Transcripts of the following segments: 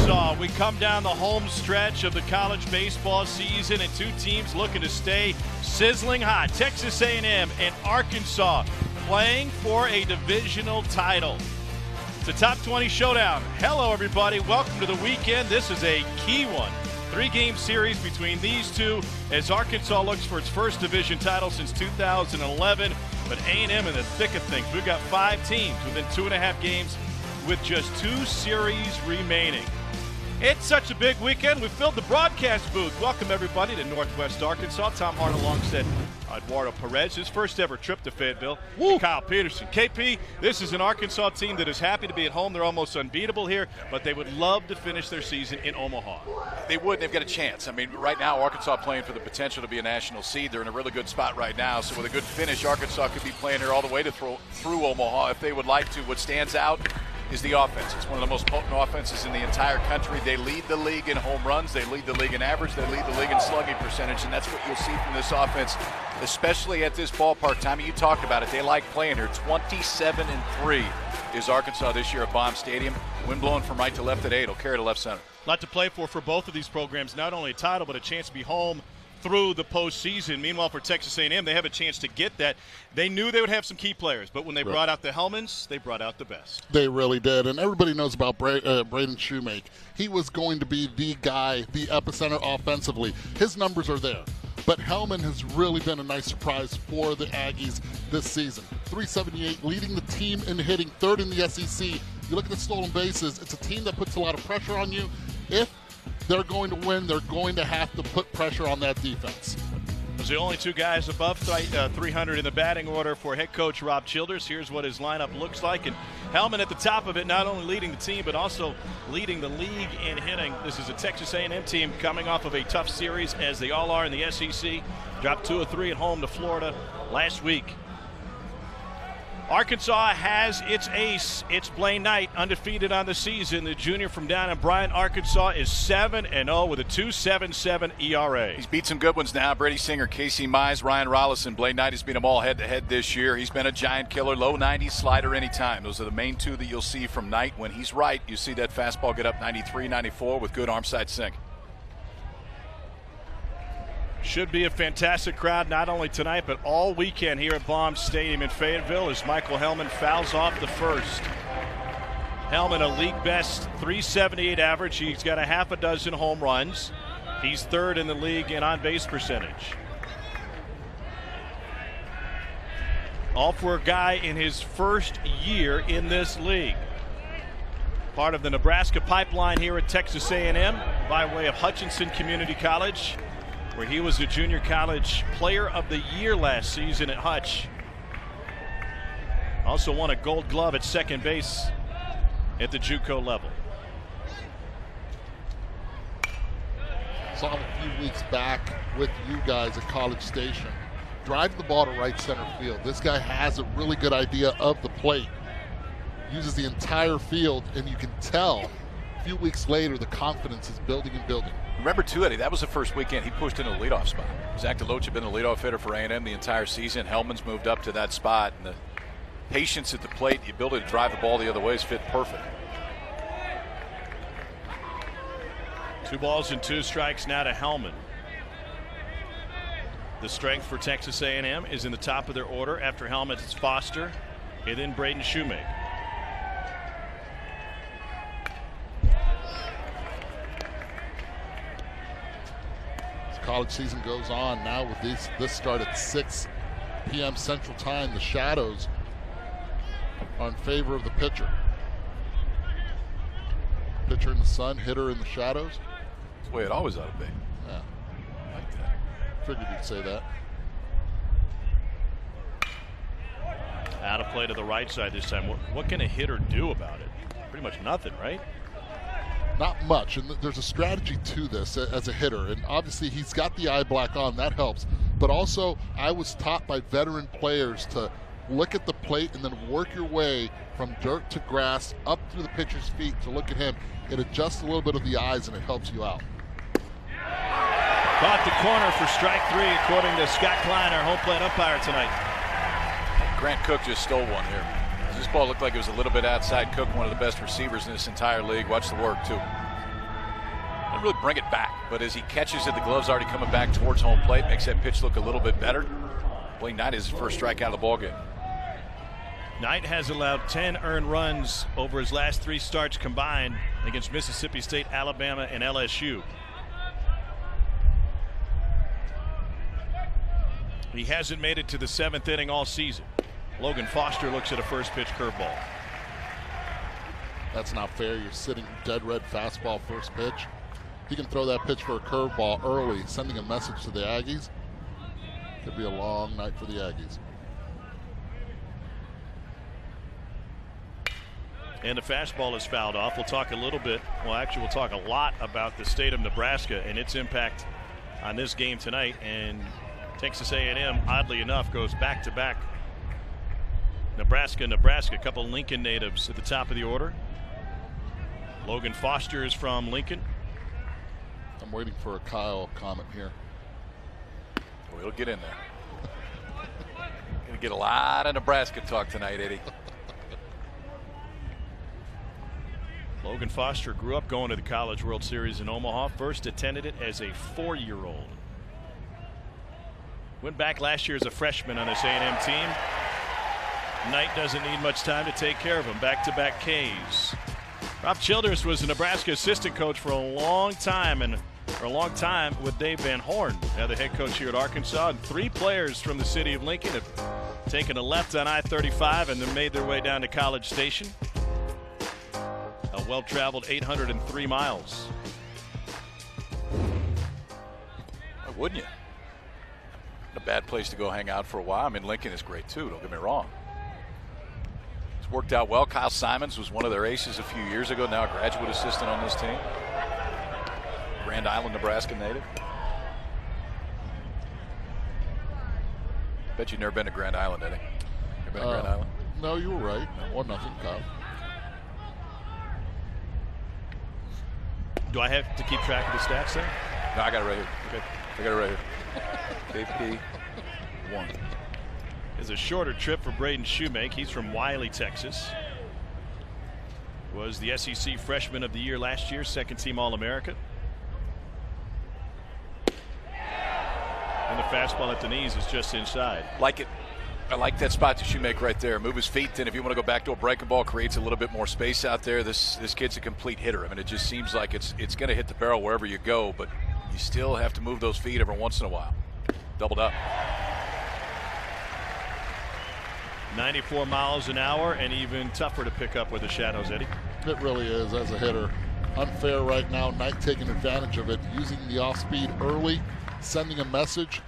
Arkansas. We come down the home stretch of the college baseball season, and two teams looking to stay sizzling hot. Texas A&M and Arkansas playing for a divisional title. It's a top 20 showdown. Hello, everybody. Welcome to the weekend. This is a key one. 3-game series between these two as Arkansas looks for its first division title since 2011. But A&M in the thick of things. We've got 5 teams within 2.5 games with just 2 series remaining. It's such a big weekend. We filled the broadcast booth. Welcome, everybody, to Northwest Arkansas. Tom Hart alongside Eduardo Perez, his first ever trip to Fayetteville. And Kyle Peterson. KP, this is an Arkansas team that is happy to be at home. They're almost unbeatable here, but they would love to finish their season in Omaha. They would. They've got a chance. I mean, right now, Arkansas playing for the potential to be a national seed. They're in a really good spot right now. So with a good finish, Arkansas could be playing here all the way to through Omaha if they would like to. What stands out is the offense. It's one of the most potent offenses in the entire country. They lead the league in home runs. They lead the league in average. They lead the league in slugging percentage, and that's what you'll see from this offense, especially at this ballpark. Tommy, you talked about it. They like playing here. 27-3 is Arkansas this year at Baum Stadium. Wind blowing from right to left at 8. It'll carry to left center. A lot to play for both of these programs. Not only a title, but a chance to be home through the postseason. Meanwhile, for Texas A&M, they have a chance to get that. They knew they would have some key players, but when they brought out the Hellmans, they brought out the best. They really did, and everybody knows about Braden Shoemake. He was going to be the guy, the epicenter offensively. His numbers are there, but Hellman has really been a nice surprise for the Aggies this season. 378, leading the team in hitting, 3rd in the SEC. You look at the stolen bases, it's a team that puts a lot of pressure on you. If they're going to win, they're going to have to put pressure on that defense. Those are the only 2 guys above 300 in the batting order for head coach Rob Childers. Here's what his lineup looks like. And Hellman at the top of it, not only leading the team, but also leading the league in hitting. This is a Texas A&M team coming off of a tough series, as they all are in the SEC. Dropped 2 of 3 at home to Florida last week. Arkansas has its ace. It's Blaine Knight, undefeated on the season. The junior from down in Bryant, Arkansas, is 7-0 with a 2.77 ERA. He's beat some good ones now. Brady Singer, Casey Mize, Ryan Rollison. Blaine Knight has beat them all head-to-head this year. He's been a giant killer, low 90s slider anytime. Those are the main 2 that you'll see from Knight. When he's right, you see that fastball get up 93, 94 with good arm side sink. Should be a fantastic crowd, not only tonight, but all weekend here at Baum Stadium in Fayetteville as Michael Hellman fouls off the first. Hellman, a league best 378 average. He's got a half a dozen home runs. He's 3rd in the league in on-base percentage. All for a guy in his first year in this league. Part of the Nebraska pipeline here at Texas A&M by way of Hutchinson Community College, where he was the junior college player of the year last season at Hutch. Also won a gold glove at second base at the JUCO level. Saw him a few weeks back with you guys at College Station. Drive the ball to right center field. This guy has a really good idea of the plate. Uses the entire field, and you can tell a few weeks later the confidence is building and building. Remember, too, Eddie, that was the first weekend he pushed into the leadoff spot. Zach DeLoach had been the leadoff hitter for A&M the entire season. Hellman's moved up to that spot, and the patience at the plate, the ability to drive the ball the other way is fit perfect. 2 balls and 2 strikes now to Hellman. The strength for Texas A&M is in the top of their order. After Hellman, it's Foster, and then Braden Shoemake. College season goes on now with this start at 6 p.m. Central Time. The shadows are in favor of the pitcher. Pitcher in the sun, hitter in the shadows. That's the way it always ought to be. Yeah. I like that. Figured you'd say that. Out of play to the right side this time. What can a hitter do about it? Pretty much nothing, right? Not much, and there's a strategy to this as a hitter, and obviously he's got the eye black on, that helps, but also I was taught by veteran players to look at the plate and then work your way from dirt to grass up through the pitcher's feet to look at him. It adjusts a little bit of the eyes and it helps you out. Caught the corner for strike 3 according to Scott Klein, our home plate umpire tonight. Grant Cook just stole one here. This ball looked like it was a little bit outside. Cook, one of the best receivers in this entire league. Watch the work, too. Doesn't really bring it back, but as he catches it, the glove's already coming back towards home plate, makes that pitch look a little bit better. Blaine Knight is his first strikeout of the ballgame. Knight has allowed 10 earned runs over his last 3 starts combined against Mississippi State, Alabama, and LSU. He hasn't made it to the 7th inning all season. Logan Foster looks at a first pitch curveball. That's not fair. You're sitting dead red fastball first pitch. He can throw that pitch for a curveball early, sending a message to the Aggies. Could be a long night for the Aggies. And the fastball is fouled off. We'll talk a little bit, well actually we'll talk a lot about the state of Nebraska and its impact on this game tonight. And Texas A&M, oddly enough, goes back-to-back. Nebraska, a couple Lincoln natives at the top of the order. Logan Foster is from Lincoln. I'm waiting for a Kyle comment here. Well, he'll get in there. Gonna get a lot of Nebraska talk tonight, Eddie. Logan Foster grew up going to the College World Series in Omaha. First attended it as a 4-year-old. Went back last year as a freshman on this A&M team. Knight doesn't need much time to take care of him. Back-to-back Ks. Rob Childers was a Nebraska assistant coach for a long time, with Dave Van Horn, now the head coach here at Arkansas. And 3 players from the city of Lincoln have taken a left on I-35 and then made their way down to College Station. A well-traveled 803 miles. Why wouldn't you? A bad place to go hang out for a while. I mean, Lincoln is great too, don't get me wrong. It's worked out well. Kyle Simons was one of their aces a few years ago, now a graduate assistant on this team. Grand Island, Nebraska native. Bet you've never been to Grand Island, Eddie. You been to Grand Island? No, you were right. 1-0, Kyle. Do I have to keep track of the stats there? No, I got it right here. Okay. I got it right here. KP 1. It's a shorter trip for Braden Shoemake. He's from Wiley, Texas. Was the SEC Freshman of the Year last year, second-team All-America. And the fastball at the knees is just inside. Like it. I like that spot to Shoemake right there. Move his feet, and if you want to go back to a breaking ball, creates a little bit more space out there. This kid's a complete hitter. I mean, it just seems like it's going to hit the barrel wherever you go, but you still have to move those feet every once in a while. Doubled up. 94 miles an hour, and even tougher to pick up with the shadows, Eddie. It really is as a hitter. Unfair right now. Knight taking advantage of it, using the off speed early, sending a message,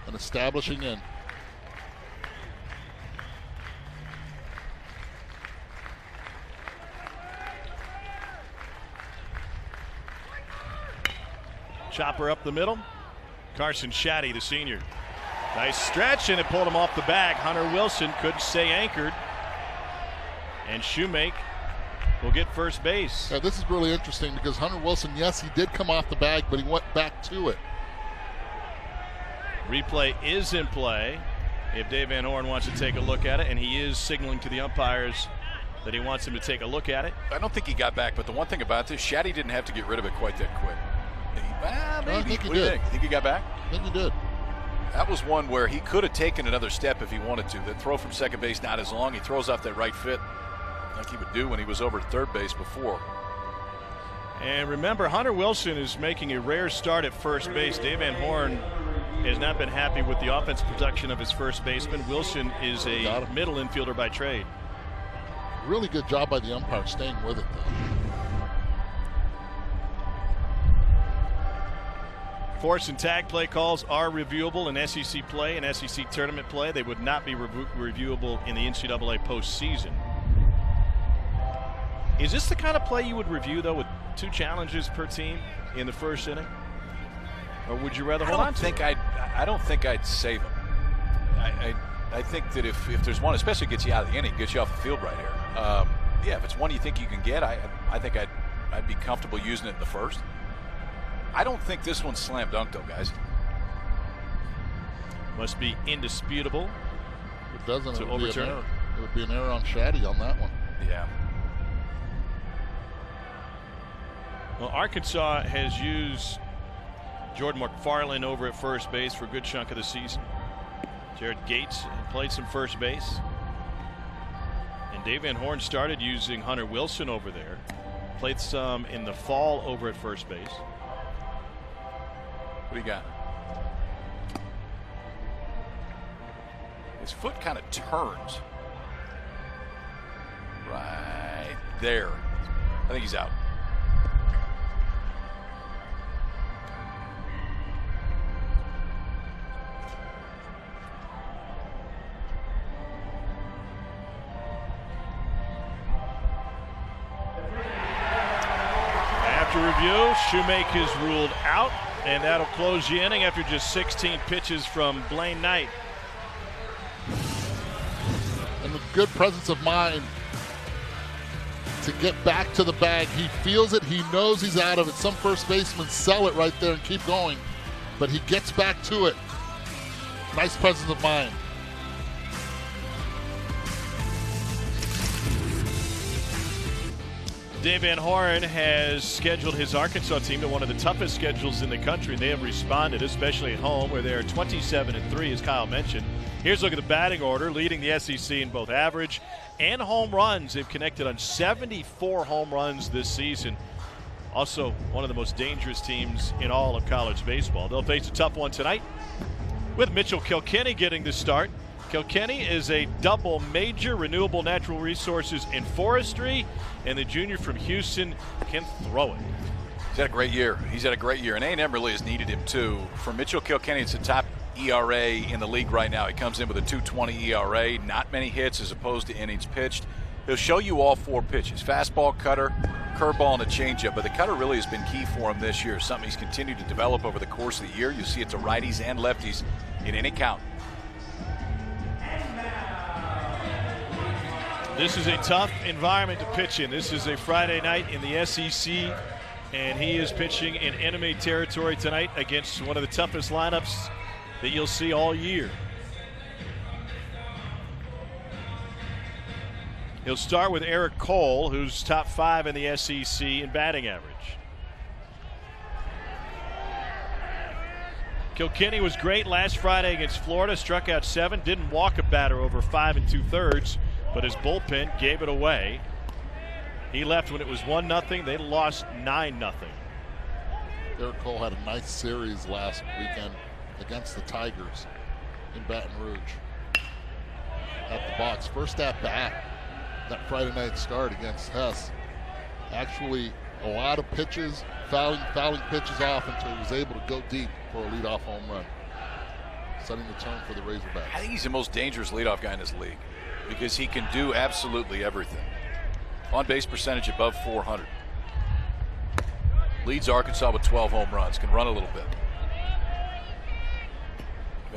and establishing in. Chopper up the middle. Carson Shaddy, the senior. Nice stretch, and it pulled him off the bag. Hunter Wilson couldn't stay anchored. And Shoemake will get first base. Yeah, this is really interesting because Hunter Wilson, yes, he did come off the bag, but he went back to it. Replay is in play if Dave Van Horn wants to take a look at it, and he is signaling to the umpires that he wants him to take a look at it. I don't think he got back, but the one thing about this, Shaddy didn't have to get rid of it quite that quick. Maybe. I think he what do you did. think? Think he got back? I think he did. That was one where he could have taken another step if he wanted to. The throw from second base not as long. He throws off that right foot like he would do when he was over at third base before. And remember, Hunter Wilson is making a rare start at first base. Dave Van Horn has not been happy with the offensive production of his first baseman. Wilson is a middle infielder by trade. Really good job by the umpire staying with it, though. Force and tag play calls are reviewable in SEC play and SEC tournament play. They would not be reviewable in the NCAA postseason. Is this the kind of play you would review, though, with 2 challenges per team in the first inning? Or would you rather hold on to it? I don't think I'd save them. I think that if there's one, especially gets you out of the inning, gets you off the field right here. Yeah, if it's one you think you can get, I think I'd be comfortable using it in the first. I don't think this one's slam dunk, though, guys. Must be indisputable. It doesn't. To overturn. It would be an error on Shaddy on that one. Yeah. Well, Arkansas has used Jordan McFarland over at first base for a good chunk of the season. Jared Gates played some first base. And Dave Van Horn started using Hunter Wilson over there. Played some in the fall over at first base. What do you got? His foot kind of turns. Right there. I think he's out. After review, Shoemake is ruled out, and that'll close the inning after just 16 pitches from Blaine Knight. And with good presence of mind to get back to the bag. He feels it. He knows he's out of it. Some first basemen sell it right there and keep going. But he gets back to it. Nice presence of mind. Dave Van Horn has scheduled his Arkansas team to one of the toughest schedules in the country. They have responded, especially at home, where they're 27-3, as Kyle mentioned. Here's a look at the batting order, leading the SEC in both average and home runs. They've connected on 74 home runs this season. Also, one of the most dangerous teams in all of college baseball. They'll face a tough one tonight with Mitchell Kilkenny getting the start. Kilkenny is a double major, renewable natural resources and forestry, and the junior from Houston can throw it. He's had a great year. He's had a great year, and A&M really has needed him too. For Mitchell Kilkenny, it's the top ERA in the league right now. He comes in with a 2.20 ERA, not many hits as opposed to innings pitched. He'll show you all four pitches: fastball, cutter, curveball, and a changeup. But the cutter really has been key for him this year, something he's continued to develop over the course of the year. You see it to righties and lefties in any count. This is a tough environment to pitch in. This is a Friday night in the SEC, and he is pitching in enemy territory tonight against one of the toughest lineups that you'll see all year. He'll start with Eric Cole, who's top 5 in the SEC in batting average. Kilkenny was great last Friday against Florida, struck out 7, didn't walk a batter over 5 2/3. But his bullpen gave it away. He left when it was 1-0. They lost 9-0. Eric Cole had a nice series last weekend against the Tigers in Baton Rouge. At the box, first at bat, that Friday night start against Hess. Actually, a lot of pitches, fouling pitches off until he was able to go deep for a leadoff home run, setting the tone for the Razorbacks. I think he's the most dangerous leadoff guy in this league, because he can do absolutely everything. On base percentage above 400. Leads Arkansas with 12 home runs. Can run a little bit.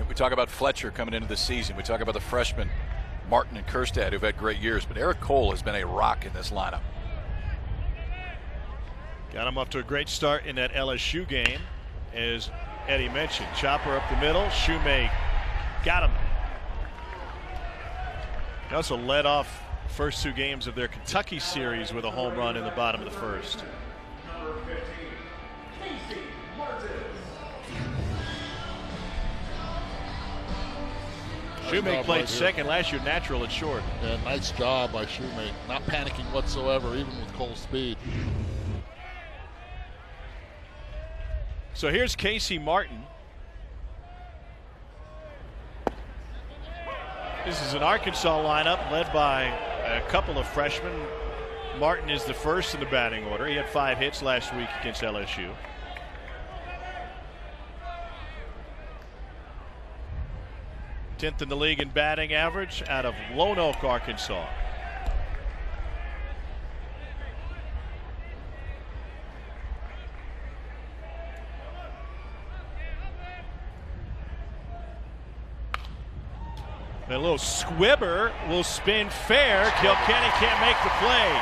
We talk about Fletcher coming into the season. We talk about the freshmen Martin and Kerstad, who've had great years. But Eric Cole has been a rock in this lineup. Got him off to a great start in that LSU game, as Eddie mentioned. Chopper up the middle. Shoemake got him. He also led off the first 2 games of their Kentucky series with a home run in the bottom of the first. Shoemake played second last year, natural at short. Yeah, nice job by Shoemake. Not panicking whatsoever, even with Cole's speed. So here's Casey Martin. This is an Arkansas lineup led by a couple of freshmen. Martin is the first in the batting order. He had 5 hits last week against LSU. Tenth in the league in batting average out of Lone Oak, Arkansas. A little squibber will spin fair. Kilkenny can't make the play.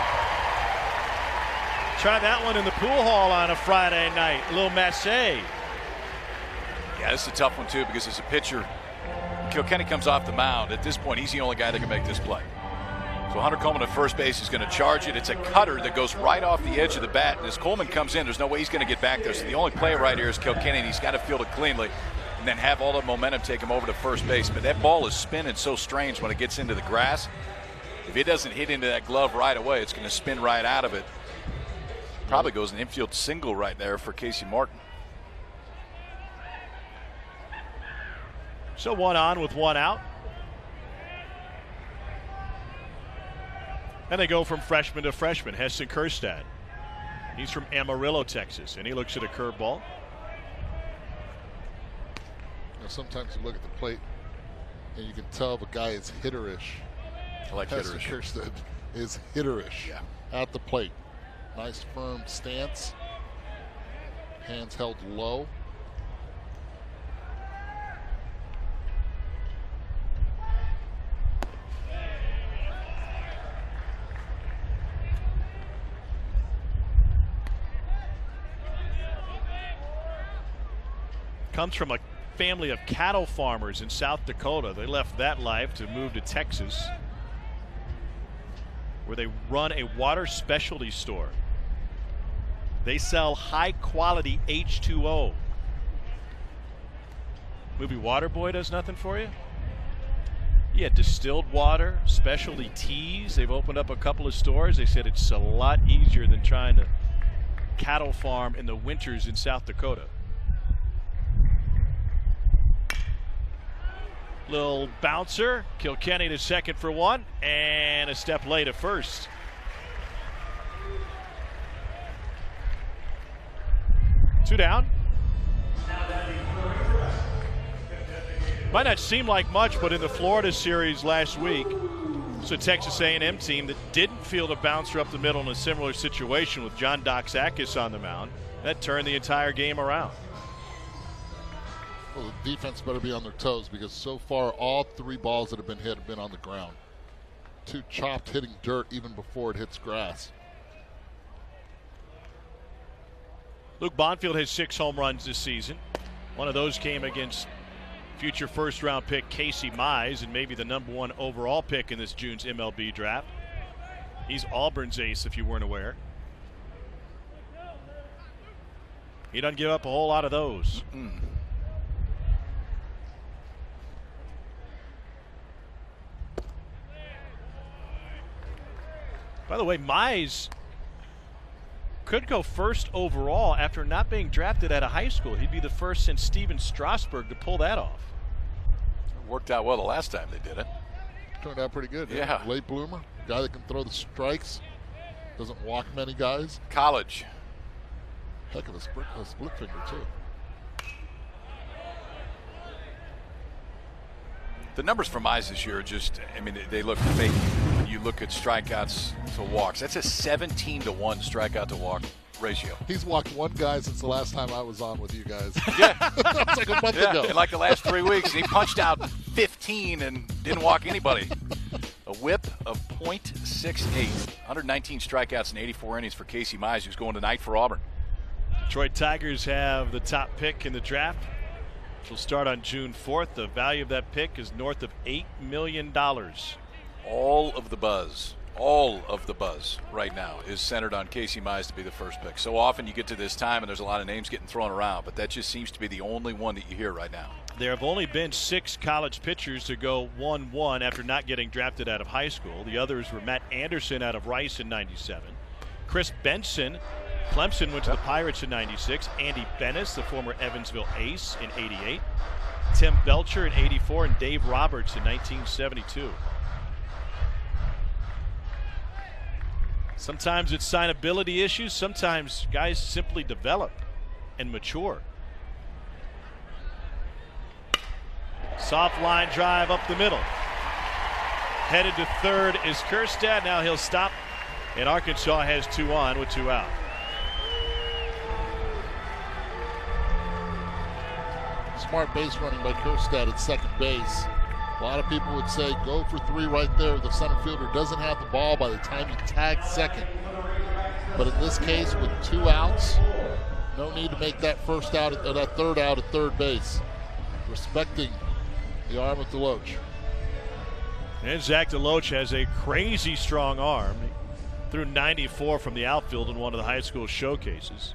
Try that one in the pool hall on a Friday night. A little massé. Yeah, this is a tough one too, because as a pitcher, Kilkenny comes off the mound. At this point, he's the only guy that can make this play. So Hunter Coleman at first base is going to charge it. It's a cutter that goes right off the edge of the bat. And as Coleman comes in, there's no way he's going to get back there. So the only play right here is Kilkenny, and he's got to field it cleanly and then have all the momentum take him over to first base. But that ball is spinning so strange when it gets into the grass. If it doesn't hit into that glove right away, it's going to spin right out of it. Probably goes an infield single right there for Casey Martin. So 1 on with 1 out. And they go from freshman to freshman. Heston Kjerstad. He's from Amarillo, Texas, and he looks at a curveball. Sometimes you look at the plate and you can tell the guy is hitterish. I like Heston hitterish. Kjerstad is hitterish at the plate. Nice firm stance. Hands held low. Comes from a family of cattle farmers in South Dakota. They left that life to move to Texas, where they run a water specialty store. They sell high quality H2O. Movie Waterboy does nothing for you? Yeah, distilled water, specialty teas. They've opened up a couple of stores. They said it's a lot easier than trying to cattle farm in the winters in South Dakota. Little bouncer. Kilkenny to second for 1, and a step late at first. Two down. Might not seem like much, but in the Florida series last week, it's a Texas A&M team that didn't field a bouncer up the middle in a similar situation with John Doxakis on the mound. That turned the entire game around. Well, the defense better be on their toes, because so far all 3 balls that have been hit have been on the ground. 2 chopped hitting dirt even before it hits grass. Luke Bonfield has 6 home runs this season. One of those came against future first-round pick Casey Mize, and maybe the #1 overall pick in this June's MLB draft. He's Auburn's ace, if you weren't aware. He doesn't give up a whole lot of those. By the way, Mize could go first overall after not being drafted out of high school. He'd be the first since Steven Strasburg to pull that off. It worked out well the last time they did it. Turned out pretty good. Yeah. Late bloomer. Guy that can throw the strikes. Doesn't walk many guys. College. Heck of a split finger, too. The numbers for Mize this year are just, I mean, they look fake. When you look at strikeouts to walks, that's a 17-1 strikeout to walk ratio. He's walked 1 guy since the last time I was on with you guys. Yeah. That was like a month ago. In like the last 3 weeks. He punched out 15 and didn't walk anybody. A whip of .68. 119 strikeouts in 84 innings for Casey Mize, who's going tonight for Auburn. Detroit Tigers have the top pick in the draft, which will start on June 4th. The value of that pick is north of $8 million. All of the buzz right now is centered on Casey Mize to be the first pick. So often you get to this time and there's a lot of names getting thrown around, but that just seems to be the only one that you hear right now. There have only been 6 college pitchers to go 1-1 after not getting drafted out of high school. The others were Matt Anderson out of Rice in '97. Chris Benson, Clemson, went to the Pirates in '96. Andy Bennis, the former Evansville ace, in '88. Tim Belcher in '84, and Dave Roberts in 1972. Sometimes it's signability issues. Sometimes guys simply develop and mature. Soft line drive up the middle. Headed to third is Kjerstad. Now he'll stop, and Arkansas has 2 on with 2 out. Smart base running by Kjerstad at second base. A lot of people would say go for 3 right there. The center fielder doesn't have the ball by the time he tags second. But in this case, with 2 outs, no need to make that first out, or that third out at third base. Respecting the arm of Deloach. And Zach DeLoach has a crazy strong arm. He threw 94 from the outfield in one of the high school showcases.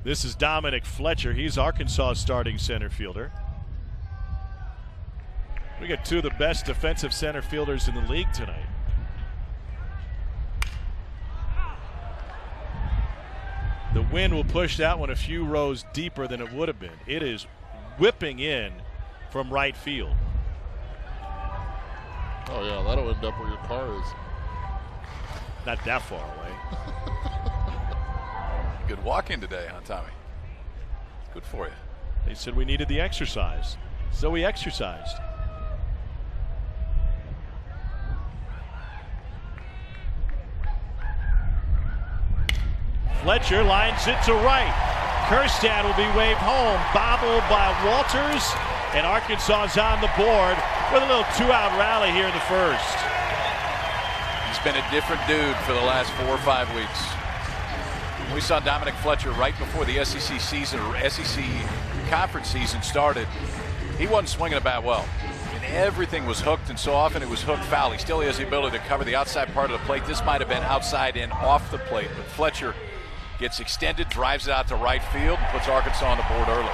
This is Dominic Fletcher. He's Arkansas' starting center fielder. We got two of the best defensive center fielders in the league tonight. The wind will push that one a few rows deeper than it would have been. It is whipping in from right field. Oh yeah, that'll end up where your car is. Not that far away. Good walk-in today, huh, Tommy? Good for you. They said we needed the exercise, so we exercised. Fletcher lines it to right. Kerstad will be waved home, bobbled by Walters, and Arkansas is on the board with a little two-out rally here in the first. He's been a different dude for the last 4 or 5 weeks. We saw Dominic Fletcher right before the SEC season, or SEC conference season started. He wasn't swinging the bat well. And everything was hooked, and so often it was hooked foul. He still has the ability to cover the outside part of the plate. This might have been outside and off the plate, but Fletcher gets extended, drives it out to right field, and puts Arkansas on the board early.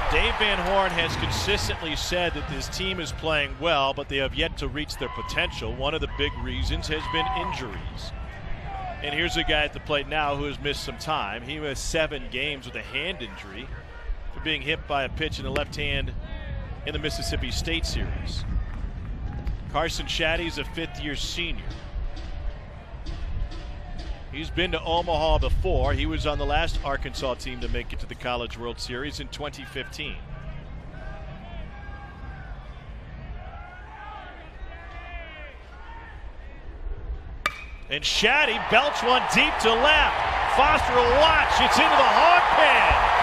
Dave Van Horn has consistently said that this team is playing well, but they have yet to reach their potential. One of the big reasons has been injuries. And here's a guy at the plate now who has missed some time. He missed 7 games with a hand injury for being hit by a pitch in the left hand in the Mississippi State Series. Carson Shaddy's a 5th-year senior. He's been to Omaha before. He was on the last Arkansas team to make it to the College World Series in 2015. And Shaddy belts one deep to left. Foster will watch. It's into the hog pen.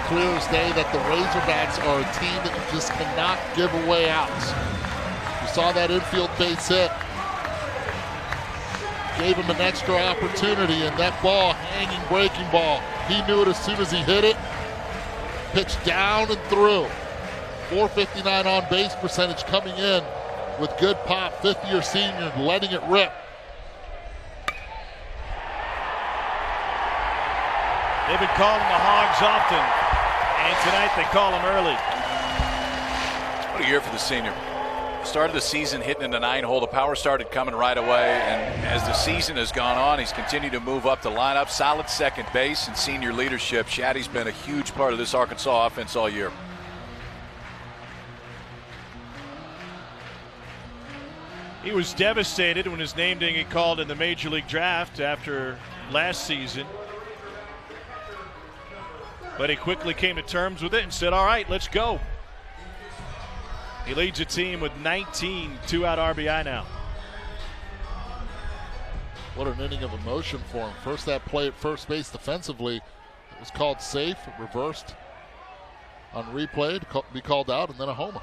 Clear as day that the Razorbacks are a team that you just cannot give away outs. You saw that infield base hit. Gave him an extra opportunity, and that ball, hanging breaking ball, he knew it as soon as he hit it. Pitched down and through. .459 on base percentage coming in with good pop. 5th-year senior letting it rip. They've been calling the Hogs often, and tonight they call them early. What a year for the senior. Started the season hitting in the 9-hole. The power started coming right away, and as the season has gone on, he's continued to move up the lineup. Solid second base and senior leadership. Shaddy's been a huge part of this Arkansas offense all year. He was devastated when his name didn't get called in the Major League Draft after last season. But he quickly came to terms with it and said, all right, let's go. He leads the team with 19 two-out RBI now. What an inning of emotion for him. First, that play at first base defensively, it was called safe, reversed on replay to be called out, and then a homer.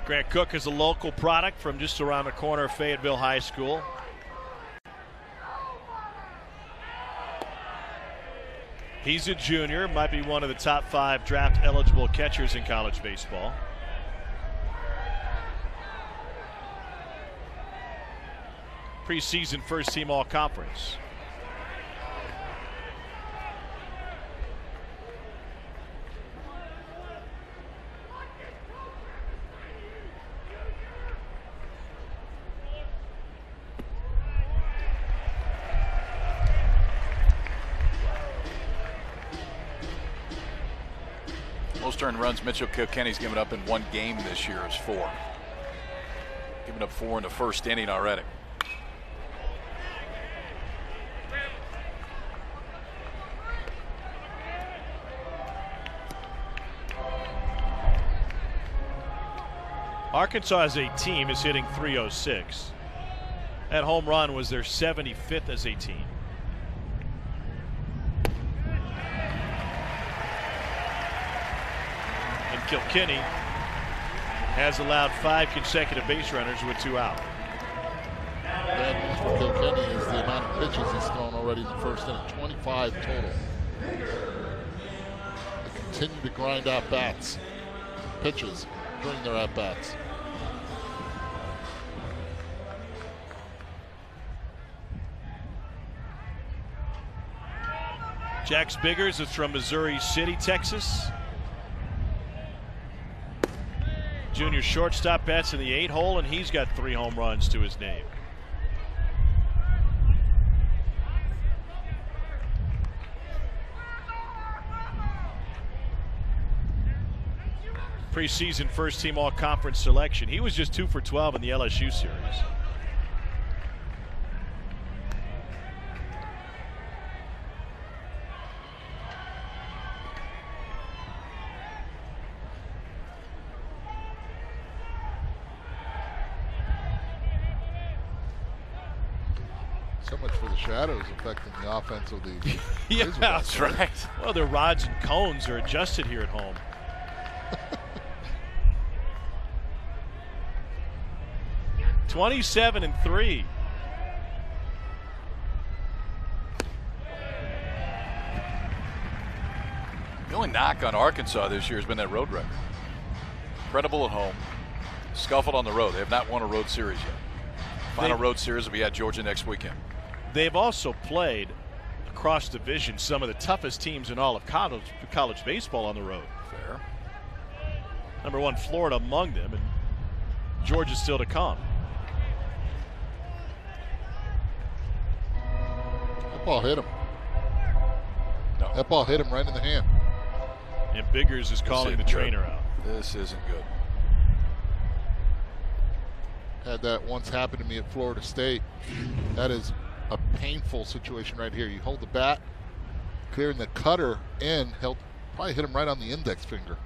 Grant Cook is a local product from just around the corner of Fayetteville High School. He's a junior, might be one of the top 5 draft eligible catchers in college baseball. Preseason first team all conference. Most earned runs Mitchell Kilkenny's given up in one game this year is 4. Giving up 4 in the first inning already. Arkansas as a team is hitting .306. That home run was their 75th as a team. Kilkenny has allowed 5 consecutive base runners with 2 out. Bad news for Kilkenny is the amount of pitches he's thrown already in the first inning, 25 total. They continue to grind out bats, pitches during their at-bats. Jack Spiggers is from Missouri City, Texas. Junior shortstop bats in the 8-hole, and he's got 3 home runs to his name. Preseason first-team all-conference selection. He was just 2 for 12 in the LSU series. So much for the shadows affecting the offense of the Yeah, that's right. Well, their rods and cones are adjusted here at home. (27-3). The only knock on Arkansas this year has been that road record. Incredible at home, scuffled on the road. They have not won a road series yet. Final road series will be at Georgia next weekend. They've also played across division some of the toughest teams in all of college baseball on the road. Fair. Number 1, Florida among them, and Georgia's still to come. That ball hit him. No. That ball hit him right in the hand. And Biggers is calling the trainer out. This isn't good. Had that once happen to me at Florida State. That is a painful situation right here. You hold the bat, clearing the cutter in, probably hit him right on the index finger.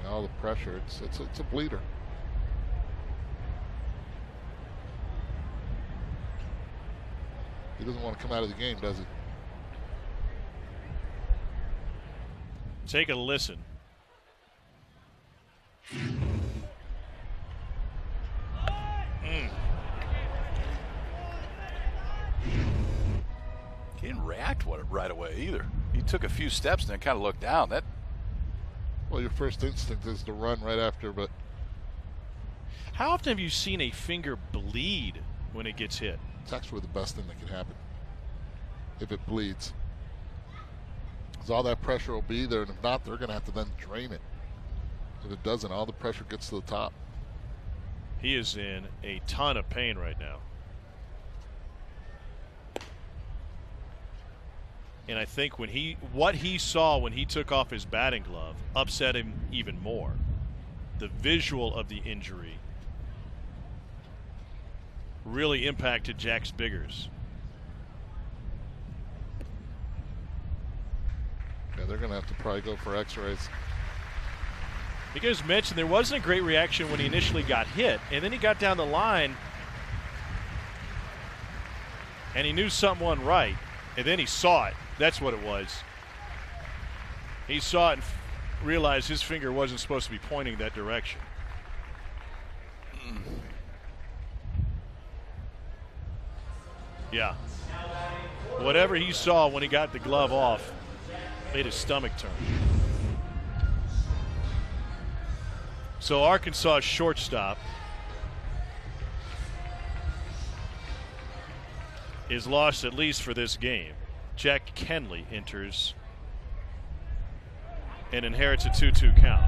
All the pressure, it's a bleeder. He doesn't want to come out of the game, does he? Take a listen. He didn't react right away either. He took a few steps and then kind of looked down. Well, your first instinct is to run right after, but How often have you seen a finger bleed when it gets hit? it's actually the best thing that can happen if it bleeds. Because all that pressure will be there, and if not, they're going to have to then drain it. If it doesn't, all the pressure gets to the top. He is in a ton of pain right now. And I think what he saw when he took off his batting glove upset him even more. The visual of the injury really impacted Jack Spiggers. Yeah, they're going to have to probably go for x-rays. You guys mentioned there wasn't a great reaction when he initially got hit, and then he got down the line and he knew something wasn't right, and then he saw it. That's what it was. He saw it and realized his finger wasn't supposed to be pointing that direction. Yeah. Whatever he saw when he got the glove off made his stomach turn. So Arkansas shortstop is lost at least for this game. Jack Kenley enters and inherits a 2-2 count.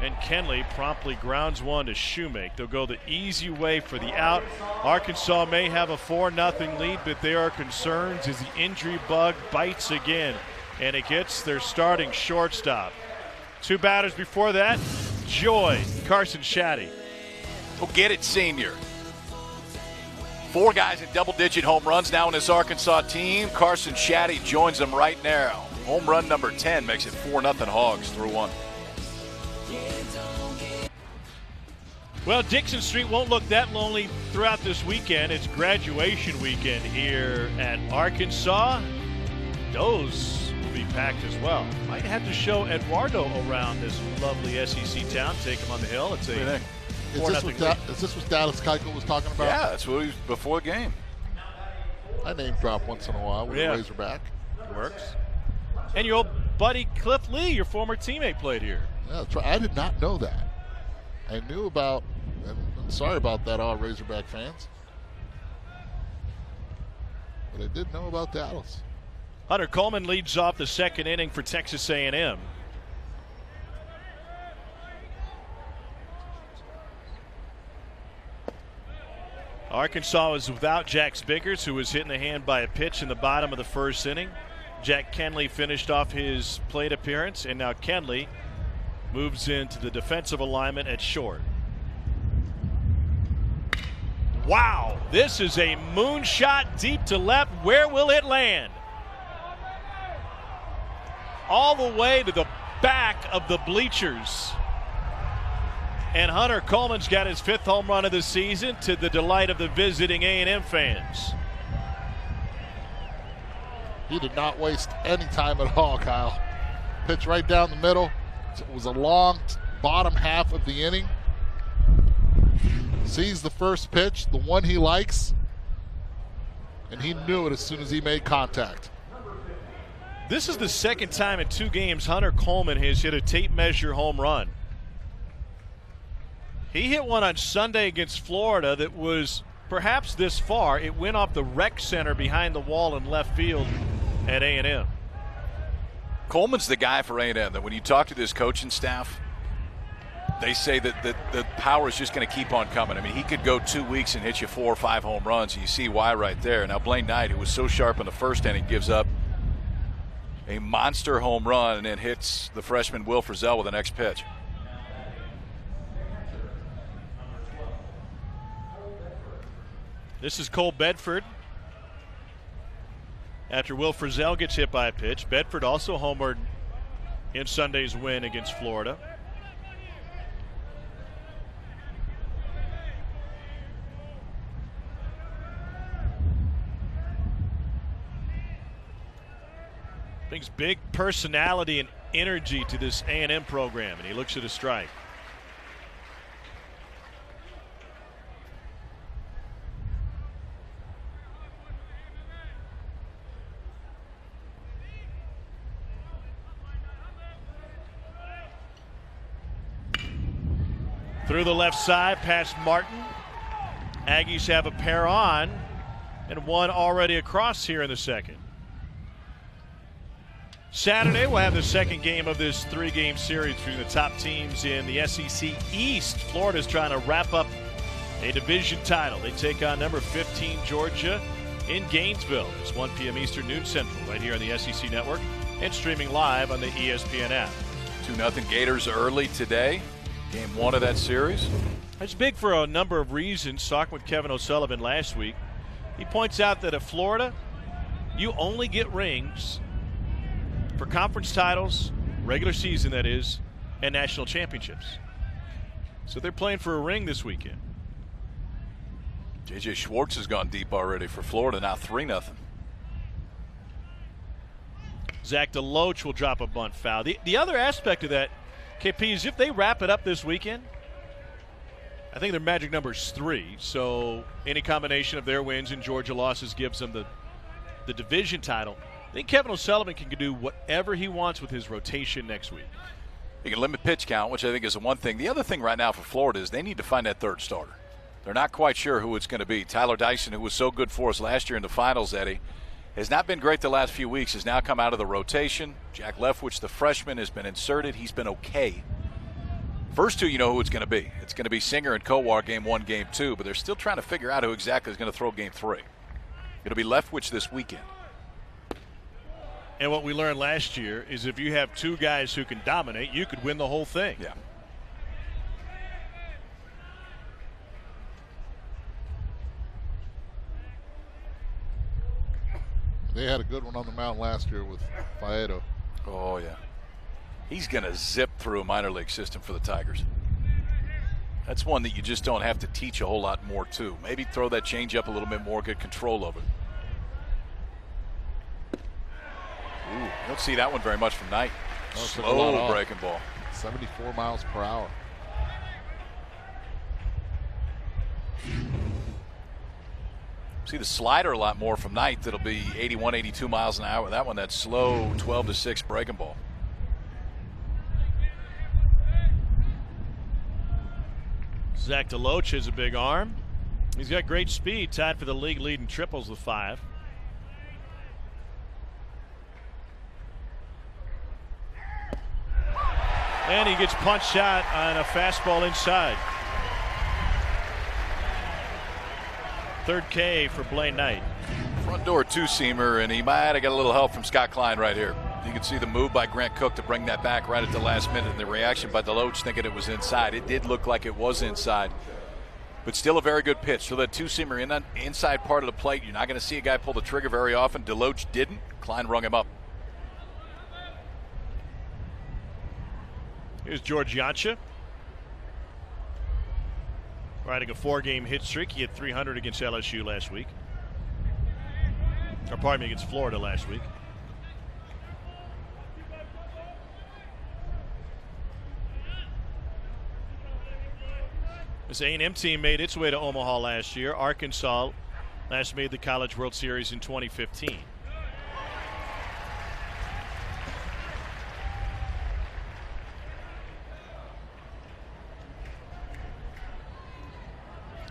And Kenley promptly grounds one to Shoemake. They'll go the easy way for the out. Arkansas may have a 4-0 lead, but there are concerns as the injury bug bites again. And it gets their starting shortstop. 2 batters before that, Joy, Carson Shaddy. Go get it, senior. 4 guys in double-digit home runs now in this Arkansas team. Carson Shaddy joins them right now. Home run number 10 makes it 4-0 Hogs through 1. Well, Dixon Street won't look that lonely throughout this weekend. It's graduation weekend here at Arkansas. Those will be packed as well. Might have to show Eduardo around this lovely SEC town. Take him on the hill. It's a Is this what Dallas Keuchel was talking about? Yeah, that's what he was before the game. I name drop once in a while with a Razorback. Works. And your old buddy Cliff Lee, your former teammate, played here. Yeah, that's right. I did not know that. I knew about, and I'm sorry about that, all Razorback fans. But I did know about Dallas. Hunter Coleman leads off the second inning for Texas A&M. Arkansas is without Jack Spinkers, who was hit in the hand by a pitch in the bottom of the first inning. Jack Kenley finished off his plate appearance, and now Kenley moves into the defensive alignment at short. Wow, this is a moonshot deep to left. Where will it land? All the way to the back of the bleachers. And Hunter Coleman's got his 5th home run of the season, to the delight of the visiting A&M fans. He did not waste any time at all, Kyle. Pitch right down the middle. It was a long bottom half of the inning. Sees the first pitch, the one he likes, and he knew it as soon as he made contact. This is the second time in 2 games Hunter Coleman has hit a tape measure home run. He hit one on Sunday against Florida that was perhaps this far. It went off the rec center behind the wall in left field at A&M. Coleman's the guy for A&M that when you talk to this coaching staff, they say that the power is just going to keep on coming. I mean, he could go 2 weeks and hit you 4 or 5 home runs, and you see why right there. Now, Blaine Knight, who was so sharp in the first inning, gives up a monster home run and then hits the freshman Will Frizzell with the next pitch. This is Cole Bedford. After Will Frizzell gets hit by a pitch, Bedford also homered in Sunday's win against Florida. Brings big personality and energy to this A&M program, and he looks at a strike. Through the left side, past Martin. Aggies have a pair on, and one already across here in the second. Saturday, we'll have the second game of this 3-game series between the top teams in the SEC East. Florida's trying to wrap up a division title. They take on number 15 Georgia in Gainesville. It's 1 p.m. Eastern, noon Central, right here on the SEC Network and streaming live on the ESPN app. 2-0 Gators early today. Game 1 of that series. It's big for a number of reasons. Talking with Kevin O'Sullivan last week, he points out that at Florida, you only get rings for conference titles, regular season that is, and national championships. So they're playing for a ring this weekend. J.J. Schwartz has gone deep already for Florida, now 3-0. Zach DeLoach will drop a bunt foul. The other aspect of that, KP, is if they wrap it up this weekend, I think their magic number is 3. So any combination of their wins and Georgia losses gives them the division title. I think Kevin O'Sullivan can do whatever he wants with his rotation next week. He can limit pitch count, which I think is the one thing. The other thing right now for Florida is they need to find that third starter. They're not quite sure who it's going to be. Tyler Dyson, who was so good for us last year in the finals, Eddie, has not been great the last few weeks, has now come out of the rotation. Jack Leftwich, the freshman, has been inserted. He's been okay. First 2, you know who it's going to be. It's going to be Singer and Kowar game 1, game 2, but they're still trying to figure out who exactly is going to throw game 3. It'll be Leftwich this weekend. And what we learned last year is if you have 2 guys who can dominate, you could win the whole thing. Yeah. They had a good one on the mound last year with Faedo. Oh, yeah. He's going to zip through a minor league system for the Tigers. That's one that you just don't have to teach a whole lot more to. Maybe throw that changeup a little bit more, get control of it. Ooh, you don't see that one very much from Knight. Slow breaking ball. 74 miles per hour. See the slider a lot more from Knight. That'll be 81, 82 miles an hour. That one, that slow 12-6 breaking ball. Zach DeLoach has a big arm. He's got great speed, tied for the league lead in triples with 5. And he gets punched out on a fastball inside. Third K for Blaine Knight. Front door two-seamer, and he might have got a little help from Scott Klein right here. You can see the move by Grant Cook to bring that back right at the last minute, and the reaction by DeLoach thinking it was inside. It did look like it was inside, but still a very good pitch. So that two-seamer in the inside part of the plate, you're not going to see a guy pull the trigger very often. DeLoach didn't. Klein rung him up. Here's George Yancha, riding a 4-game hit streak. He hit 300 against LSU last week. Or pardon me, against Florida last week. This A&M team made its way to Omaha last year. Arkansas last made the College World Series in 2015.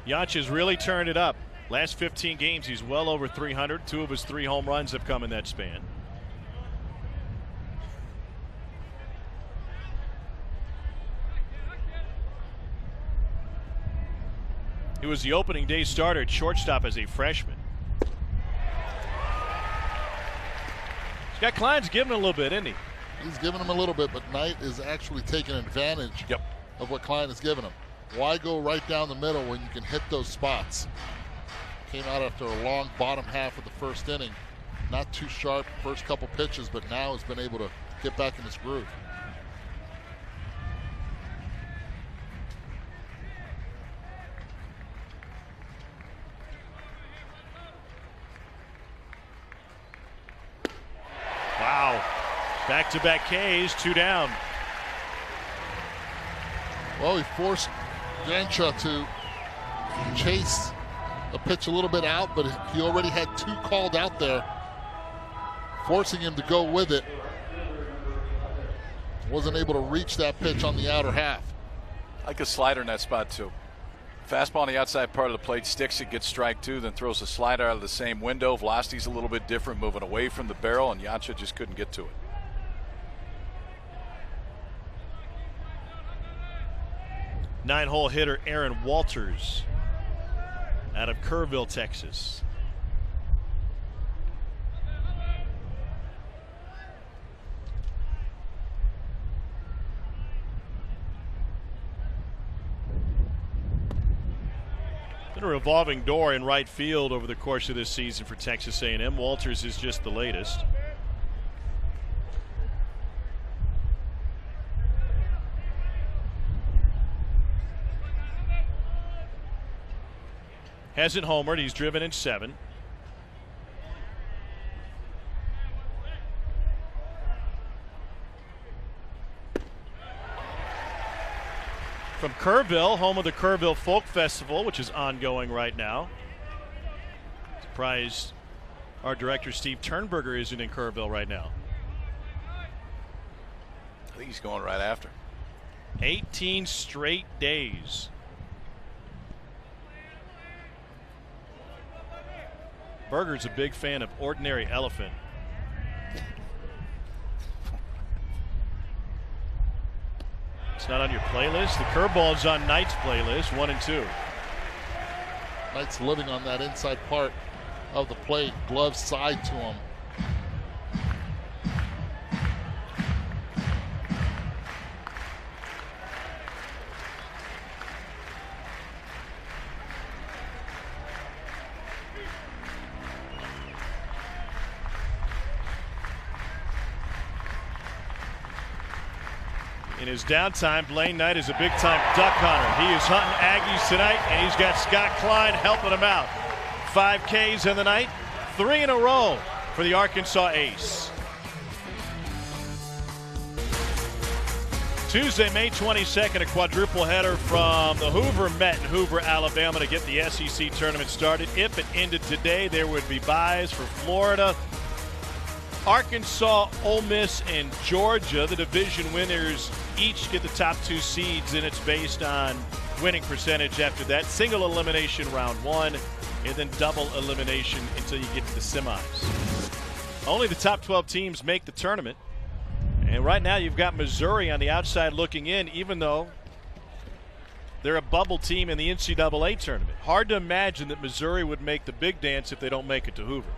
Yancha's really turned it up. Last 15 games, he's well over 300. 2 of his 3 home runs have come in that span. He was the opening day starter at shortstop as a freshman. Scott Klein's giving him a little bit, isn't he? He's giving him a little bit, but Knight is actually taking advantage of what Klein is giving him. Why go right down the middle when you can hit those spots? Came out after a long bottom half of the first inning. Not too sharp first couple pitches, but now has been able to get back in his groove. Wow. Back-to-back Ks, 2 down. Well, he forced Yancha to chase a pitch a little bit out, but he already had 2 called out there, forcing him to go with it. Wasn't able to reach that pitch on the outer half. Like a slider in that spot, too. Fastball on the outside part of the plate, sticks it, gets strike 2, then throws a slider out of the same window. Velocity's a little bit different, moving away from the barrel, and Yancha just couldn't get to it. Nine-hole hitter Aaron Walters out of Kerrville, Texas. Been a revolving door in right field over the course of this season for Texas A&M. Walters is just the latest. Hasn't homered. He's driven in 7. From Kerrville, home of the Kerrville Folk Festival, which is ongoing right now. Surprised our director Steve Turnberger isn't in Kerrville right now. I think he's going right after. 18 straight days. Berger's a big fan of Ordinary Elephant. It's not on your playlist. The curveball's on Knight's playlist, 1 and 2. Knight's living on that inside part of the plate, glove side to him. In his downtime, Blaine Knight is a big-time duck hunter. He is hunting Aggies tonight, and he's got Scott Klein helping him out. 5 Ks in the night, 3 in a row for the Arkansas ace. Tuesday, May 22nd, a quadruple header from the Hoover Met in Hoover, Alabama to get the SEC tournament started. If it ended today, there would be byes for Florida, Arkansas, Ole Miss, and Georgia. The division winners each get the top 2 seeds, and it's based on winning percentage after that. Single elimination round 1, and then double elimination until you get to the semis. Only the top 12 teams make the tournament. And right now you've got Missouri on the outside looking in, even though they're a bubble team in the NCAA tournament. Hard to imagine that Missouri would make the big dance if they don't make it to Hoover.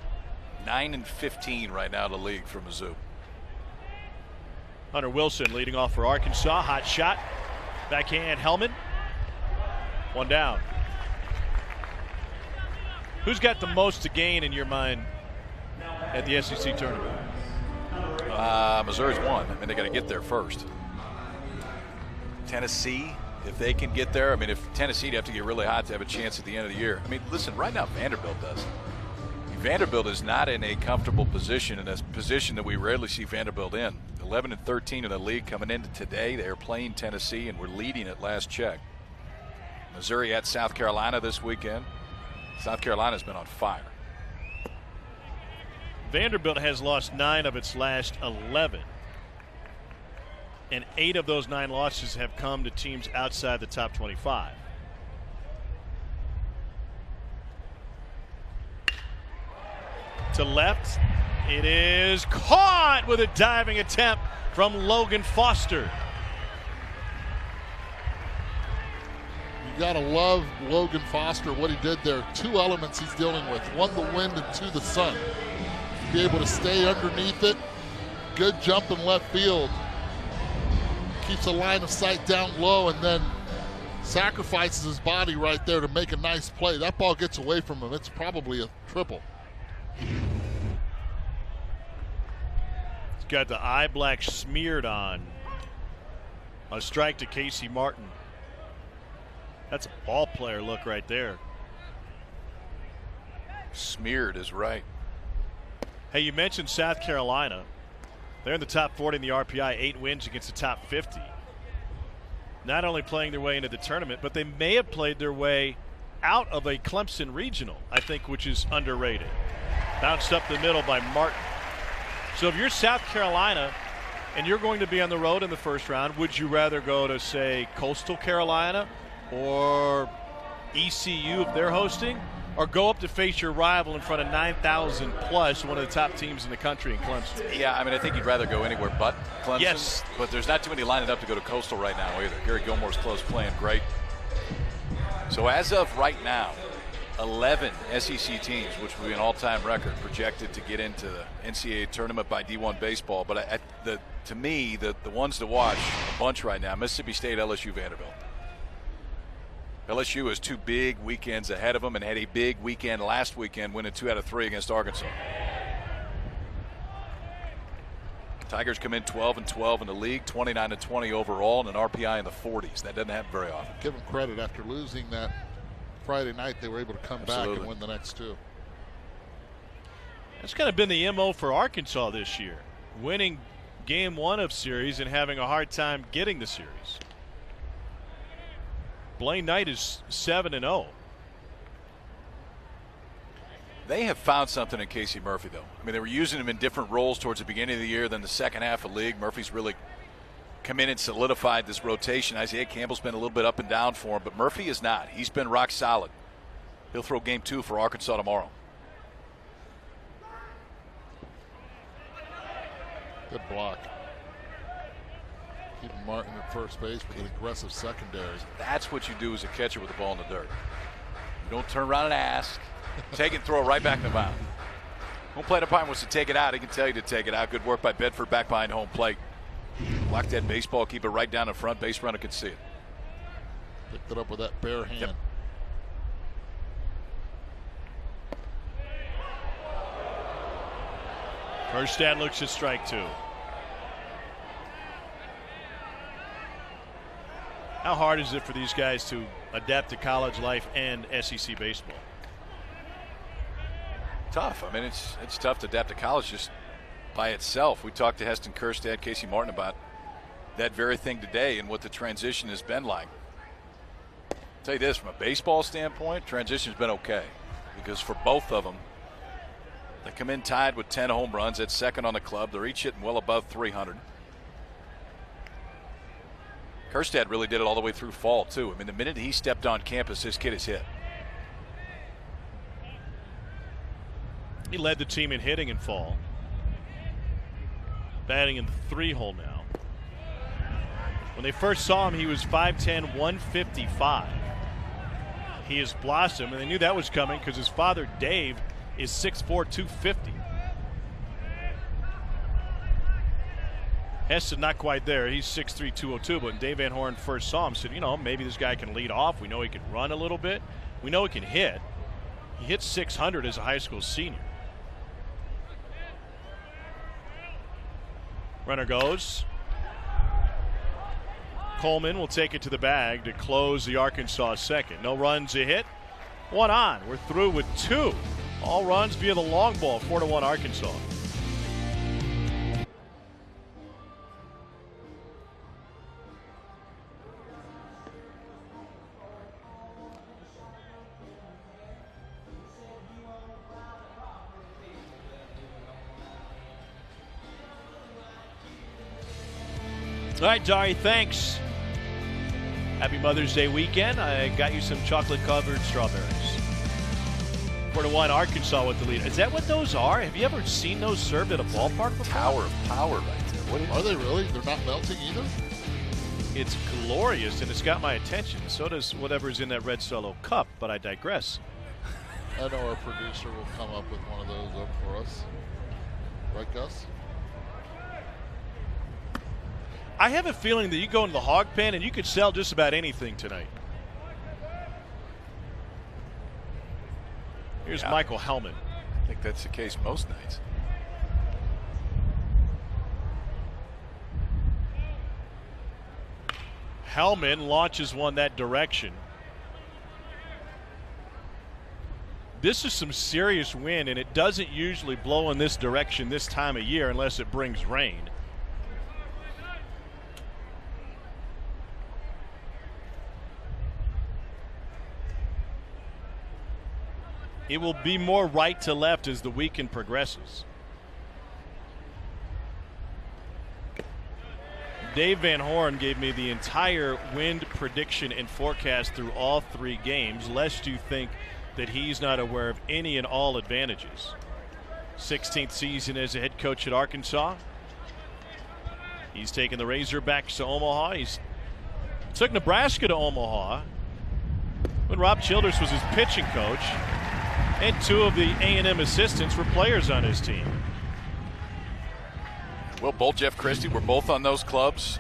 9-15 right now in the league for Mizzou. Hunter Wilson leading off for Arkansas. Hot shot. Backhand Hellman. 1 down. Who's got the most to gain in your mind at the SEC tournament? Missouri's won. I mean, they got to get there first. Tennessee, if they can get there. I mean, if Tennesse'd have to get really hot to have a chance at the end of the year. I mean, listen, right now Vanderbilt does. Vanderbilt is not in a comfortable position, in a position that we rarely see Vanderbilt in. 11-13 in the league coming into today. They are playing Tennessee, and we're leading at last check. Missouri at South Carolina this weekend. South Carolina's been on fire. Vanderbilt has lost 9 of its last 11. And 8 of those 9 losses have come to teams outside the top 25. To left, it is caught with a diving attempt from Logan Foster. You got to love Logan Foster, what he did there. 2 elements he's dealing with. 1, the wind, and 2, the sun. Be able to stay underneath it. Good jump in left field. Keeps a line of sight down low and then sacrifices his body right there to make a nice play. That ball gets away from him. It's probably a triple. He's got the eye black smeared on. A strike to Casey Martin. That's a ball player look right there. Smeared is right. Hey, you mentioned South Carolina. They're in the top 40 in the RPI, 8 wins against the top 50. Not only playing their way into the tournament, but they may have played their way out of a Clemson regional, I think, which is underrated. Bounced up the middle by Martin. So if you're South Carolina and you're going to be on the road in the first round, would you rather go to, say, Coastal Carolina or ECU if they're hosting? Or go up to face your rival in front of 9,000 plus, one of the top teams in the country in Clemson? Yeah, I mean, I think you'd rather go anywhere but Clemson. Yes. But there's not too many lining up to go to Coastal right now either. Gary Gilmore's close, playing great. So as of right now, 11 SEC teams, which would be an all-time record, projected to get into the NCAA tournament by D1 baseball. But to me, the ones to watch a bunch right now, Mississippi State, LSU, Vanderbilt. LSU has 2 big weekends ahead of them and had a big weekend last weekend, winning 2 out of 3 against Arkansas. Tigers come in 12-12 in the league, 29-20 overall, and an RPI in the 40s. That doesn't happen very often. Give them credit. After losing that Friday night, they were able to come back and win the next 2. That's kind of been the MO for Arkansas this year. Winning game 1 of series and having a hard time getting the series. Blaine Knight is 7-0. They have found something in Casey Murphy, though. I mean, they were using him in different roles towards the beginning of the year than the second half of the league. Murphy's really come in and solidified this rotation. Isaiah Campbell's been a little bit up and down for him, but Murphy is not. He's been rock solid. He'll throw game 2 for Arkansas tomorrow. Good block. Keeping Martin at first base with an aggressive secondary. That's what you do as a catcher with the ball in the dirt. You don't turn around and ask. Take it, throw it right back in the mound. Home plate umpire wants to take it out. He can tell you to take it out. Good work by Bedford back behind home plate. Block that baseball, keep it right down in front. Base runner can see it. Picked it up with that bare hand. Yep. Kerstad looks at strike 2. How hard is it for these guys to adapt to college life and SEC baseball? Tough. I mean, it's tough to adapt to college just by itself. We talked to Heston Kjerstad, Casey Martin about that very thing today and what the transition has been like. I'll tell you this, from a baseball standpoint, transition's been okay, because for both of them, they come in tied with 10 home runs at second on the club. They're each hitting well above 300. Kjerstad really did it all the way through fall, too. I mean, the minute he stepped on campus, this kid is hit. He led the team in hitting in fall. Batting in the 3-hole now. When they first saw him, he was 5'10", 155. He has blossomed, and they knew that was coming because his father, Dave, is 6'4", 250. Heston not quite there. He's 6'3", 202. But when Dave Van Horn first saw him, said, you know, maybe this guy can lead off. We know he can run a little bit. We know he can hit. He hit 600 as a high school senior. Runner goes. Coleman will take it to the bag to close the Arkansas second. No runs, a hit. One on. We're through with 2. All runs via the long ball. 4-1 Arkansas. All right, Dari, thanks. Happy Mother's Day weekend. I got you some chocolate-covered strawberries. 4-1 Arkansas with the lead. Is that what those are? Have you ever seen those served at a ballpark before? Tower of power right there. What Are they really? They're not melting either? It's glorious, and it's got my attention. So does whatever's in that red Solo cup, but I digress. I know our producer will come up with one of those up for us. Right, Gus? I have a feeling that you go into the hog pen and you could sell just about anything tonight. Here's Michael Hellman. I think that's the case most nights. Hellman launches one that direction. This is some serious wind, and it doesn't usually blow in this direction this time of year unless it brings rain. It will be more right to left as the weekend progresses. Dave Van Horn gave me the entire wind prediction and forecast through all 3 games, lest you think that he's not aware of any and all advantages. 16th season as a head coach at Arkansas. He's taken the Razorbacks to Omaha. He's took Nebraska to Omaha when Rob Childress was his pitching coach. And 2 of the A&M assistants were players on his team. Well, both Jeff Christie were both on those clubs.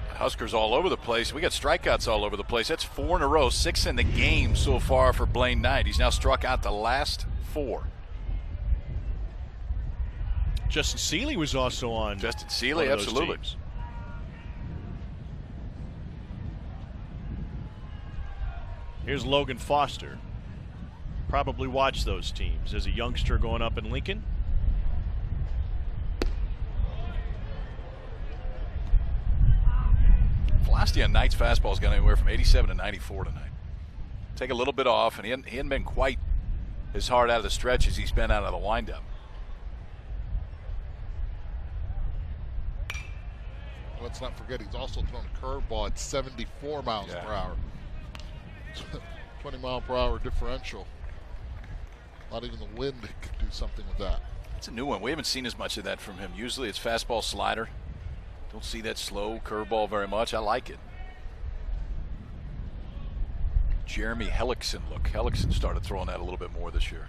Huskers all over the place. We got strikeouts all over the place. That's 4 in a row, 6 in the game so far for Blaine Knight. He's now struck out the last 4. Justin Seeley was also on. Justin Seeley, absolutely. Here's Logan Foster. Probably watch those teams as a youngster going up in Lincoln. Velocity on Knight's fastball's gone anywhere from 87 to 94 tonight. Take a little bit off, and he hadn't been quite as hard out of the stretch as he's been out of the windup. Let's not forget he's also thrown a curveball at 74 miles per hour. 20-mile-per-hour differential. Not even the wind could do something with that. It's a new one. We haven't seen as much of that from him. Usually it's fastball slider. Don't see that slow curveball very much. I like it. Jeremy Hellickson look. Hellickson started throwing that a little bit more this year.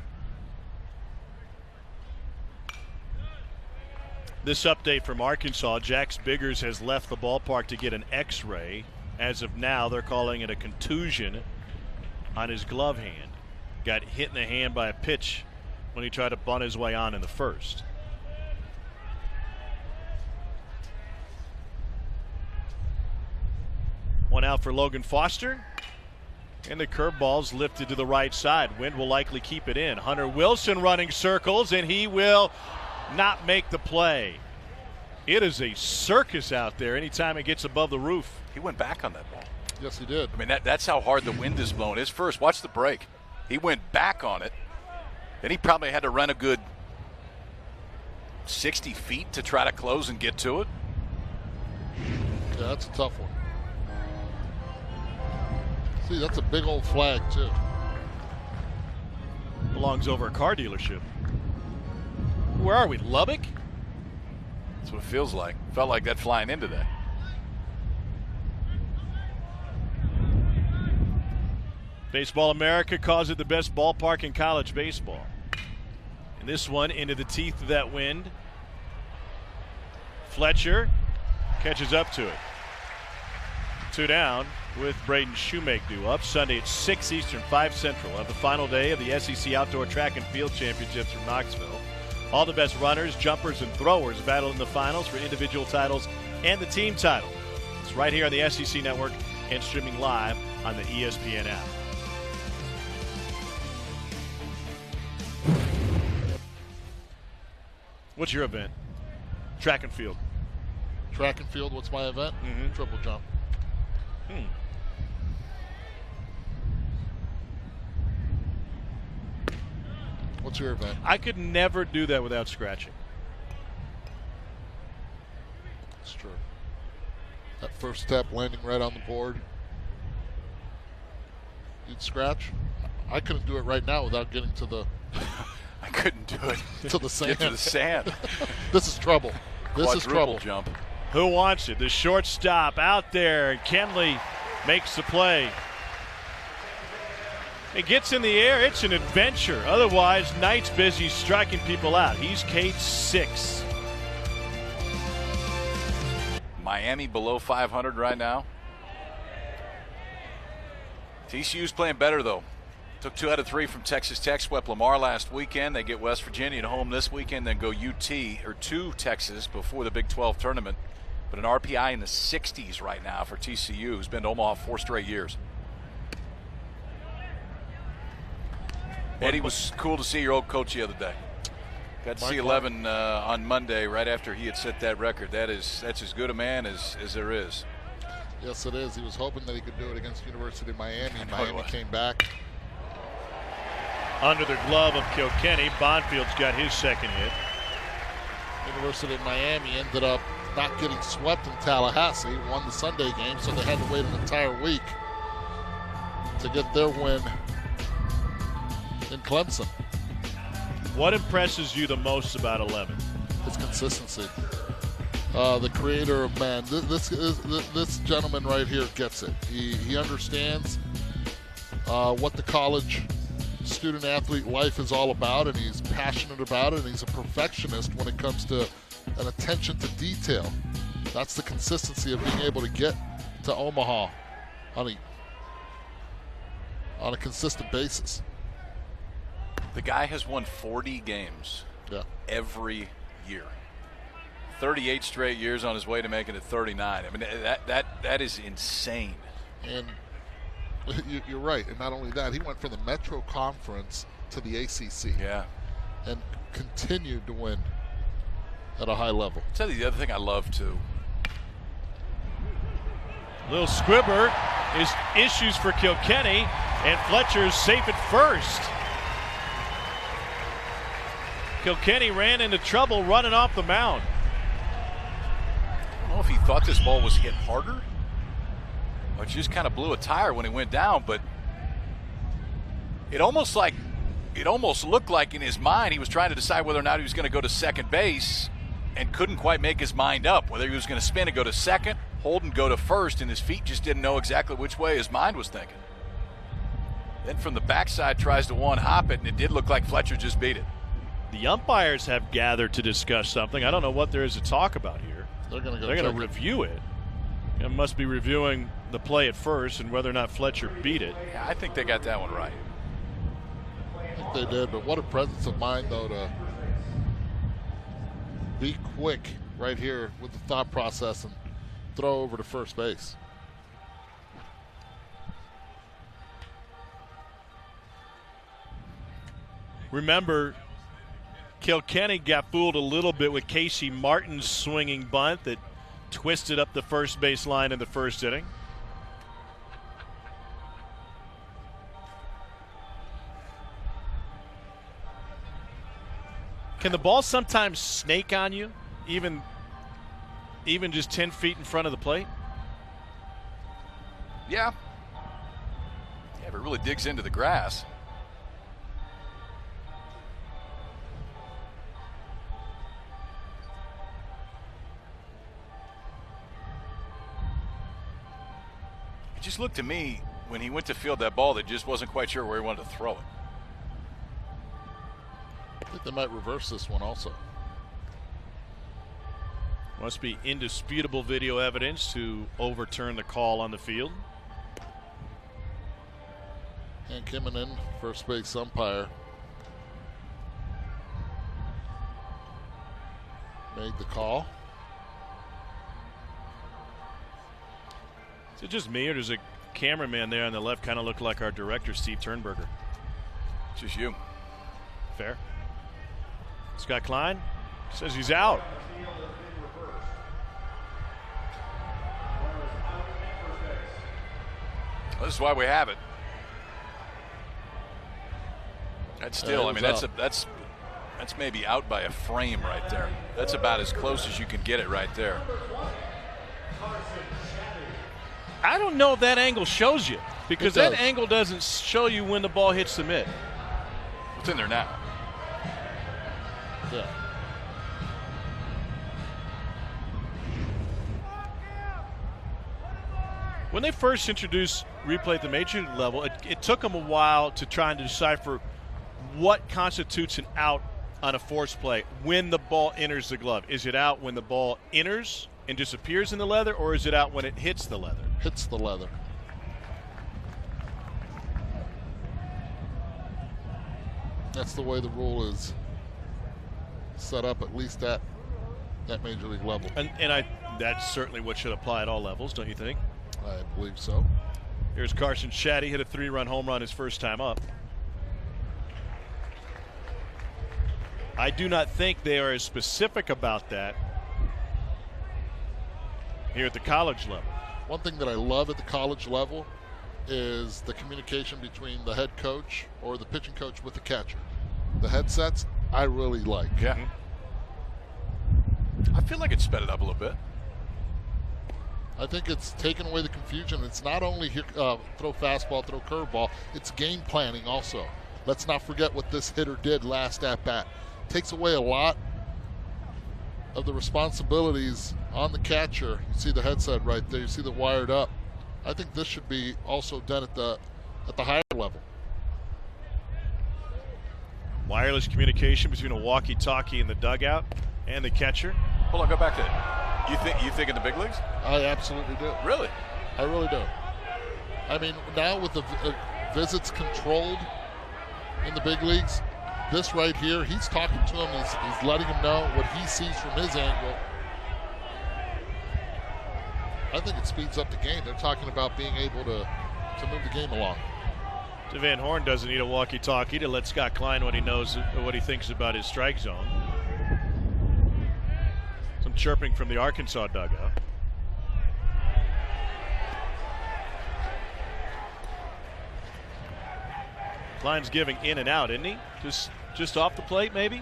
This update from Arkansas, Jax Biggers has left the ballpark to get an x-ray. As of now, they're calling it a contusion on his glove hand. Got hit in the hand by a pitch when he tried to bunt his way on in the first. One out for Logan Foster. And the curveball's lifted to the right side. Wind will likely keep it in. Hunter Wilson running circles, and he will not make the play. It is a circus out there anytime it gets above the roof. He went back on that ball. Yes, he did. I mean, that's how hard the wind is blowing. His first, watch the break. He went back on it. Then he probably had to run a good 60 feet to try to close and get to it. Yeah, that's a tough one. See, that's a big old flag, too. Belongs over a car dealership. Where are we, Lubbock? That's what it feels like. Felt like that flying in today. Baseball America calls it the best ballpark in college baseball. And this one into the teeth of that wind. Fletcher catches up to it. 2 down with Braden Shoemake due up Sunday at 6 Eastern, 5 Central of the final day of the SEC Outdoor Track and Field Championships from Knoxville. All the best runners, jumpers, and throwers battle in the finals for individual titles and the team title. It's right here on the SEC Network and streaming live on the ESPN app. What's your event? Track and field. Track and field, what's my event? Triple jump. What's your event? I could never do that without scratching. That's true. That first step, landing right on the board. You'd scratch? I couldn't do it right now without getting to the... I couldn't do it. To the sand. Get to the sand. This is trouble. This is trouble. Jump. Who wants it? The shortstop out there, and Kenley makes the play. It gets in the air. It's an adventure. Otherwise, Knight's busy striking people out. He's Kate's 6. Miami below 500 right now. TCU's playing better, though. Took 2 out of 3 from Texas Tech. Swept Lamar last weekend. They get West Virginia at home this weekend, then go to Texas before the Big 12 tournament. But an RPI in the 60s right now for TCU, who's been to Omaha 4 straight years. Eddie, was cool to see your old coach the other day. Got to see 11 on Monday right after he had set that record. That's as good a man as there is. Yes, it is. He was hoping that he could do it against University of Miami. Miami came back. Under the glove of Kilkenny, Bonfield's got his second hit. University of Miami ended up not getting swept in Tallahassee, won the Sunday game, so they had to wait an entire week to get their win in Clemson. What impresses you the most about 11? His consistency. The creator of man. This gentleman right here gets it. He understands what the college student athlete life is all about, and he's passionate about it, and he's a perfectionist when it comes to an attention to detail. That's the consistency of being able to get to Omaha on a consistent basis. The guy has won 40 games every year. 38 straight years on his way to making it 39. I mean, that is insane. And you're right. And not only that, he went from the Metro Conference to the ACC. Yeah. And continued to win at a high level. I'll tell you the other thing I love, too. Little squibber is issues for Kilkenny, and Fletcher's safe at first. Kilkenny ran into trouble running off the mound. I don't know if he thought this ball was hit harder or just kind of blew a tire when he went down, but it almost looked like in his mind he was trying to decide whether or not he was going to go to second base and couldn't quite make his mind up, whether he was going to spin and go to second, hold and go to first, and his feet just didn't know exactly which way his mind was thinking. Then from the backside tries to one-hop it, and it did look like Fletcher just beat it. The umpires have gathered to discuss something. I don't know what there is to talk about here. They're going to review it. It must be reviewing the play at first and whether or not Fletcher beat it. Yeah, I think they got that one right. I think they did, but what a presence of mind, though, to be quick right here with the thought process and throw over to first base. Remember, Kilkenny got fooled a little bit with Casey Martin's swinging bunt that twisted up the first base line in the first inning. Can the ball sometimes snake on you, even just 10 feet in front of the plate? Yeah. Yeah, if it really digs into the grass. It just looked to me when he went to field that ball that just wasn't quite sure where he wanted to throw it. I think they might reverse this one also. Must be indisputable video evidence to overturn the call on the field. And Kimmonen, first base umpire, made the call. Is it just me, or does a cameraman there on the left kind of look like our director, Steve Turnberger? Just you. Fair. Scott Klein says he's out. Well, this is why we have it. That's still, I mean, that's maybe out by a frame right there. That's about as close as you can get it right there. I don't know if that angle shows you, because that angle doesn't show you when the ball hits the mitt. It's in there now. Yeah. When they first introduced replay at the major league level, it took them a while to try and decipher what constitutes an out on a force play when the ball enters the glove. Is it out when the ball enters and disappears in the leather, or is it out when it hits the leather? Hits the leather. That's the way the rule is set up, at least at that major league level. And that's certainly what should apply at all levels, don't you think? I believe so. Here's Carson Shaddy, hit a 3-run home run his first time up. I do not think they are as specific about that here at the college level. One thing that I love at the college level is the communication between the head coach or the pitching coach with the catcher. The headsets, I really like. Yeah. I feel like it sped it up a little bit. I think it's taken away the confusion. It's not only throw fastball, throw curveball, it's game planning also. Let's not forget what this hitter did last at bat. Takes away a lot of the responsibilities on the catcher. You see the headset right there. You see the wired up. I think this should be also done at the higher level. Wireless communication between a walkie-talkie in the dugout and the catcher. Hold on, go back to it. You think in the big leagues? I absolutely do. Really? I really do. I mean, now with the visits controlled in the big leagues, this right here, he's talking to him. He's letting him know what he sees from his angle. I think it speeds up the game. They're talking about being able to move the game along. Van Horn doesn't need a walkie-talkie to let Scott Klein what he thinks about his strike zone. Some chirping from the Arkansas dugout. Klein's giving in and out, isn't he? Just off the plate, maybe?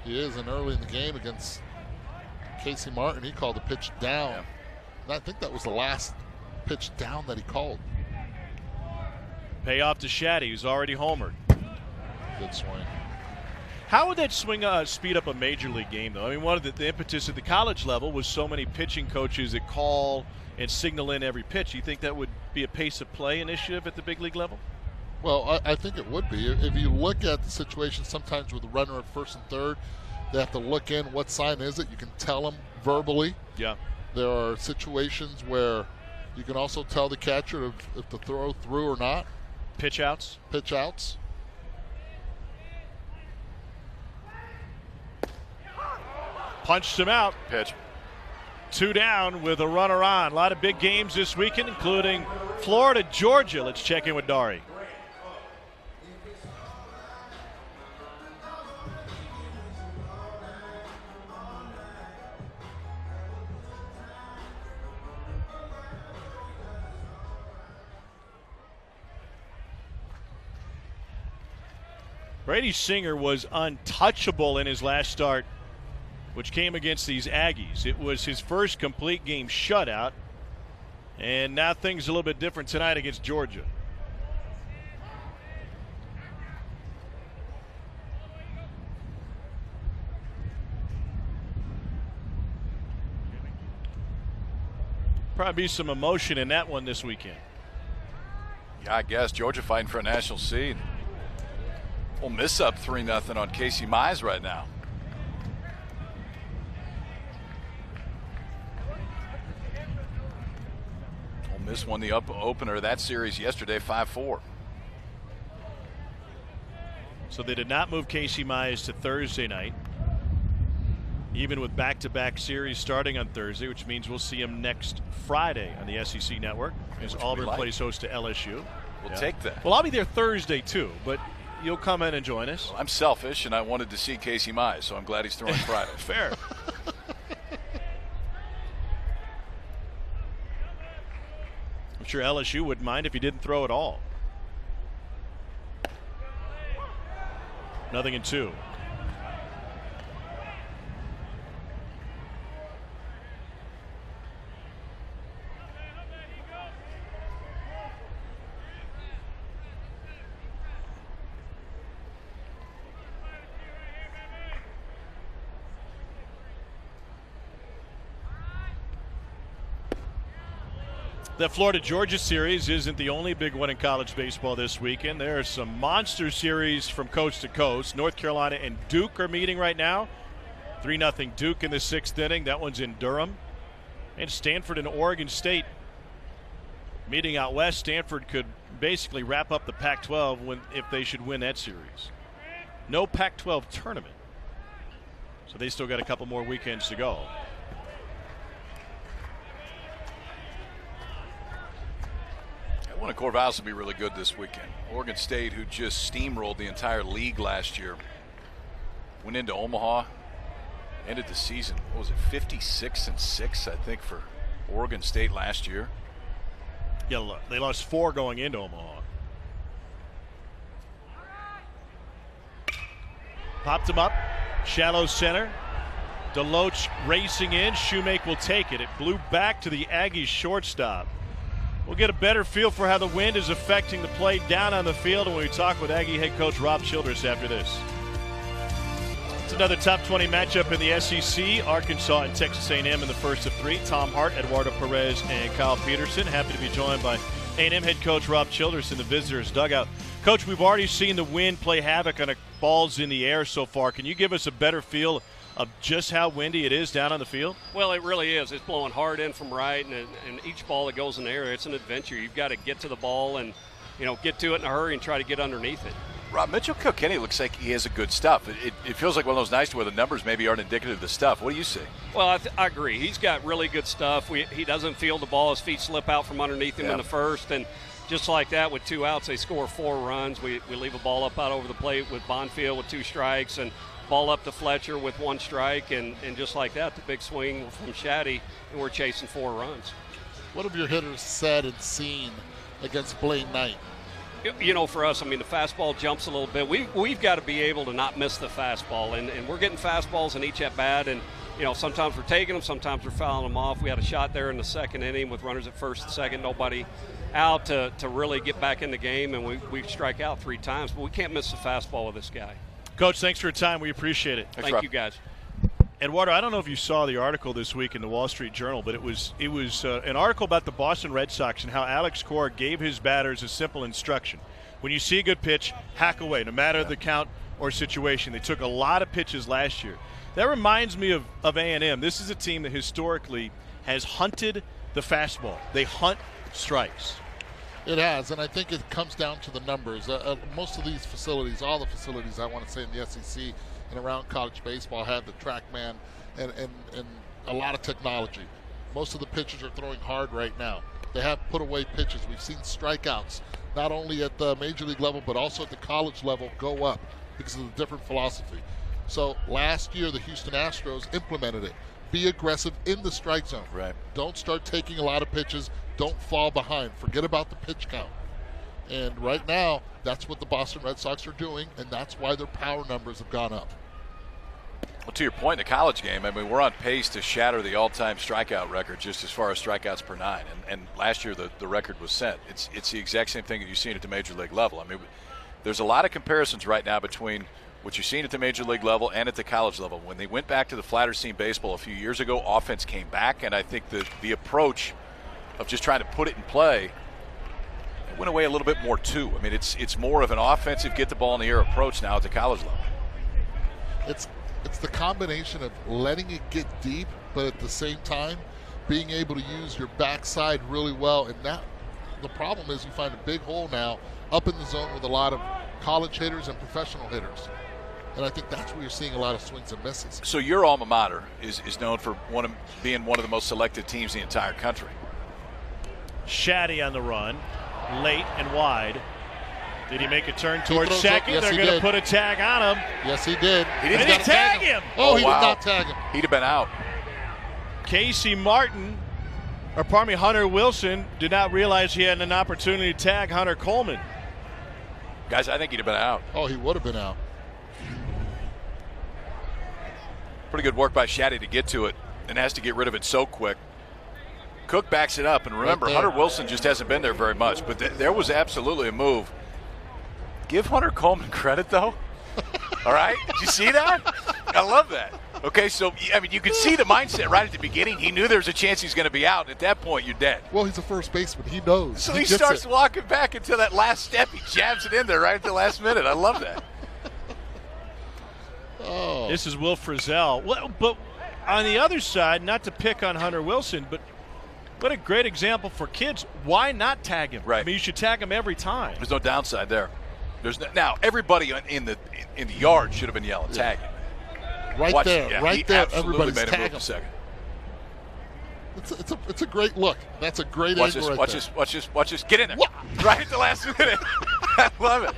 He is, and early in the game against Casey Martin, he called the pitch down. Yeah. And I think that was the last pitch down that he called. Payoff to Shaddy, who's already homered. Good swing. How would that swing speed up a major league game, though? I mean, one of the impetus at the college level was so many pitching coaches that call and signal in every pitch. You think that would be a pace of play initiative at the big league level? Well, I think it would be. If you look at the situation sometimes with the runner at first and third, they have to look in. What sign is it? You can tell them verbally. Yeah. There are situations where you can also tell the catcher if to throw through or not. Pitch outs? Pitch outs. Punched him out. Pitch. 2 down with a runner on. A lot of big games this weekend, including Florida, Georgia. Let's check in with Dari. Brady Singer was untouchable in his last start, which came against these Aggies. It was his first complete game shutout, and now things are a little bit different tonight against Georgia. Probably be some emotion in that one this weekend. Yeah, I guess Georgia fighting for a national seed. Ole Miss up 3-0 on Casey Mize right now. Ole Miss won the opener of that series yesterday, 5-4. So they did not move Casey Mize to Thursday night, even with back-to-back series starting on Thursday, which means we'll see him next Friday on the SEC Network as Auburn plays host to LSU. We'll take that. Well, I'll be there Thursday too, but you'll come in and join us. Well, I'm selfish, and I wanted to see Casey Mize, so I'm glad he's throwing Friday. Fair. I'm sure LSU wouldn't mind if he didn't throw at all. 0-2. The Florida-Georgia series isn't the only big one in college baseball this weekend. There are some monster series from coast to coast. North Carolina and Duke are meeting right now. 3-0 Duke in the 6th inning. That one's in Durham. And Stanford and Oregon State meeting out west. Stanford could basically wrap up the Pac-12 if they should win that series. No Pac-12 tournament, so they still got a couple more weekends to go. One of Corvallis will be really good this weekend. Oregon State, who just steamrolled the entire league last year, went into Omaha, ended the season, what was it, 56-6, I think, for Oregon State last year. Yeah, they lost 4 going into Omaha. Popped him up, shallow center. Deloach racing in. Shoemake will take it. It blew back to the Aggies shortstop. We'll get a better feel for how the wind is affecting the play down on the field when we talk with Aggie head coach Rob Childress after this. It's another top 20 matchup in the SEC. Arkansas and Texas A&M in the first of 3. Tom Hart, Eduardo Perez, and Kyle Peterson. Happy to be joined by A&M head coach Rob Childress in the visitors' dugout. Coach, we've already seen the wind play havoc on balls in the air so far. Can you give us a better feel of just how windy it is down on the field? Well, it really is. It's blowing hard in from right, and each ball that goes in the air, it's an adventure. You've got to get to the ball and, get to it in a hurry and try to get underneath it. Rob, Mitchell Kilkenny looks like he has a good stuff. It feels like one of those nights where the numbers maybe aren't indicative of the stuff. What do you see? Well, I agree. He's got really good stuff. He doesn't feel the ball. His feet slip out from underneath him in the first, and just like that, with 2 outs, they score 4 runs. We leave a ball up out over the plate with Bonfield with 2 strikes, and ball up to Fletcher with 1 strike, and just like that, the big swing from Shaddy, and we're chasing 4 runs. What have your hitters said and seen against Blaine Knight? For us, the fastball jumps a little bit. We've got to be able to not miss the fastball, and we're getting fastballs in each at-bat, and sometimes we're taking them, sometimes we're fouling them off. We had a shot there in the 2nd inning with runners at first and second, nobody out to really get back in the game, and we strike out 3 times, but we can't miss the fastball with this guy. Coach, thanks for your time. We appreciate it. Thank you, guys. Eduardo, I don't know if you saw the article this week in the Wall Street Journal, but it was an article about the Boston Red Sox and how Alex Cora gave his batters a simple instruction. When you see a good pitch, hack away, no matter the count or situation. They took a lot of pitches last year. That reminds me of A&M. This is a team that historically has hunted the fastball. They hunt strikes. It has, and I think it comes down to the numbers. Most of these facilities, all the facilities I want to say in the SEC and around college baseball, have the TrackMan and a lot of technology. Most of the pitchers are throwing hard right now. They have put away pitches. We've seen strikeouts, not only at the major league level, but also at the college level, go up because of the different philosophy. So last year, the Houston Astros implemented it. Be aggressive in the strike zone. Right. Don't start taking a lot of pitches. Don't fall behind. Forget about the pitch count. And right now, that's what the Boston Red Sox are doing, and that's why their power numbers have gone up. Well, to your point, in the college game, I mean, we're on pace to shatter the all-time strikeout record just as far as strikeouts per nine. And last year, the record was set. It's the exact same thing that you've seen at the major league level. I mean, there's a lot of comparisons right now between what you've seen at the major league level and at the college level. When they went back to the flatter seam baseball a few years ago, offense came back, and I think the approach of just trying to put it in play went away a little bit more too. I mean, it's more of an offensive get the ball in the air approach now at the college level. It's the combination of letting it get deep, but at the same time being able to use your backside really well. And that the problem is you find a big hole now up in the zone with a lot of college hitters and professional hitters. And I think that's where you're seeing a lot of swings and misses. So your alma mater is known for being one of the most selected teams in the entire country. Shaddy on the run, late and wide. Did he make a turn towards second? Yes, they're going to put a tag on him. Yes, he did. He didn't tag him. Oh, he did not tag him. He'd have been out. Hunter Wilson did not realize he had an opportunity to tag Hunter Coleman. Guys, I think he'd have been out. Oh, he would have been out. Pretty good work by Shaddy to get to it and has to get rid of it so quick. Cook backs it up, and remember, Right Hunter Wilson just hasn't been there very much, but there was absolutely a move. Give Hunter Coleman credit, though. All right? Did you see that? I love that. Okay, so, I mean, you could see the mindset right at the beginning. He knew there was a chance he's going to be out. At that point, you're dead. Well, he's a first baseman. He knows. So he starts walking back until that last step. He jabs it in there right at the last minute. I love that. Oh. This is Will Frizzell. Well, but on the other side, not to pick on Hunter Wilson, but what a great example for kids. Why not tag him? Right. I mean, you should tag him every time. There's no downside there. Now everybody in the yard should have been yelling, tag him. Right there. Everybody's Everybody's tagging him. Second. It's a great look. That's a great angle right there. Watch this. Get in there. What? Right at the last minute. I love it.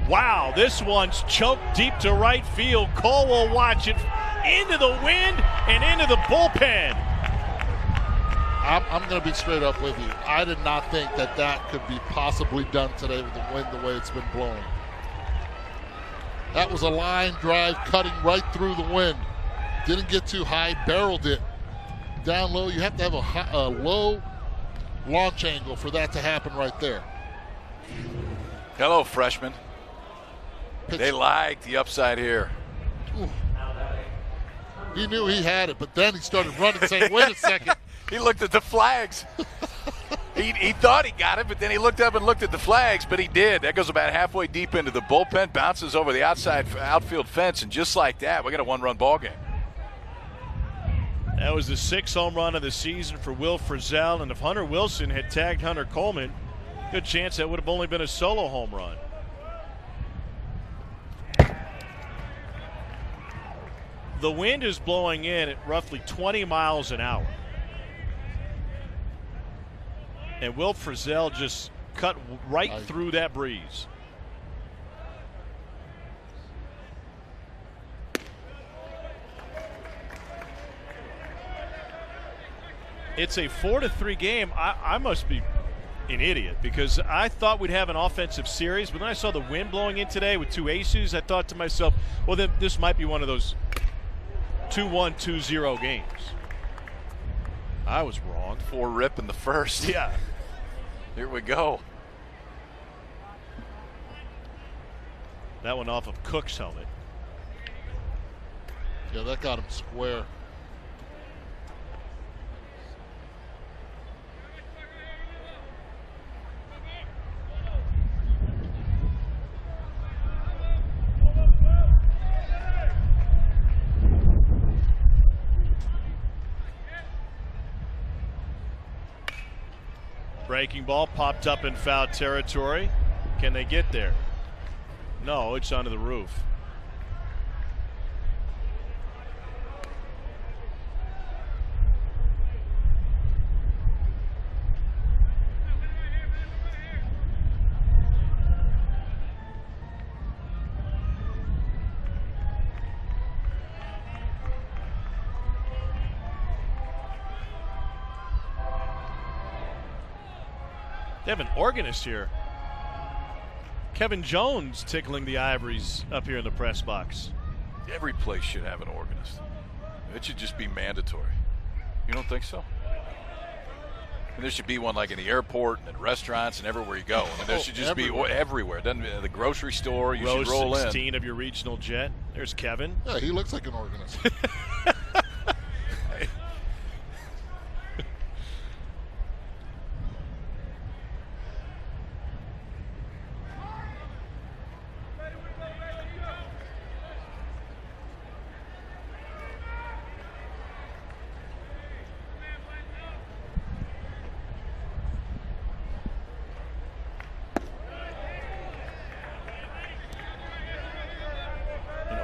Wow, this one's choked deep to right field. Cole will watch it into the wind and into the bullpen. I'm going to be straight up with you. I did not think that could be possibly done today with the wind the way it's been blowing. That was a line drive cutting right through the wind. Didn't get too high, barreled it down low. You have to have a low launch angle for that to happen right there. Hello, freshman. They like the upside here. Ooh. He knew he had it, but then he started running saying, wait a second. He looked at the flags. he thought he got it, but then he looked up and looked at the flags, but he did. That goes about halfway deep into the bullpen, bounces over the outfield fence, and just like that, we got a one-run ball game. That was the 6th home run of the season for Will Frizzell, and if Hunter Wilson had tagged Hunter Coleman, good chance that would have only been a solo home run. The wind is blowing in at roughly 20 miles an hour. And Will Frizzell just cut right through that breeze. It's a 4-3 game. I must be an idiot because I thought we'd have an offensive series, but then I saw the wind blowing in today with 2 aces. I thought to myself, well, then this might be one of those 2-1, 2-0 games. I was wrong. 4 rip in the first. Yeah. Here we go. That one off of Cook's helmet. Yeah, that got him square. Breaking ball popped up in foul territory. Can they get there? No, it's onto the roof. They have an organist here. Kevin Jones tickling the ivories up here in the press box. Every place should have an organist. It should just be mandatory. You don't think so? And there should be one like in the airport and in restaurants and everywhere you go. I mean, there should just everywhere. be everywhere. Doesn't the grocery store? You Row should roll 16 in. of your regional jet. There's Kevin. Yeah, he looks like an organist.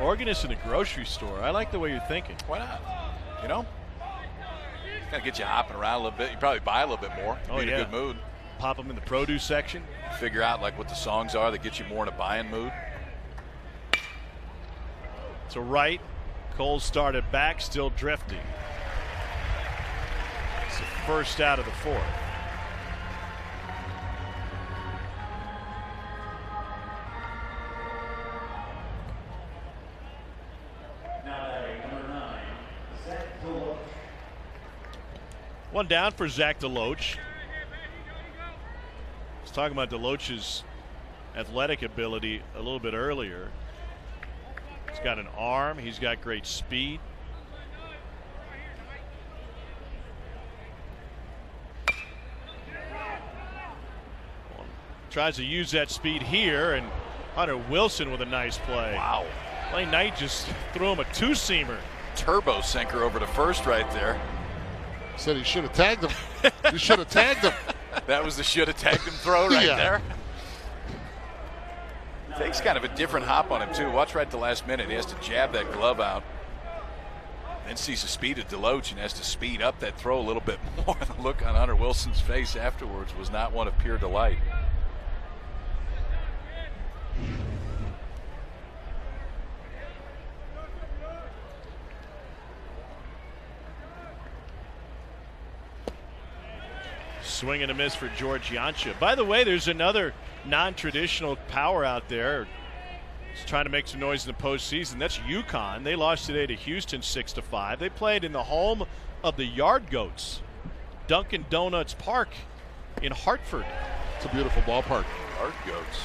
Organist in a grocery store. I like the way you're thinking. Why not? You know? Got to get you hopping around a little bit. You probably buy a little bit more. Oh, be in yeah. a good mood. Pop them in the produce section. Figure out like what the songs are that get you more in a buying mood. To right. Cole started back, still drifting. It's the first out of the fourth. One down for Zach DeLoach. I was talking about DeLoach's athletic ability a little bit earlier. He's got an arm. He's got great speed. Tries to use that speed here, and Hunter Wilson with a nice play. Wow. Blaine Knight just threw him a two-seamer. Turbo sinker over to first right there. Said he should have tagged him. He should have tagged him. That was the should have tagged him throw right Yeah. there. Takes kind of a different hop on him, too. Watch right at the last minute. He has to jab that glove out. Then sees the speed of DeLoach and has to speed up that throw a little bit more. The look on Hunter Wilson's face afterwards was not one of pure delight. Swing and a miss for George Yancha. By the way, there's another non-traditional power out there. He's trying to make some noise in the postseason. That's UConn. They lost today to Houston 6-5. They played in the home of the Yard Goats, Dunkin' Donuts Park in Hartford. It's a beautiful ballpark. Yard Goats.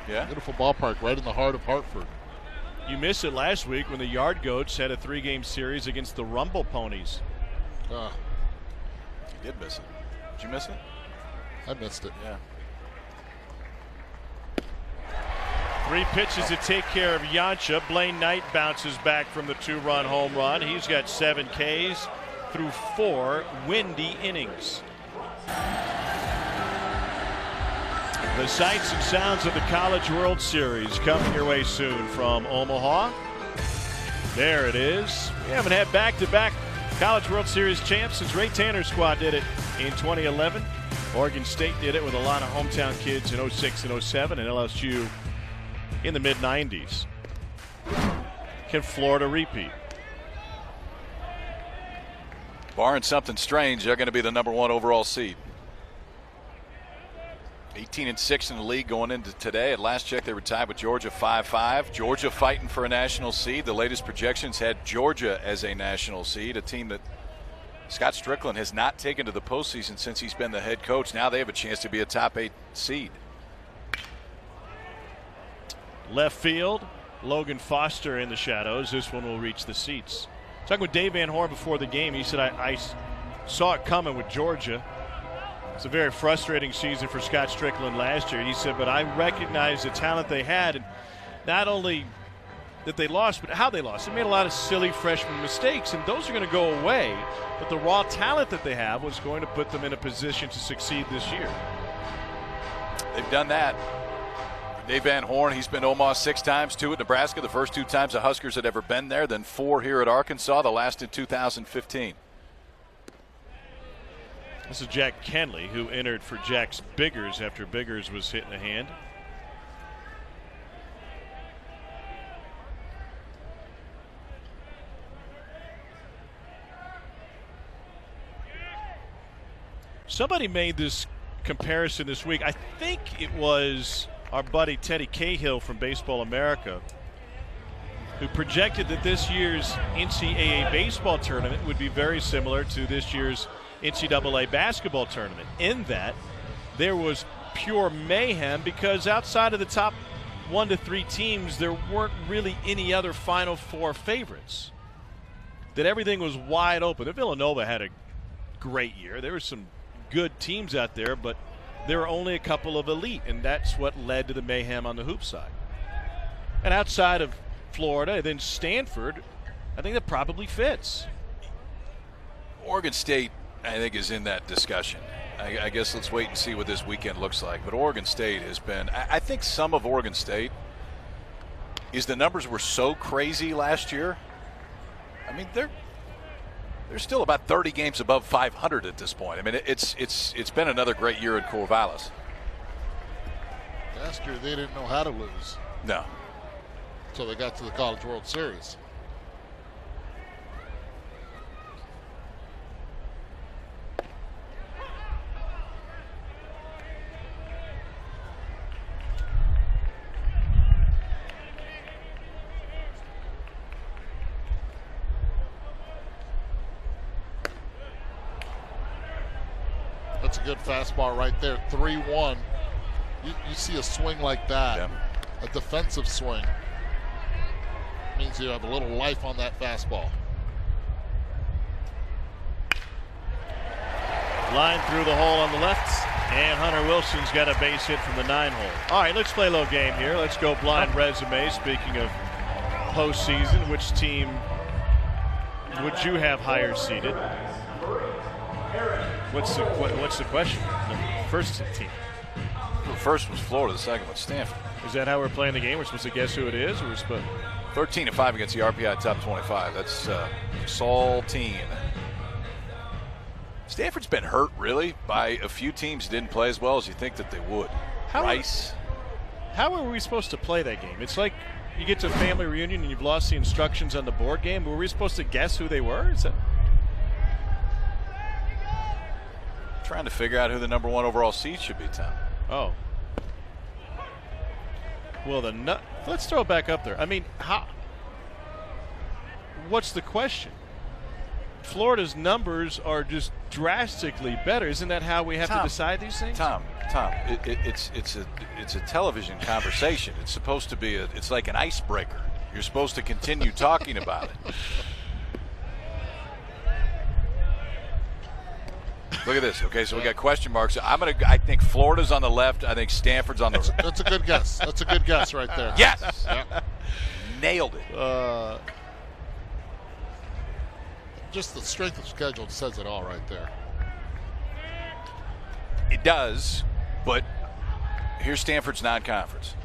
Yeah. Beautiful ballpark right in the heart of Hartford. You missed it last week when the Yard Goats had a 3-game series against the Rumble Ponies. You did miss it. Did you miss it? I missed it. Yeah. 3 pitches to take care of Yancha. Blaine Knight bounces back from the 2-run home run. He's got 7 Ks through 4 windy innings. The sights and sounds of the College World Series coming your way soon from Omaha. There it is. We haven't had back-to-back College World Series champs since Ray Tanner's squad did it in 2011. Oregon State did it with a lot of hometown kids in 06 and 07, and LSU in the mid-90s. Can Florida repeat? Barring something strange, they're going to be the #1 overall seed. 18-6 in the league going into today. At last check, they were tied with Georgia 5-5. Georgia fighting for a national seed. The latest projections had Georgia as a national seed, a team that Scott Strickland has not taken to the postseason since he's been the head coach. Now they have a chance to be a top 8 seed. Left field, Logan Foster in the shadows. This one will reach the seats. Talking with Dave Van Horn before the game, he said, I saw it coming with Georgia. It's a very frustrating season for Scott Strickland last year. He said, but I recognize the talent they had, and not only that they lost, but how they lost. They made a lot of silly freshman mistakes, and those are going to go away. But the raw talent that they have was going to put them in a position to succeed this year. They've done that. Dave Van Horn, he's been to Omaha 6 times, 2 at Nebraska, the first 2 times the Huskers had ever been there, then 4 here at Arkansas, the last in 2015. This is Jack Kenley, who entered for Jax Biggers after Biggers was hit in the hand. Somebody made this comparison this week. I think it was our buddy Teddy Cahill from Baseball America who projected that this year's NCAA baseball tournament would be very similar to this year's NCAA basketball tournament, in that there was pure mayhem because outside of the top 1 to 3 teams, there weren't really any other Final Four favorites. That everything was wide open. The Villanova had a great year. There were some good teams out there, but there were only a couple of elite, and that's what led to the mayhem on the hoop side. And outside of Florida and then Stanford, I think that probably fits. Oregon State, I think, is in that discussion. I guess let's wait and see what this weekend looks like. But Oregon State has been, I think some of Oregon State is the numbers were so crazy last year. I mean, they're still about 30 games above 500 at this point. I mean, it's been another great year in Corvallis. Last year they didn't know how to lose. No. So they got to the College World Series. That's a good fastball right there. 3-1. You see a swing like that, yeah. A defensive swing, means you have a little life on that fastball. Line through the hole on the left, and Hunter Wilson's got a base hit from the 9 hole. All right, let's play a little game here. Let's go blind resume. Speaking of postseason, which team would you have higher seeded? What's the question? The first team. The first was Florida. The second was Stanford. Is that how we're playing the game? We're supposed to guess who it is, or we're supposed 13-5 against the RPI top 25. That's Saltine. Stanford's been hurt, really, by a few teams who didn't play as well as you think that they would. Rice. How are we supposed to play that game? It's like you get to a family reunion and you've lost the instructions on the board game. Were we supposed to guess who they were? Trying to figure out who the number 1 overall seed should be, Tom. Oh. Well, let's throw it back up there. I mean, what's the question? Florida's numbers are just drastically better. Isn't that how we have to decide these things? Tom, it's a television conversation. It's supposed to be it's like an icebreaker. You're supposed to continue talking about it. Look at this. Okay, so we got question marks. I think Florida's on the left. I think Stanford's on the right. That's a good guess. That's a good guess right there. Yes. Yeah. Nailed it. Just the strength of schedule says it all right there. It does, but here's Stanford's non-conference,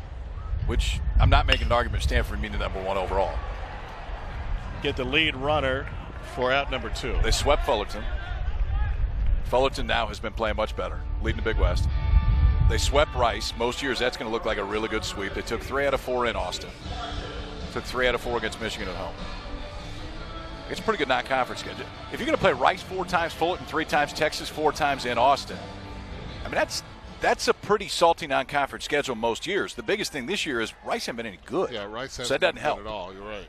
which I'm not making an argument Stanford being the number 1 overall. Get the lead runner for out number 2. They swept Fullerton. Fullerton now has been playing much better, leading the Big West. They swept Rice. Most years that's going to look like a really good sweep. They took 3 out of 4 in Austin. Took 3 out of 4 against Michigan at home. It's a pretty good non-conference schedule. If you're going to play Rice 4 times, Fullerton 3 times, Texas 4 times in Austin, I mean, that's a pretty salty non-conference schedule most years. The biggest thing this year is Rice hasn't been any good. Yeah, Rice hasn't so that doesn't been help good at all. You're right.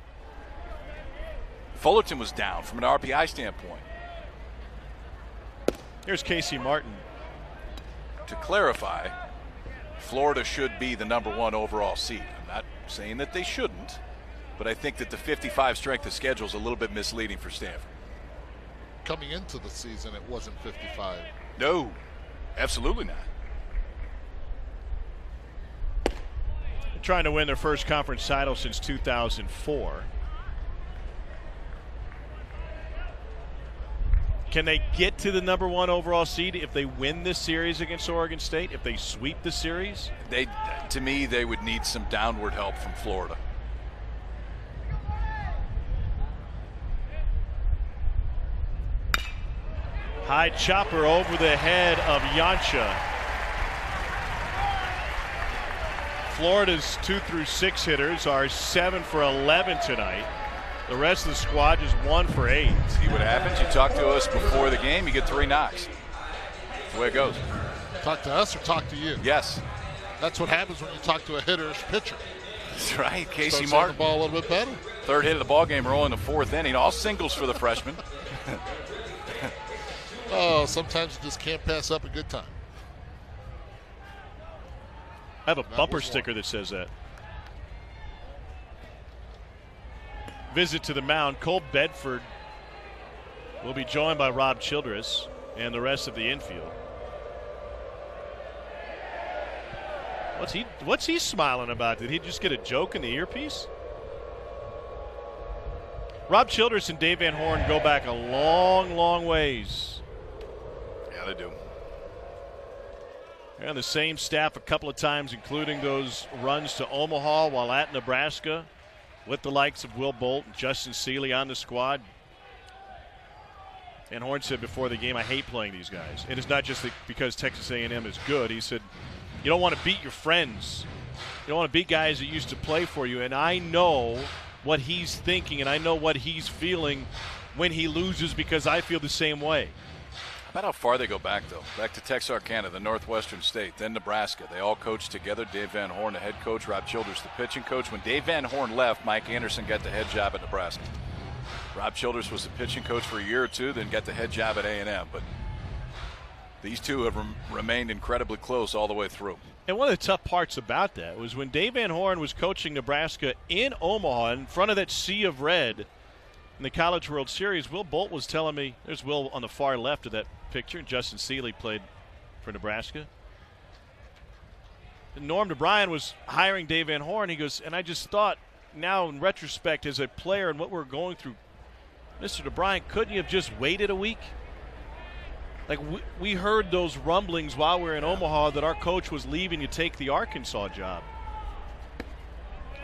Fullerton was down from an RPI standpoint. Here's Casey Martin. To clarify, Florida should be the number 1 overall seed. I'm not saying that they shouldn't, but I think that the 55 strength of schedule is a little bit misleading for Stanford. Coming into the season, it wasn't 55. No, absolutely not. They're trying to win their first conference title since 2004. Can they get to the number 1 overall seed if they win this series against Oregon State, if they sweep the series? To me, they would need some downward help from Florida. High chopper over the head of Yancha. Florida's 2 through 6 hitters are 7 for 11 tonight. The rest of the squad is 1 for 8. See what happens? You talk to us before the game, you get 3 knocks. That's the way it goes. Talk to us or talk to you? Yes. That's what happens when you talk to a hitter's pitcher. That's right. Casey Starts Martin. the ball a little bit better. Third hit of the ball game, rolling the fourth inning. All singles for the freshman. Oh, sometimes you just can't pass up a good time. I have a bumper sticker that says that. Visit to the mound. Cole Bedford will be joined by Rob Childress and the rest of the infield. What's he smiling about? Did he just get a joke in the earpiece? Rob Childress and Dave Van Horn go back a long, long ways. Yeah, they do. They're on the same staff a couple of times, including those runs to Omaha while at Nebraska, with the likes of Will Bolt and Justin Seeley on the squad. Van Horn said before the game, I hate playing these guys. And it's not just because Texas A&M is good. He said, you don't want to beat your friends. You don't want to beat guys that used to play for you. And I know what he's thinking, and I know what he's feeling when he loses, because I feel the same way. How about how far they go back, though? Back to Texarkana, the Northwestern State, then Nebraska. They all coached together. Dave Van Horn, the head coach, Rob Childress, the pitching coach. When Dave Van Horn left, Mike Anderson got the head job at Nebraska. Rob Childress was the pitching coach for a year or two, then got the head job at A&M. But these two have remained incredibly close all the way through. And one of the tough parts about that was when Dave Van Horn was coaching Nebraska in Omaha in front of that sea of red in the College World Series, Will Bolt was telling me, there's Will on the far left of that picture, and Justin Seeley played for Nebraska. And Norm DeBryan was hiring Dave Van Horn. He goes, and I just thought now in retrospect as a player and what we're going through, Mr. DeBryan, couldn't you have just waited a week? Like, we heard those rumblings while we were in Omaha that our coach was leaving to take the Arkansas job.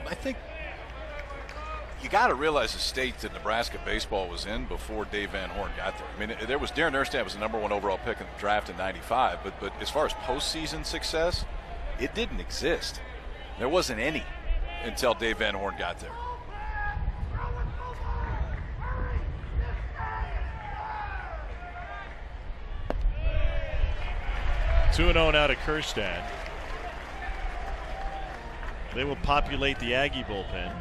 I think you got to realize the state that Nebraska baseball was in before Dave Van Horn got there. I mean, there was Darren Erstad was the #1 overall pick in the draft in '95, but as far as postseason success, it didn't exist. There wasn't any until Dave Van Horn got there. Two 2-0 now to Kerstad. They will populate the Aggie bullpen.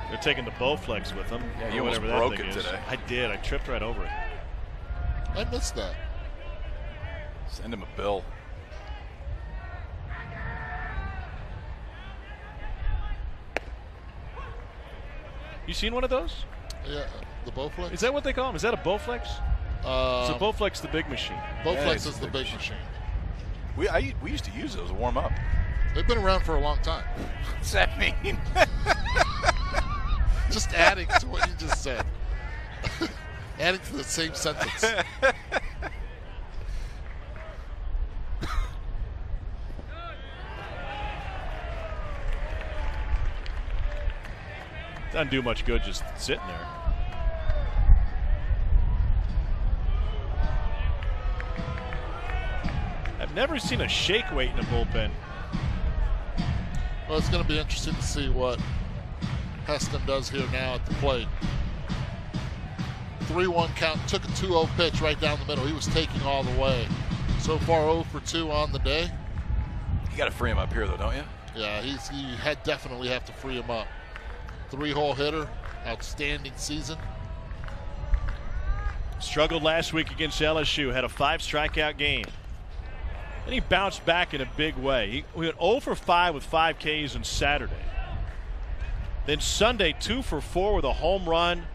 They're taking the Bowflex with them. Yeah, you almost broke it today. I did. I tripped right over it. I missed that. Send him a bill. You seen one of those? Yeah, the Bowflex. Is that what they call them? Is that a Bowflex? So Bowflex the big machine. Bowflex is the big machine. We used to use those to warm up. They've been around for a long time. What's that mean? Just adding to what you just said. Adding to the same sentence. Doesn't do much good just sitting there. I've never seen a shake weight in a bullpen. Well, it's going to be interesting to see what Heston does here now at the plate. 3-1 count, took a 2-0 pitch right down the middle. He was taking all the way. So far 0 for 2 on the day. You got to free him up here, though, don't you? Yeah, you definitely have to free him up. 3-hole hitter, outstanding season. Struggled last week against LSU, had a 5-strikeout game. And he bounced back in a big way. He went 0 for 5 with 5 Ks on Saturday. Then Sunday, 2 for 4 with a home run.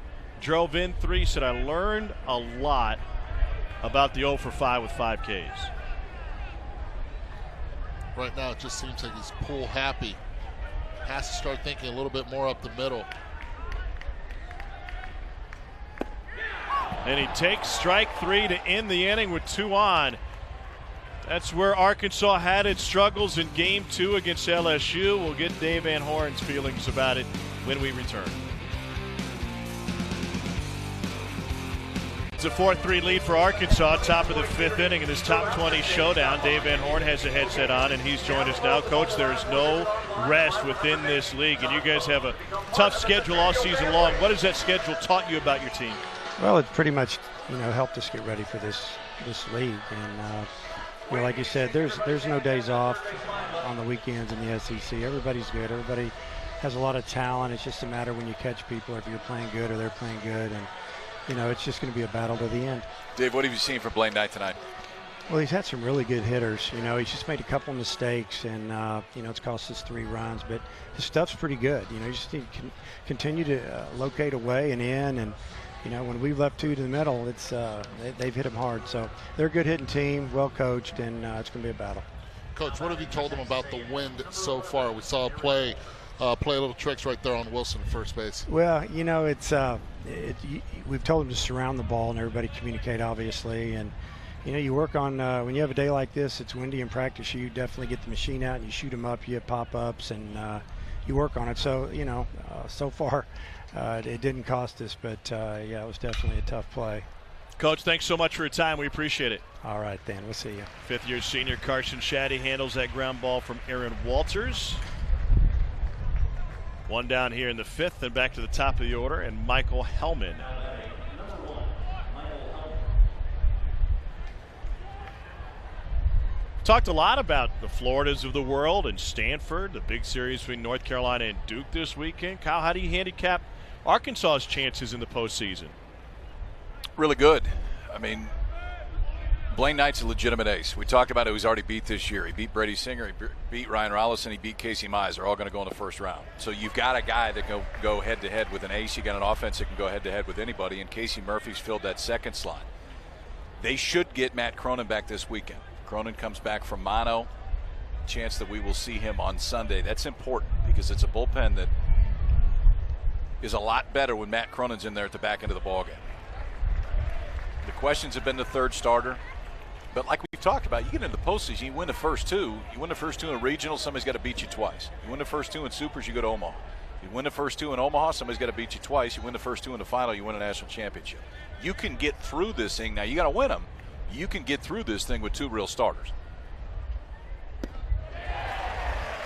Drove in 3. Said, I learned a lot about the 0 for 5 with 5 Ks. Right now, it just seems like he's pull happy. Has to start thinking a little bit more up the middle. And he takes strike 3 to end the inning with 2 on. That's where Arkansas had its struggles in Game 2 against LSU. We'll get Dave Van Horn's feelings about it when we return. It's a 4-3 lead for Arkansas, top of the 5th inning in this top 20 showdown. Dave Van Horn has a headset on, and he's joined us now. Coach, there is no rest within this league, and you guys have a tough schedule all season long. What has that schedule taught you about your team? Well, it pretty much, helped us get ready for this league, and like you said, there's no days off on the weekends in the SEC. Everybody's good. Everybody has a lot of talent. It's just a matter when you catch people, if you're playing good or they're playing good, and it's just going to be a battle to the end. Dave, what have you seen from Blaine Knight tonight? Well, he's had some really good hitters. He's just made a couple of mistakes, and it's cost us 3 runs. But his stuff's pretty good. You just need to continue to locate away and in, and when we've left 2 to the middle, it's they've hit him hard. So they're a good hitting team, well coached, and it's going to be a battle. Coach, what have you told them about the wind so far? We saw a play little tricks right there on Wilson at first base. Well, it's we've told them to surround the ball and everybody communicate, obviously, and you work on when you have a day like this, it's windy in practice, you definitely get the machine out and you shoot them up, you have pop-ups, and you work on it. So so far it didn't cost us, but yeah, it was definitely a tough play. Coach, thanks so much for your time. We appreciate it. All right, then. We'll see you. Fifth-year senior Carson Shaddy handles that ground ball from Aaron Walters. 1 down here in the 5th, and back to the top of the order, and Michael Hellman. Talked a lot about the Floridas of the world and Stanford, the big series between North Carolina and Duke this weekend. Kyle, how do you handicap Arkansas's chances in the postseason? Really good. I mean, Blaine Knight's a legitimate ace. We talked about it. He's already beat this year. He beat Brady Singer. He beat Ryan Rollison. He beat Casey Mize. They're all going to go in the first round. So you've got a guy that can go head-to-head with an ace. You got an offense that can go head-to-head with anybody, and Casey Murphy's filled that second slot. They should get Matt Cronin back this weekend. Cronin comes back from mono. Chance that we will see him on Sunday. That's important because it's a bullpen that is a lot better when Matt Cronin's in there at the back end of the ballgame. The questions have been the third starter. But like we've talked about, you get into the postseason, you win the first 2. You win the first 2 in regional, somebody's got to beat you twice. You win the first 2 in supers, you go to Omaha. You win the first 2 in Omaha, somebody's got to beat you twice. You win the first 2 in the final, you win a national championship. You can get through this thing. Now, you got to win them. You can get through this thing with 2 real starters.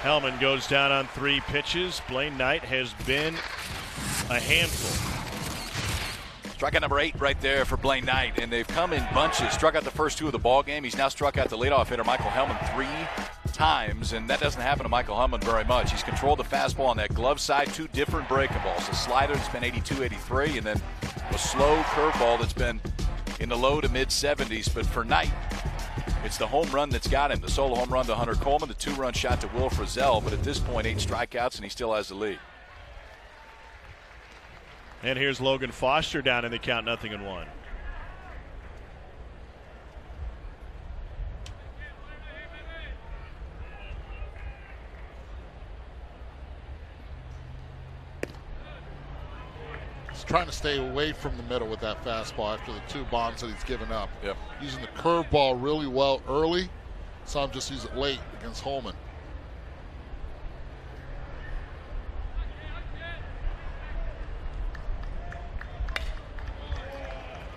Hellman goes down on 3 pitches. Blaine Knight has been a handful. Strikeout number 8 right there for Blaine Knight, and they've come in bunches. Struck out the first 2 of the ball game. He's now struck out the leadoff hitter, Michael Hellman, 3 times, and that doesn't happen to Michael Hellman very much. He's controlled the fastball on that glove side, 2 different breaking balls. A slider that's been 82, 83, and then a slow curveball that's been in the low to mid-70s. But for Knight, it's the home run that's got him. The solo home run to Hunter Coleman, the 2-run shot to Will Frizzell, but at this point, 8 strikeouts, and he still has the lead. And here's Logan Foster down in the count, 0-1. He's trying to stay away from the middle with that fastball after the 2 bombs that he's given up. Yep. Using the curveball really well early. Saw him just use it late against Holman.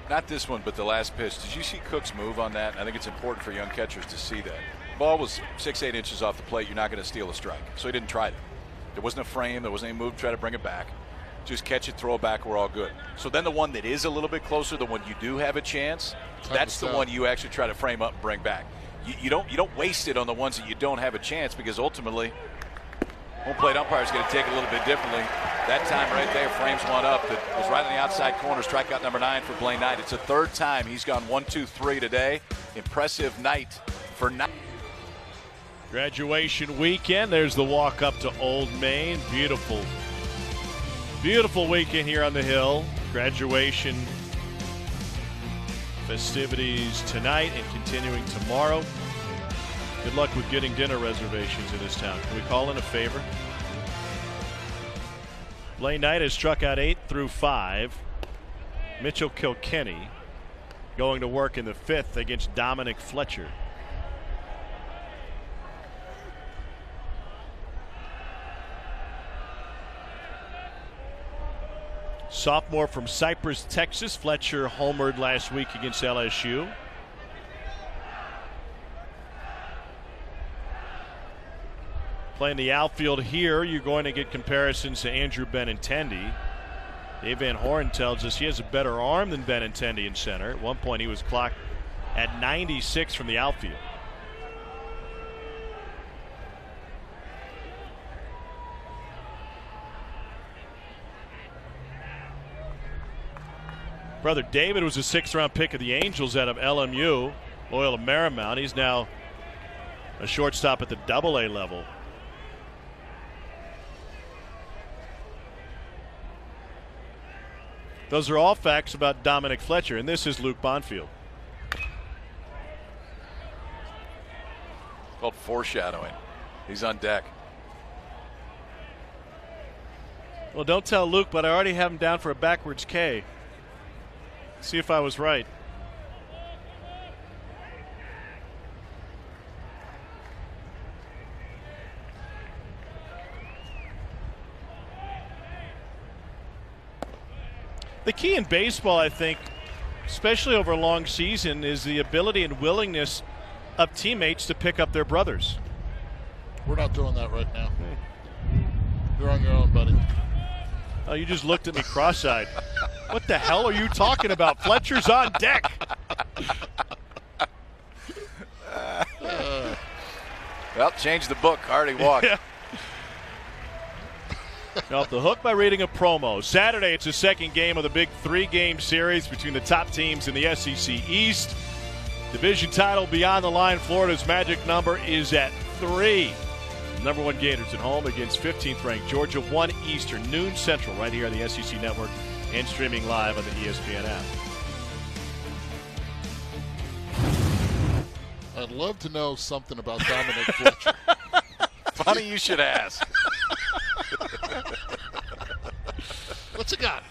Not this one, but the last pitch. Did you see Cook's move on that? I think it's important for young catchers to see that. Ball was 6-8 inches off the plate. You're not going to steal a strike. So he didn't try it. There wasn't a frame. There wasn't any move to try to bring it back. Just catch it, throw it back. We're all good. So then the one that is a little bit closer, the one you do have a chance, that's the one you actually try to frame up and bring back. You don't waste it on the ones that you don't have a chance, because ultimately home plate umpire is going to take it a little bit differently. That time right there frames one up that was right on the outside corner. Strikeout number 9 for Blaine Knight. It's the 3rd time he's gone 1-2-3 today. Impressive night for Knight. Graduation weekend. There's the walk up to Old Main. Beautiful, beautiful weekend here on the Hill. Graduation festivities tonight and continuing tomorrow. Good luck with getting dinner reservations in this town. Can we call in a favor? Blaine Knight has struck out 8 through 5. Mitchell Kilkenny going to work in the 5th against Dominic Fletcher. Sophomore from Cypress, Texas. Fletcher homered last week against LSU. Playing the outfield here, you're going to get comparisons to Andrew Benintendi. Dave Van Horn tells us he has a better arm than Benintendi in center. At one point, he was clocked at 96 from the outfield. Brother David was a 6th-round pick of the Angels out of LMU, loyal to Marymount. He's now a shortstop at the AA level. Those are all facts about Dominic Fletcher, and this is Luke Bonfield. Called foreshadowing. He's on deck. Well, don't tell Luke, but I already have him down for a backwards K. See if I was right. The key in baseball, I think, especially over a long season, is the ability and willingness of teammates to pick up their brothers. We're not doing that right now. You're on your own, buddy. Oh, you just looked at me cross-eyed. What the hell are you talking about? Fletcher's on deck. Well, change the book. Already walked. Yeah. Off the hook by reading a promo. Saturday, it's the second game of the big 3-game series between the top teams in the SEC East. Division title beyond the line. Florida's magic number is at 3. Number 1 Gators at home against 15th-ranked Georgia, 1 Eastern, noon Central, right here on the SEC Network and streaming live on the ESPN app. I'd love to know something about Dominic Fletcher. Funny you should ask. What's it got?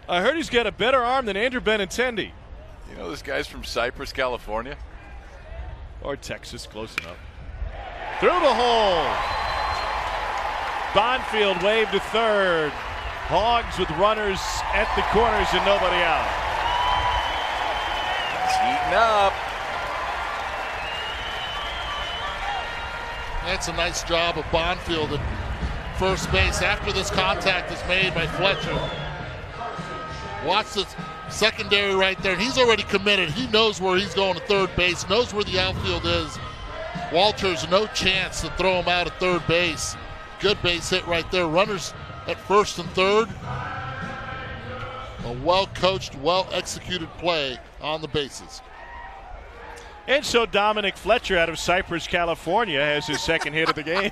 I heard he's got a better arm than Andrew Benintendi. You know this guy's from Cypress, California? Or Texas, close enough. Through the hole. Bonfield waved to third. Hogs with runners at the corners and nobody out. He's heating up. That's a nice job of Bonfield at first base after this contact is made by Fletcher. Watch this secondary right there. He's already committed. He knows where he's going to third base, knows where the outfield is. Walters, no chance to throw him out at third base. Good base hit right there. Runners at first and third. A well-coached, well-executed play on the bases. And so Dominic Fletcher out of Cypress, California has his second hit of the game.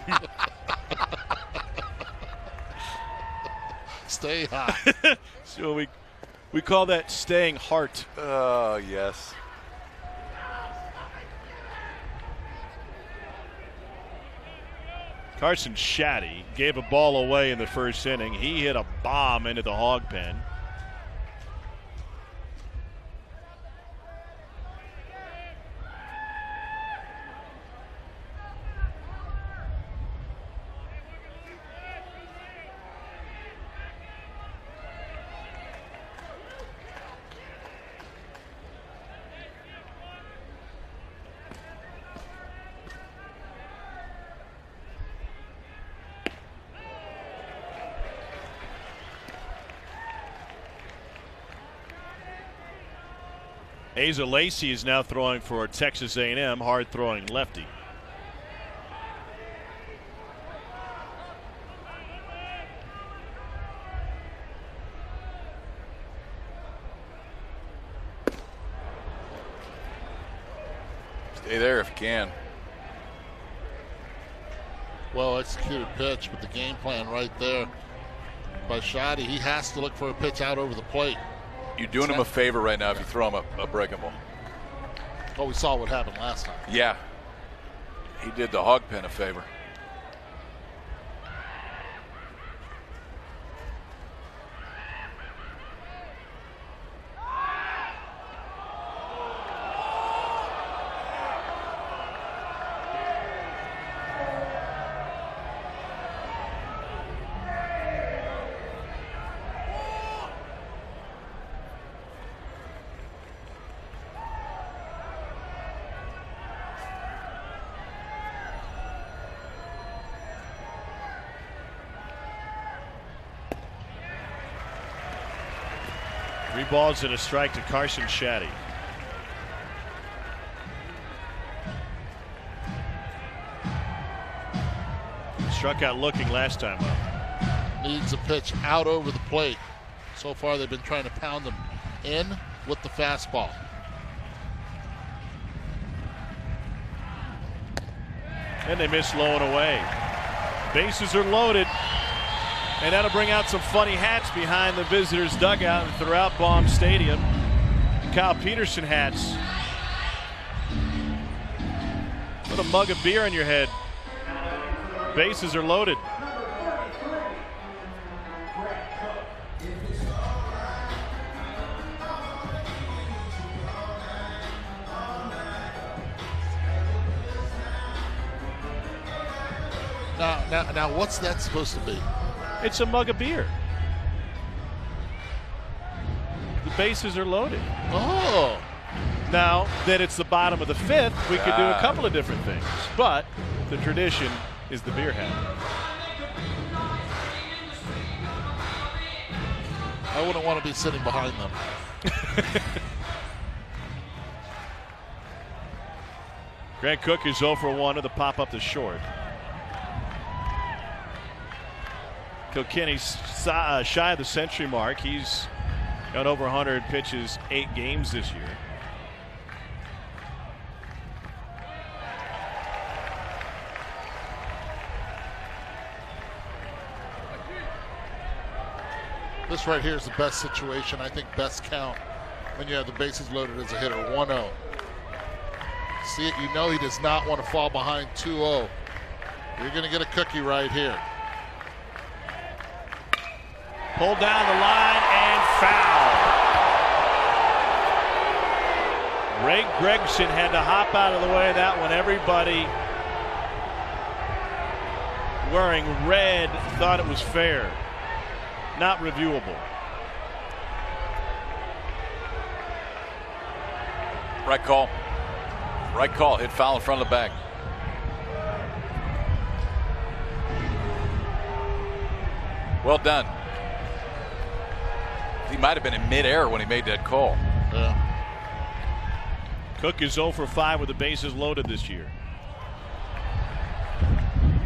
Stay hot. So we call that staying heart. Oh, yes. Carson Shaddy gave a ball away in the first inning. He hit a bomb into the hog pen. Asa Lacey is now throwing for Texas A&M, hard-throwing lefty. Stay there if you can. Well executed pitch, but the game plan right there by Shaddy. He has to look for a pitch out over the plate. You're doing him a favor right now if you throw him a breaking ball. Oh, we saw what happened last time. Yeah. He did the hog pen a favor. Three balls and a strike to Carson Shaddy. Struck out looking last time up. needs a pitch out over the plate. So far, they've been trying to pound them in with the fastball. And they miss low and away. Bases are loaded. And that'll bring out some funny hats behind the visitors' dugout and throughout Baum Stadium. Kyle Peterson hats. Put a mug of beer on your head. Bases are loaded. Now, what's that supposed to be? It's a mug of beer. The bases are loaded. Oh. Now that it's the bottom of the fifth, we could do a couple of different things. But the tradition is the beer hat. I wouldn't want to be sitting behind them. Grant Cook is 0 for 1 to the pop up to short. Kilkenny's shy of the century mark. He's got over 100 pitches, 8 games this year. This right here is the best situation. I think best count when you have the bases loaded as a hitter. 1-0. See it, you know he does not want to fall behind 2-0. You're going to get a cookie right here. Pulled down the line and foul. Ray Gregson had to hop out of the way of that one. Everybody wearing red thought it was fair. Not reviewable. Right call. Right call. Hit foul in front of the bag. Well done. He might have been in midair when he made that call. Yeah. Cook is 0 for 5 with the bases loaded this year.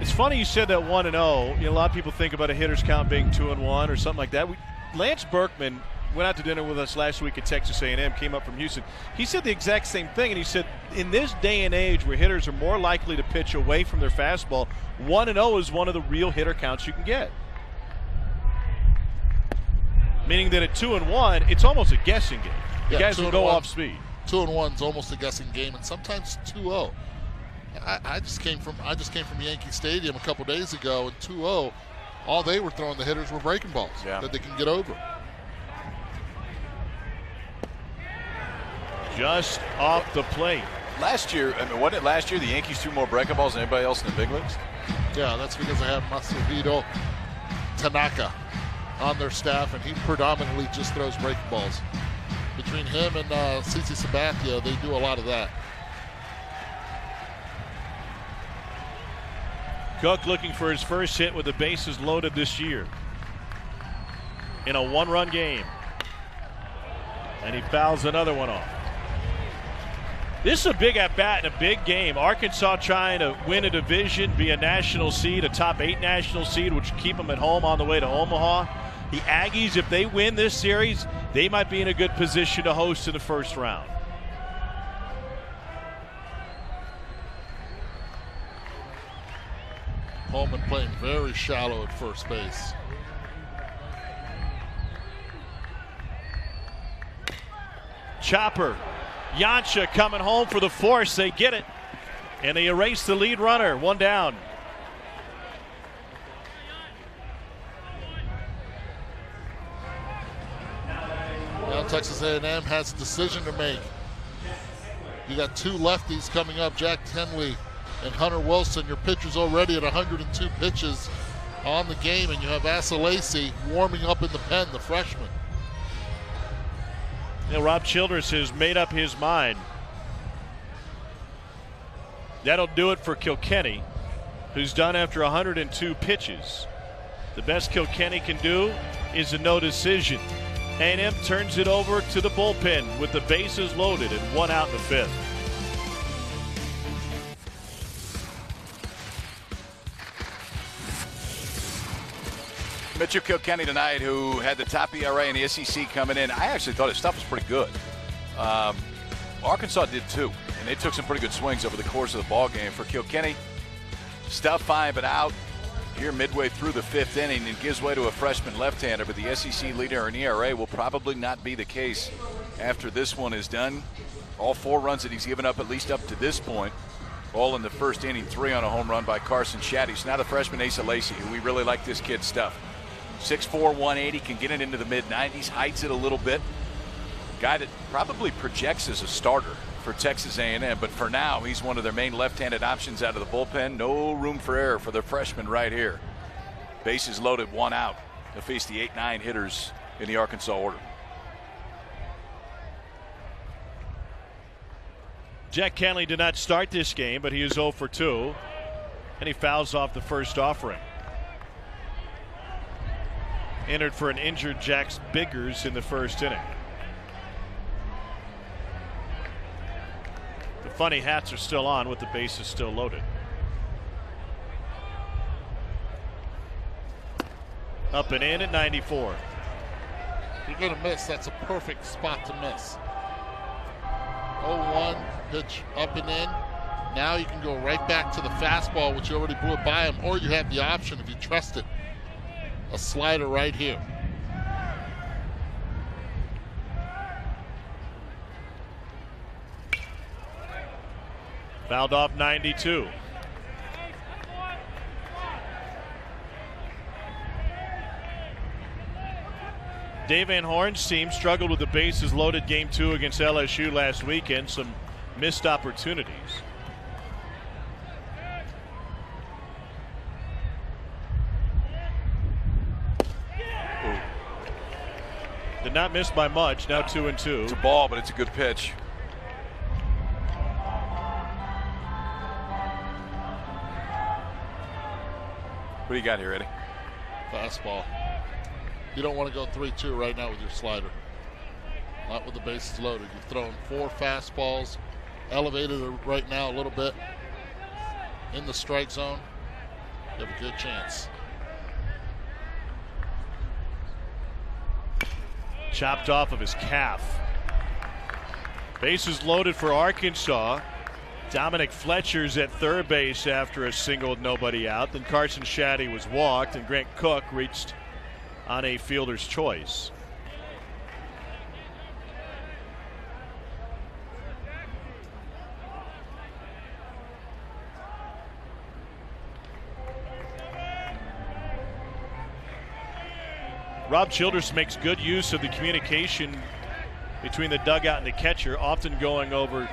It's funny you said that 1-0. You know, a lot of people think about a hitter's count being 2-1 or something like that. Lance Berkman went out to dinner with us last week at Texas A&M, came up from Houston. He said the exact same thing, and he said in this day and age where hitters are more likely to pitch away from their fastball, 1-0 is one of the real hitter counts you can get. Meaning that at 2-1, it's almost a guessing game. The guys will go off speed. 2-1 is almost a guessing game, and sometimes 2-0. I just came from Yankee Stadium a couple days ago, and 2-0, all they were throwing the hitters were breaking balls that they can get over. Just off the plate. Last year, I mean, wasn't it last year the Yankees threw more breaking balls than anybody else in the big leagues? Yeah, that's because they have Masahiro Tanaka on their staff, and he predominantly just throws breaking balls. Between him and CC Sabathia, they do a lot of that. Cook looking for his first hit with the bases loaded this year in a one-run game. And he fouls another one off. This is a big at-bat and a big game. Arkansas trying to win a division, be a national seed, a top 8 national seed, which keep them at home on the way to Omaha. The Aggies, if they win this series, they might be in a good position to host in the first round. Coleman playing very shallow at first base. Chopper, Yancha coming home for the force. They get it, and they erase the lead runner. 1 down. Now Texas A&M has a decision to make. You got 2 lefties coming up, Jack Tenley and Hunter Wilson. Your pitcher's already at 102 pitches on the game, and you have Asa Lacy warming up in the pen, the freshman. You know, Rob Childress has made up his mind. That'll do it for Kilkenny, who's done after 102 pitches. The best Kilkenny can do is a no decision. A&M turns it over to the bullpen with the bases loaded and 1 out in the 5th. Mitchell Kilkenny tonight, who had the top ERA in the SEC coming in. I actually thought his stuff was pretty good. Arkansas did too, and they took some pretty good swings over the course of the ball game. For Kilkenny, stuff fine but out here midway through the 5th inning, and gives way to a freshman left-hander, but the SEC leader in ERA will probably not be the case after this one is done. All 4 runs that he's given up, at least up to this point, all in the first inning, 3 on a home run by Carson Shaddy. So now the freshman Asa Lacy, who we really like this kid's stuff. 6'4", 180, can get it into the mid-90s, heights it a little bit. Guy that probably projects as a starter for Texas A&M, but for now, he's one of their main left-handed options out of the bullpen. No room for error for the freshman right here. Bases loaded, 1 out. They'll face the 8-9 hitters in the Arkansas order. Jack Kenley did not start this game, but he is 0 for 2, and he fouls off the first offering. Entered for an injured Jack Biggers in the first inning. The funny hats are still on with the bases still loaded. Up and in at 94. You're going to miss. That's a perfect spot to miss. 0-1, pitch up and in. Now you can go right back to the fastball, which you already blew it by him, or you have the option, if you trust it, a slider right here. Fouled off 92. Dave Van Horn's team struggled with the bases loaded game 2 against LSU last weekend. Some missed opportunities. Ooh. Did not miss by much. Now 2-2. It's a ball, but it's a good pitch. What do you got here, Eddie? Fastball. You don't want to go 3-2 right now with your slider. Not with the bases loaded. You've thrown 4 fastballs, elevated it right now a little bit in the strike zone. You have a good chance. Chopped off of his calf. Bases loaded for Arkansas. Dominic Fletcher's at third base after a single with nobody out. Then Carson Shaddy was walked, and Grant Cook reached on a fielder's choice. Rob Childress makes good use of the communication between the dugout and the catcher, often going over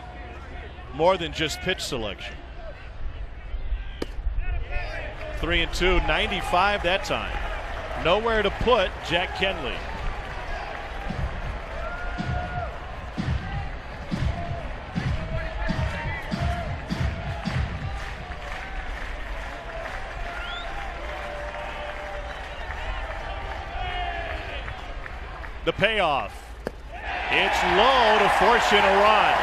more than just pitch selection. 3-2, 95 that time. Nowhere to put Jack Kenley. The payoff. It's low to force in a run.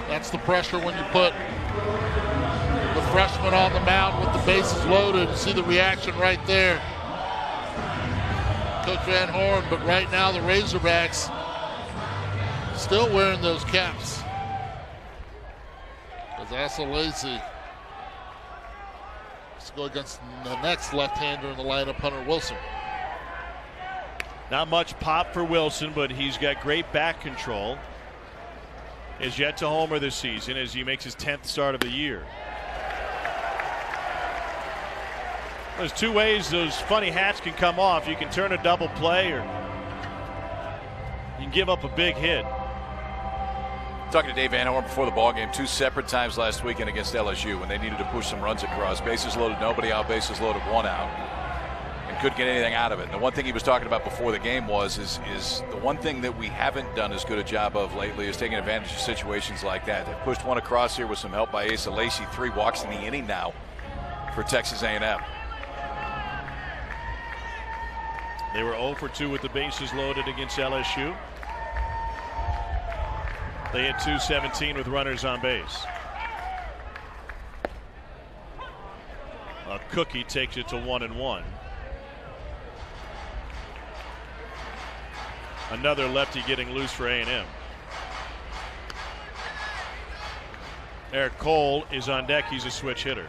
That's the pressure when you put the freshman on the mound with the bases loaded. You see the reaction right there. Coach Van Horn, but right now the Razorbacks still wearing those caps. As Asa Lacy, let's go against the next left-hander in the lineup, Hunter Wilson. Not much pop for Wilson, but he's got great back control. Is yet to homer this season as he makes his 10th start of the year. There's 2 ways those funny hats can come off. You can turn a double play, or you can give up a big hit. Talking to Dave Van Horn before the ball game, 2 separate times last weekend against LSU when they needed to push some runs across. Bases loaded, nobody out. Bases loaded, 1 out. Couldn't get anything out of it. And the one thing he was talking about before the game was the one thing that we haven't done as good a job of lately is taking advantage of situations like that. They pushed 1 across here with some help by Asa Lacy. 3 walks in the inning now for Texas A&M. They were 0 for 2 with the bases loaded against LSU. They hit 217 with runners on base. Cookie takes it to 1-1. Another lefty getting loose for A&M. Eric Cole is on deck. He's a switch hitter.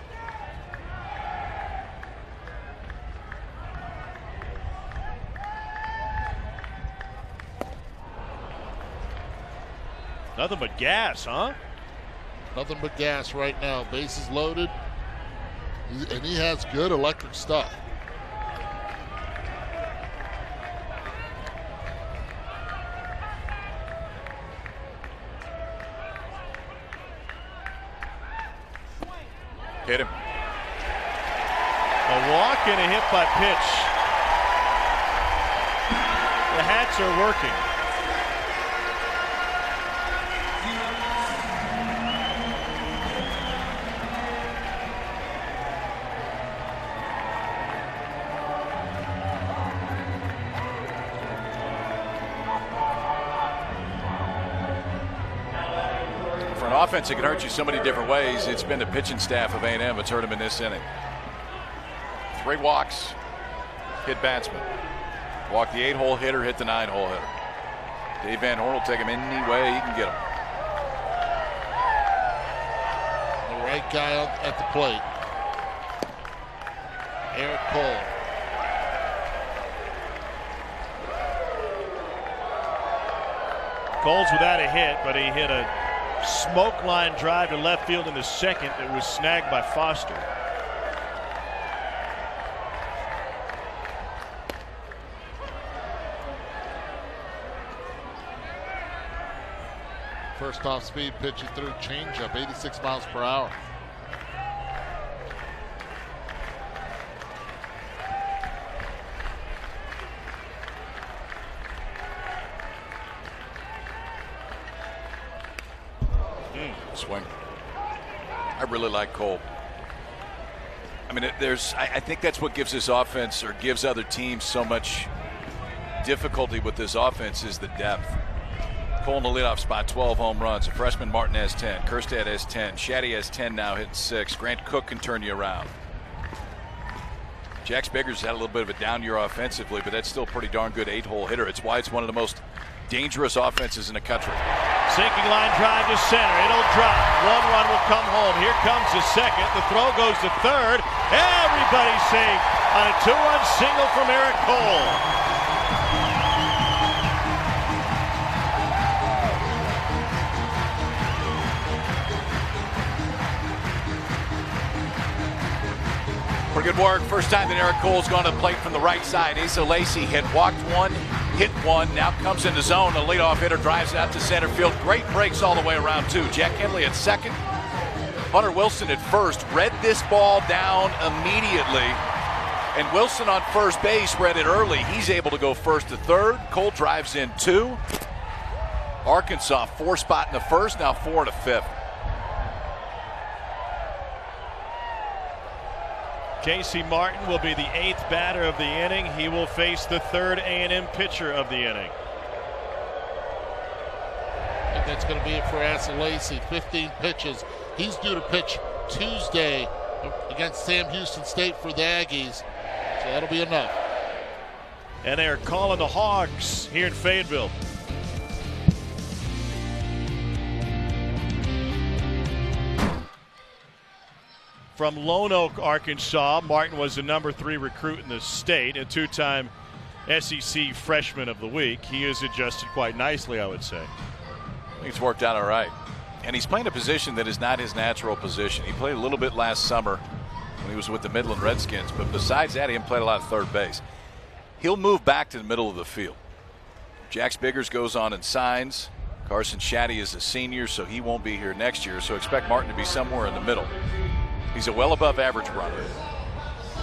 Nothing but gas, huh? Nothing but gas right now. Bases loaded. And he has good electric stuff. Hit him. A walk and a hit by pitch. The Hats are working. Offense, it can hurt you so many different ways. It's been the pitching staff of A&M that's hurt him in this inning. 3 walks, hit batsman. Walk the 8-hole hitter, hit the 9-hole hitter. Dave Van Horn will take him any way he can get him. The right guy at the plate. Eric Cole. Cole's without a hit, but he hit a smoke line drive to left field in the second that was snagged by Foster. First off speed pitch he threw, changeup, 86 miles per hour. Swing. I really like Cole. I mean, I think that's what gives this offense, or gives other teams so much difficulty with this offense, is the depth. Cole in the leadoff spot, 12 home runs. A freshman Martin has 10. Kerstad has 10. Shaddy has 10 now, hitting 6. Grant Cook can turn you around. Jax Biggers had a little bit of a down year offensively, but that's still a pretty darn good 8-hole hitter. It's why it's one of the most dangerous offenses in the country. Sinking line drive to center. It'll drop. 1 run will come home. Here comes the second. The throw goes to third. Everybody's safe on a 2-run single from Eric Cole. Pretty good work. First time that Eric Cole's gone to the plate from the right side. Asa Lacey had walked 1, hit 1, now comes into zone. The leadoff hitter drives out to center field. Great breaks all the way around, too. Jack Henley at second. Hunter Wilson at first. Read this ball down immediately. And Wilson on first base read it early. He's able to go first to third. Cole drives in 2. Arkansas 4 spot in the first, now 4 in the 5th. Casey Martin will be the 8th batter of the inning. He will face the 3rd A&M pitcher of the inning. I think that's going to be it for Asa Lacey. 15 pitches. He's due to pitch Tuesday against Sam Houston State for the Aggies. So that'll be enough. And they're calling the Hogs here in Fayetteville. From Lone Oak, Arkansas, Martin was the number 3 recruit in the state, a 2-time SEC Freshman of the Week. He has adjusted quite nicely, I would say. I think it's worked out all right. And he's playing a position that is not his natural position. He played a little bit last summer when he was with the Midland Redskins, but besides that, he hasn't played a lot of third base. He'll move back to the middle of the field. Jax Biggers goes on and signs. Carson Shaddy is a senior, so he won't be here next year, so expect Martin to be somewhere in the middle. He's a well above average runner.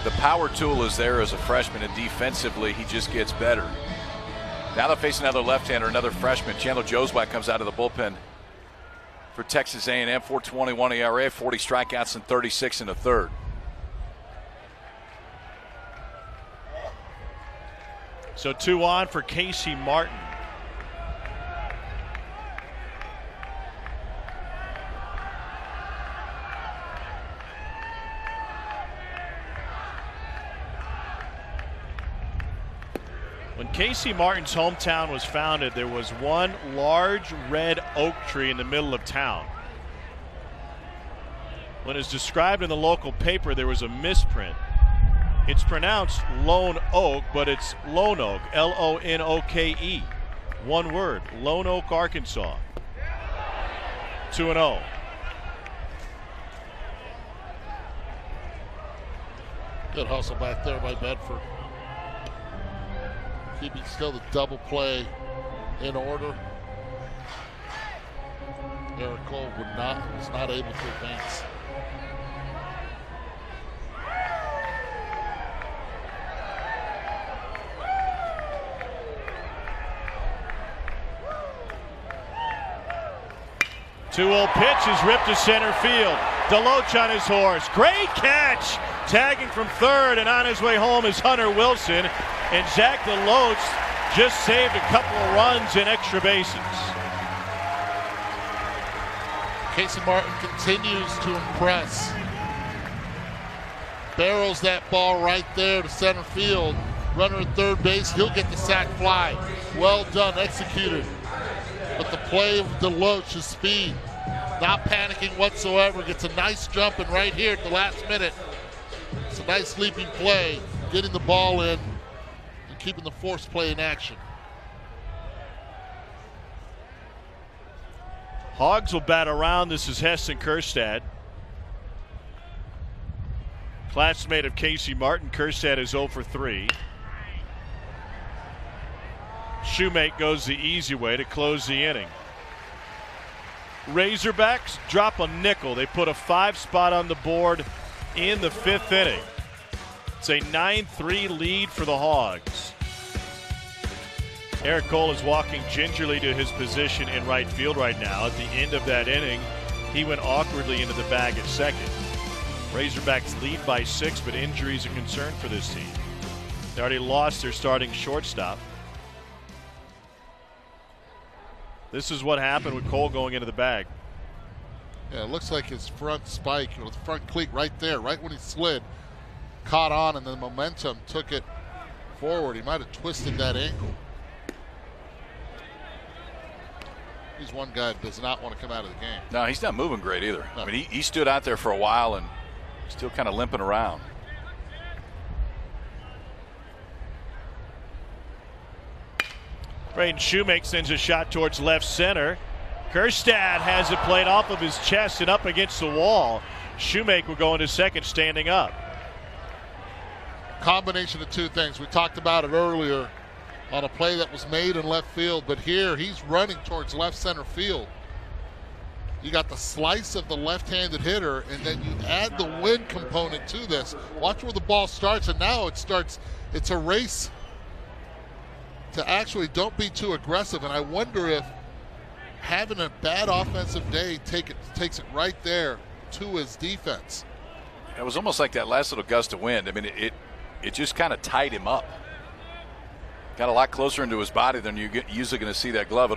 The power tool is there as a freshman, and defensively he just gets better. Now they'll face another left-hander, another freshman. Chandler Joswak comes out of the bullpen for Texas A&M. 4.21 ERA, 40 strikeouts, and 36 in the third. So 2 on for Casey Martin. Casey Martin's hometown was founded, there was one large red oak tree in the middle of town. When it's described in the local paper, there was a misprint. It's pronounced Lone Oak, but it's Lone Oak, L-O-N-O-K-E. One word, Lone Oak, Arkansas. 2-0. Good hustle back there by Bedford. Keeping still the double play in order. Eric Cole was not able to advance. Two-0 pitch is ripped to center field. Deloach on his horse. Great catch. Tagging from third and on his way home is Hunter Wilson. And Zach Deloach just saved a couple of runs in extra bases. Casey Martin continues to impress. Barrels that ball right there to center field. Runner at third base, he'll get the sac fly. Well done, executed. But the play of Deloach, his speed, not panicking whatsoever, gets a nice jump in right here at the last minute. It's a nice leaping play, getting the ball in and keeping the force play in action. Hogs will bat around. This is Heston Kjerstad. Classmate of Casey Martin. Kjerstad is 0 for 3. Shoemake goes the easy way to close the inning. Razorbacks drop a nickel. They put a 5 spot on the board in the 5th inning. It's a 9-3 lead for the Hogs. Eric Cole is walking gingerly to his position in right field right now. At the end of that inning, he went awkwardly into the bag at second. Razorbacks lead by 6, but injuries a concern for this team. They already lost their starting shortstop. This is what happened with Cole going into the bag. Yeah, it looks like his front spike, or the front cleat right there, right when he slid, caught on, and the momentum took it forward. He might have twisted that ankle. He's one guy that does not want to come out of the game. No, he's not moving great either. No. I mean, he stood out there for a while and still kind of limping around. Braden Shoemake sends a shot towards left center. Kjerstad has it played off of his chest and up against the wall. Shoemake will go into second standing up. Combination of two things. We talked about it earlier on a play that was made in left field, but here he's running towards left center field. You got the slice of the left-handed hitter, and then you add the wind component to this. Watch where the ball starts, and now it's a race to actually don't be too aggressive. And I wonder if having a bad offensive day takes it right there to his defense. It was almost like that last little gust of wind. I mean, it just kind of tied him up. Got a lot closer into his body than you're usually going to see that glove.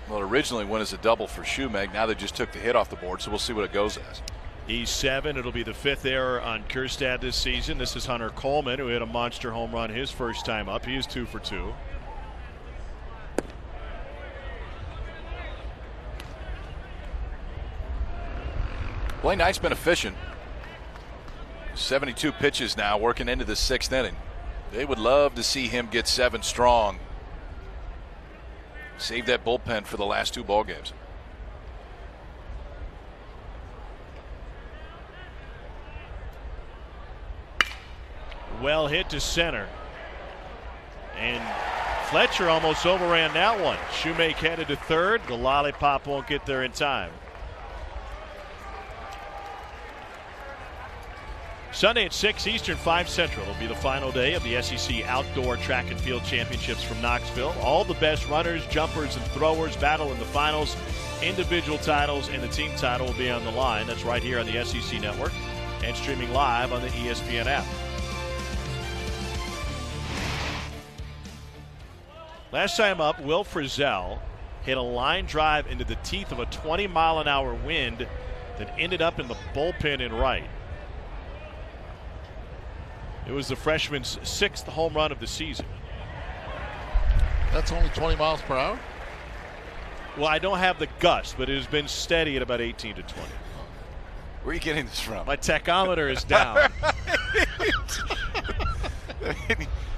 Well, originally went as a double for Shoemake. Now they just took the hit off the board, so we'll see what it goes as. He's 7. It'll be the 5th error on Kjerstad this season. This is Hunter Coleman, who hit a monster home run his first time up. He is 2 for 2. Blaine Knight's been efficient. 72 pitches now, working into the 6th inning. They would love to see him get 7 strong. Save that bullpen for the last 2 ball games. Well hit to center. And Fletcher almost overran that one. Shoemake headed to third. The lollipop won't get there in time. Sunday at 6 Eastern, 5 Central will be the final day of the SEC Outdoor Track and Field Championships from Knoxville. All the best runners, jumpers, and throwers battle in the finals. Individual titles and the team title will be on the line. That's right here on the SEC Network and streaming live on the ESPN app. Last time up, Will Frizzell hit a line drive into the teeth of a 20-mile-an-hour wind that ended up in the bullpen in right. It was the freshman's 6th home run of the season. That's only 20 miles per hour? Well, I don't have the gust, but it has been steady at about 18 to 20. Where are you getting this from? My tachometer is down.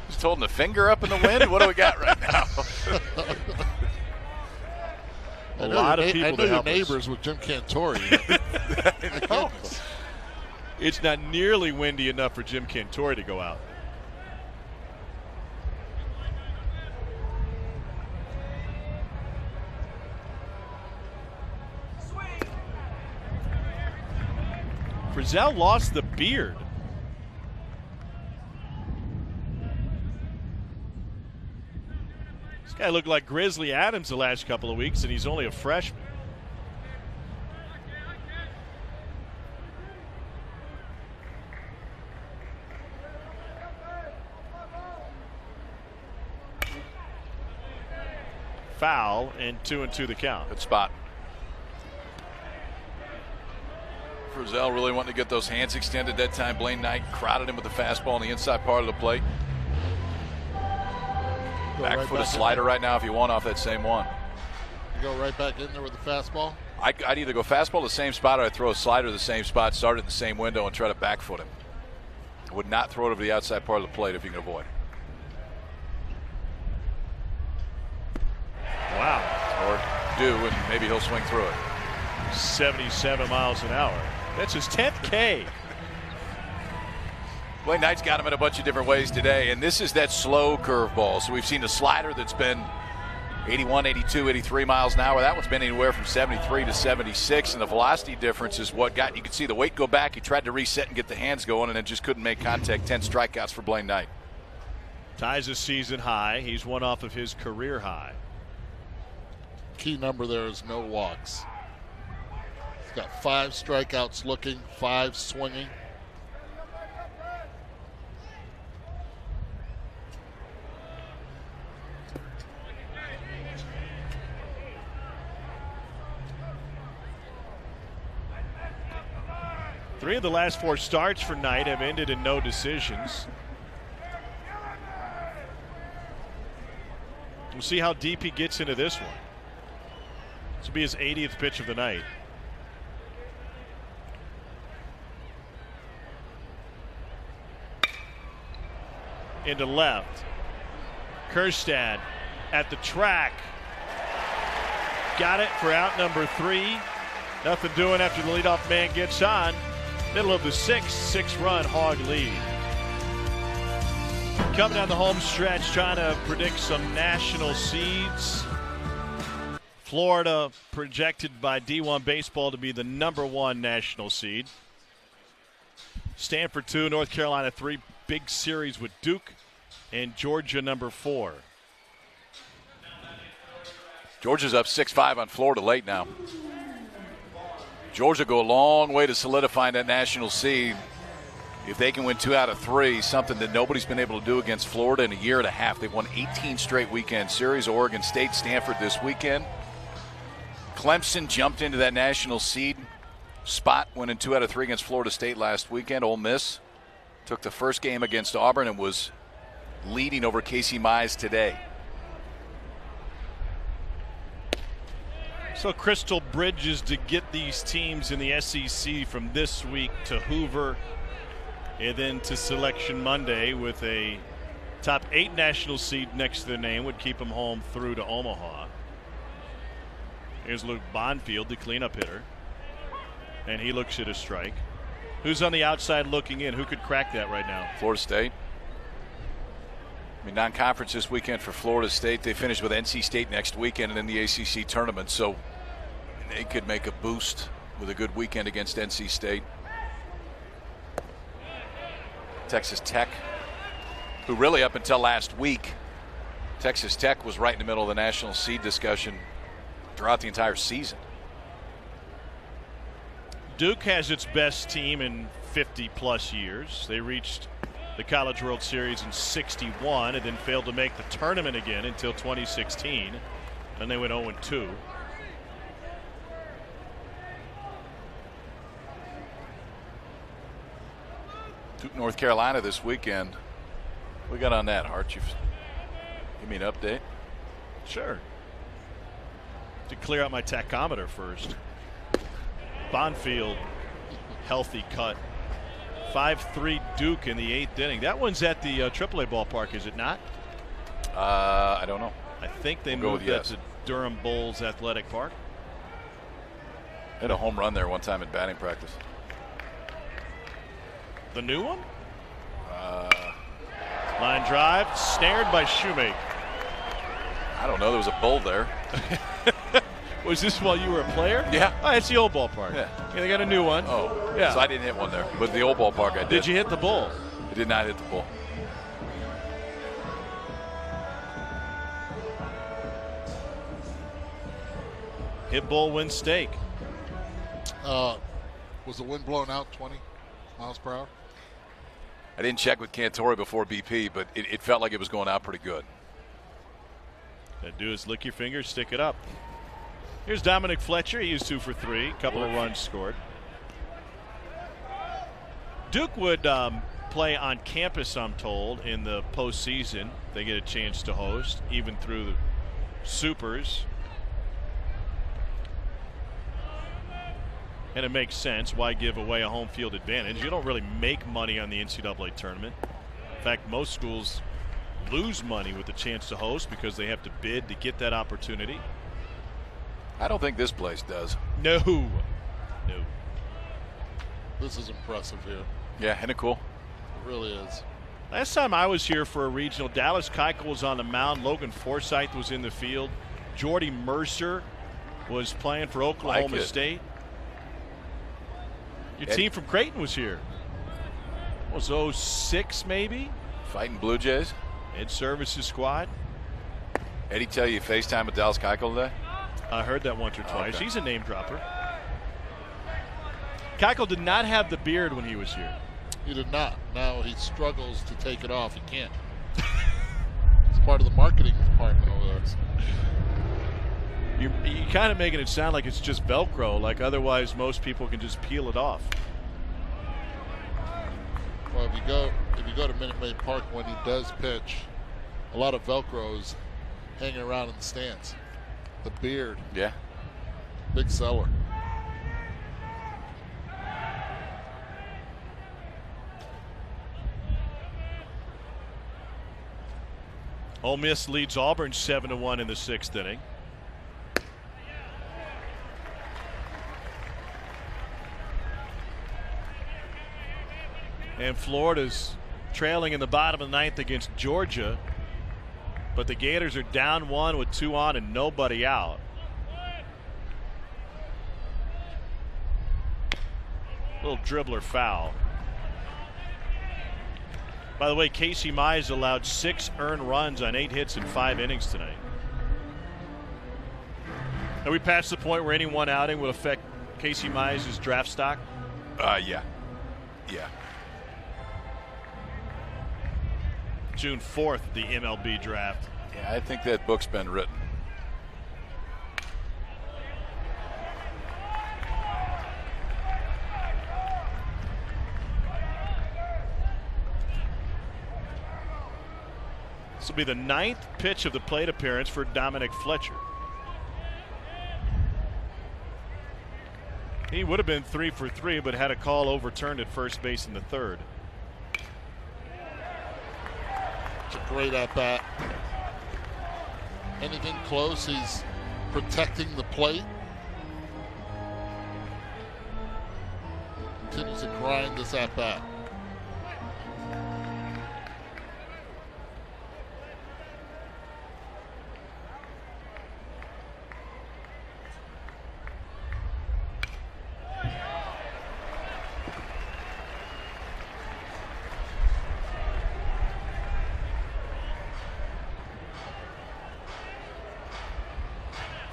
Just holding a finger up in the wind? What do we got right now? A lot of people I know to your help us. neighbors with Jim Cantori. No. It's not nearly windy enough for Jim Cantori to go out. Frizzell lost the beard. This guy looked like Grizzly Adams the last couple of weeks, and he's only a freshman. Foul, and 2-2 the count. Good spot. Frizzell really wanting to get those hands extended that time. Blaine Knight crowded him with the fastball on the inside part of the plate. Back foot a slider right now if you want off that same one. You go right back in there with the fastball? I'd either go fastball to the same spot or I'd throw a slider to the same spot, start it in the same window, and try to back foot him. I would not throw it over the outside part of the plate if you can avoid it. Wow. Or do, and maybe he'll swing through it. 77 miles an hour. That's his 10th K. Blaine Knight's got him in a bunch of different ways today, and this is that slow curveball. So we've seen the slider that's been 81, 82, 83 miles an hour. That one's been anywhere from 73 to 76, and the velocity difference is what got, you could see the weight go back. He tried to reset and get the hands going, and then just couldn't make contact. 10 strikeouts for Blaine Knight. Ties a season high. He's one off of his career high. Key number there is no walks. He's got 5 strikeouts looking, 5 swinging. Three of the last 4 starts for Knight have ended in no decisions. We'll see how deep he gets into this one. This will be his 80th pitch of the night. Into left. Kerstad at the track. Got it for out number 3. Nothing doing after the leadoff man gets on. Middle of the 6-run Hog lead. Coming down the home stretch, trying to predict some national seeds. Florida projected by D1 Baseball to be the #1 national seed. Stanford 2, North Carolina 3. Big series with Duke, and Georgia #4. Georgia's up 6-5 on Florida late now. Georgia go a long way to solidifying that national seed. If they can win 2 out of 3, something that nobody's been able to do against Florida in a year and a half. They've won 18 straight weekend series. Oregon State, Stanford this weekend. Clemson jumped into that national seed spot, winning 2 out of 3 against Florida State last weekend. Ole Miss took the first game against Auburn and was leading over Casey Mize today. So Crystal bridges to get these teams in the SEC from this week to Hoover and then to Selection Monday with a top 8 national seed next to their name would keep them home through to Omaha. Here's Luke Bonfield, the cleanup hitter. And he looks at a strike. Who's on the outside looking in? Who could crack that right now? Florida State. I mean, non-conference this weekend for Florida State. They finish with NC State next weekend and then the ACC tournament. So they could make a boost with a good weekend against NC State. Texas Tech, who really up until last week, Texas Tech was right in the middle of the national seed discussion throughout the entire season. Duke has its best team in 50-plus years. They reached the College World Series in '61 and then failed to make the tournament again until 2016. Then they went 0-2. Duke, North Carolina this weekend. We got on that, Hart. Give me an update. Sure. To clear out my tachometer first. Bonfield, healthy cut. 5-3 Duke in the 8th inning. That one's at the AAA ballpark, is it not? I don't know. I think they moved that to Durham Bulls Athletic Park. Hit a home run there one time in batting practice. The new one? Line drive, snared by Shoemake. I don't know. There was a bull there. Was this while you were a player? Yeah. Oh, it's the old ballpark. Yeah. They got a new one. Oh, yeah. So I didn't hit one there. But the old ballpark I did. Did you hit the bull? I did not hit the bull. Hit bull, win stake. Was the wind blowing out 20 miles per hour? I didn't check with Cantori before BP, but it felt like it was going out pretty good. That do is lick your fingers, stick it up. Here's Dominic Fletcher. He was 2 for 3. Couple of runs scored. Duke would play on campus, I'm told, in the postseason. They get a chance to host, even through the supers. And it makes sense. Why give away a home field advantage? You don't really make money on the NCAA tournament. In fact, most schools lose money with the chance to host because they have to bid to get that opportunity. I don't think this place does. No. This is impressive here. Yeah, isn't it cool? It really is. Last time I was here for a regional, Dallas Keuchel was on the mound. Logan Forsythe was in the field. Jordy Mercer was playing for Oklahoma State. Your team from Creighton was here. What was 06 maybe? Fighting Blue Jays. Ed Services squad. Eddie tell you FaceTime with Dallas Keuchel today? I heard that once or twice. Okay. He's a name dropper. Keuchel did not have the beard when he was here. He did not. Now he struggles to take it off. He can't. It's part of the marketing department over there. You're kind of making it sound like it's just Velcro, like otherwise most people can just peel it off. Well, if you go to Minute Maid Park when he does pitch, a lot of Velcros hanging around in the stands. The beard. Yeah. Big seller. Ole Miss leads Auburn 7-1 in the 6th inning. And Florida's trailing in the bottom of the 9th against Georgia. But the Gators are down 1 with 2 on and nobody out. Little dribbler foul. By the way, Casey Mize allowed 6 earned runs on 8 hits in 5 innings tonight. Are we past the point where any one outing will affect Casey Mize's draft stock? Yeah. June 4th, the MLB draft. Yeah, I think that book's been written. This will be the 9th pitch of the plate appearance for Dominic Fletcher. He would have been 3 for 3, but had a call overturned at first base in the 3rd. It's a great at-bat. Anything close, he's protecting the plate. Continues to grind this at-bat.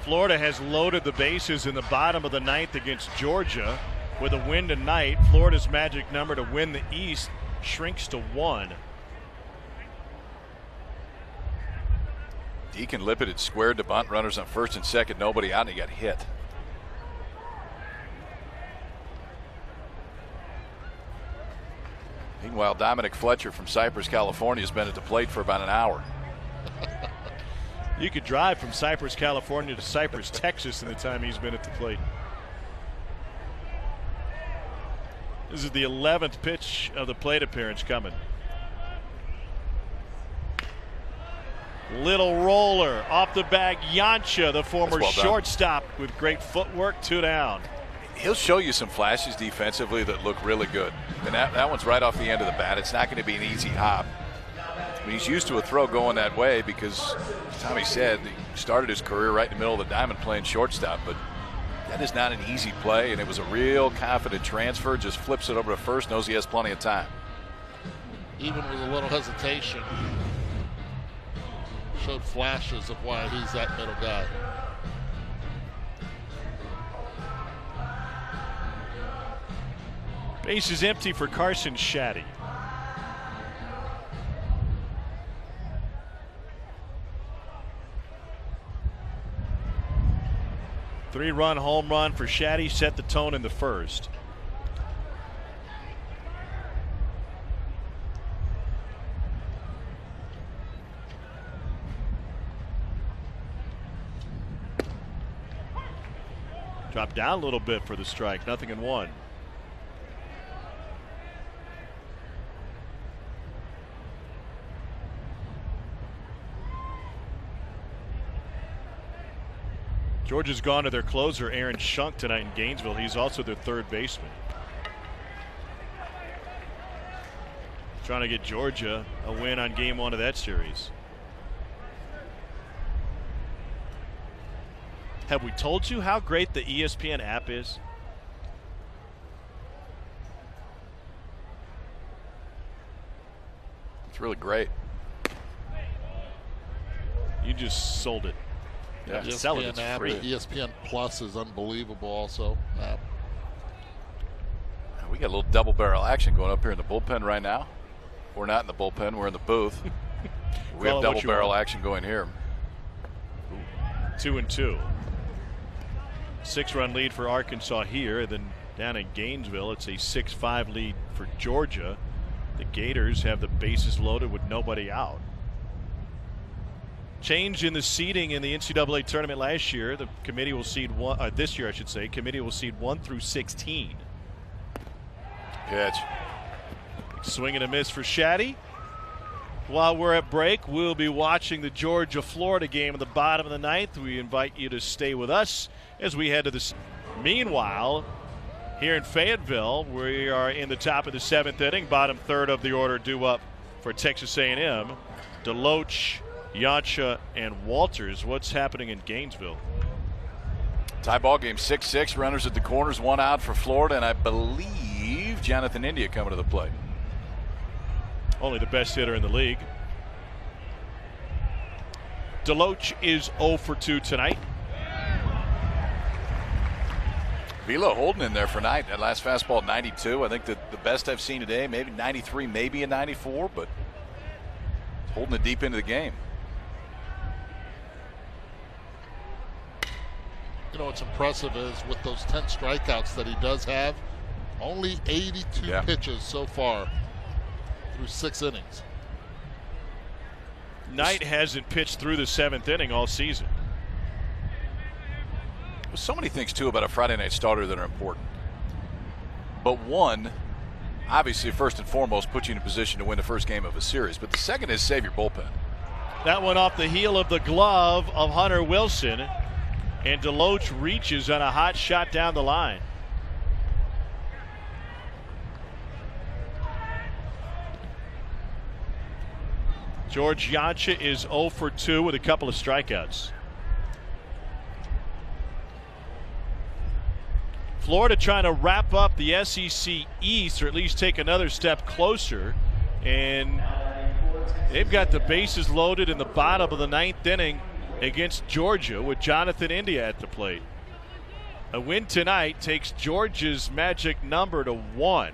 Florida has loaded the bases in the bottom of the 9th against Georgia. With a win tonight, Florida's magic number to win the East shrinks to 1. Deacon Lippett had squared to bunt runners on first and second, nobody out, and he got hit. Meanwhile, Dominic Fletcher from Cypress, California has been at the plate for about an hour. You could drive from Cypress, California to Cypress, Texas in the time he's been at the plate. This is the 11th pitch of the plate appearance coming. Little roller off the bag. Yancha, the former shortstop, with great footwork, 2 down. He'll show you some flashes defensively that look really good. And that one's right off the end of the bat. It's not going to be an easy hop. He's used to a throw going that way because, as Tommy said, he started his career right in the middle of the diamond playing shortstop. But that is not an easy play, and it was a real confident transfer. Just flips it over to first, knows he has plenty of time. Even with a little hesitation, showed flashes of why he's that middle guy. Base is empty for Carson Shaddy. Three-run home run for Shaddy set the tone in the first. Dropped down a little bit for the strike. 0-1. Georgia's gone to their closer, Aaron Shunk, tonight in Gainesville. He's also their third baseman. Trying to get Georgia a win on game 1 of that series. Have we told you how great the ESPN app is? It's really great. You just sold it. Yeah, sell it. It's app, free. ESPN Plus is unbelievable also. We got a little double barrel action going up here in the bullpen right now. We're not in the bullpen, we're in the booth. We have double barrel action going here. 2-2. 6-run lead for Arkansas here. Then down in Gainesville, it's a 6-5 lead for Georgia. The Gators have the bases loaded with nobody out. Change in the seeding in the NCAA tournament last year. The committee will seed this year, I should say. Committee will seed 1 through 16. Catch. Swing and a miss for Shaddy. While we're at break, we'll be watching the Georgia-Florida game in the bottom of the 9th. We invite you to stay with us as we head to the. Meanwhile, here in Fayetteville, we are in the top of the 7th inning. Bottom third of the order due up for Texas A&M. Deloach, Yancha, and Walters. What's happening in Gainesville? Tie ball game, 6-6. Runners at the corners, 1 out for Florida, and I believe Jonathan India coming to the plate. Only the best hitter in the league. Deloach is 0 for 2 tonight. Vila holding in there for night. That last fastball, 92. I think the best I've seen today, maybe 93, maybe a 94, but holding it deep into the game. You know what's impressive is with those 10 strikeouts that he does have, only 82 pitches so far through 6 innings. Knight hasn't pitched through the 7th inning all season. There's so many things too about a Friday night starter that are important. But one, obviously first and foremost, puts you in a position to win the first game of a series. But the second is save your bullpen. That one off the heel of the glove of Hunter Wilson. And Deloach reaches on a hot shot down the line. George Yancha is 0 for 2 with a couple of strikeouts. Florida trying to wrap up the SEC East, or at least take another step closer. And they've got the bases loaded in the bottom of the 9th inning against Georgia with Jonathan India at the plate. A win tonight takes Georgia's magic number to 1.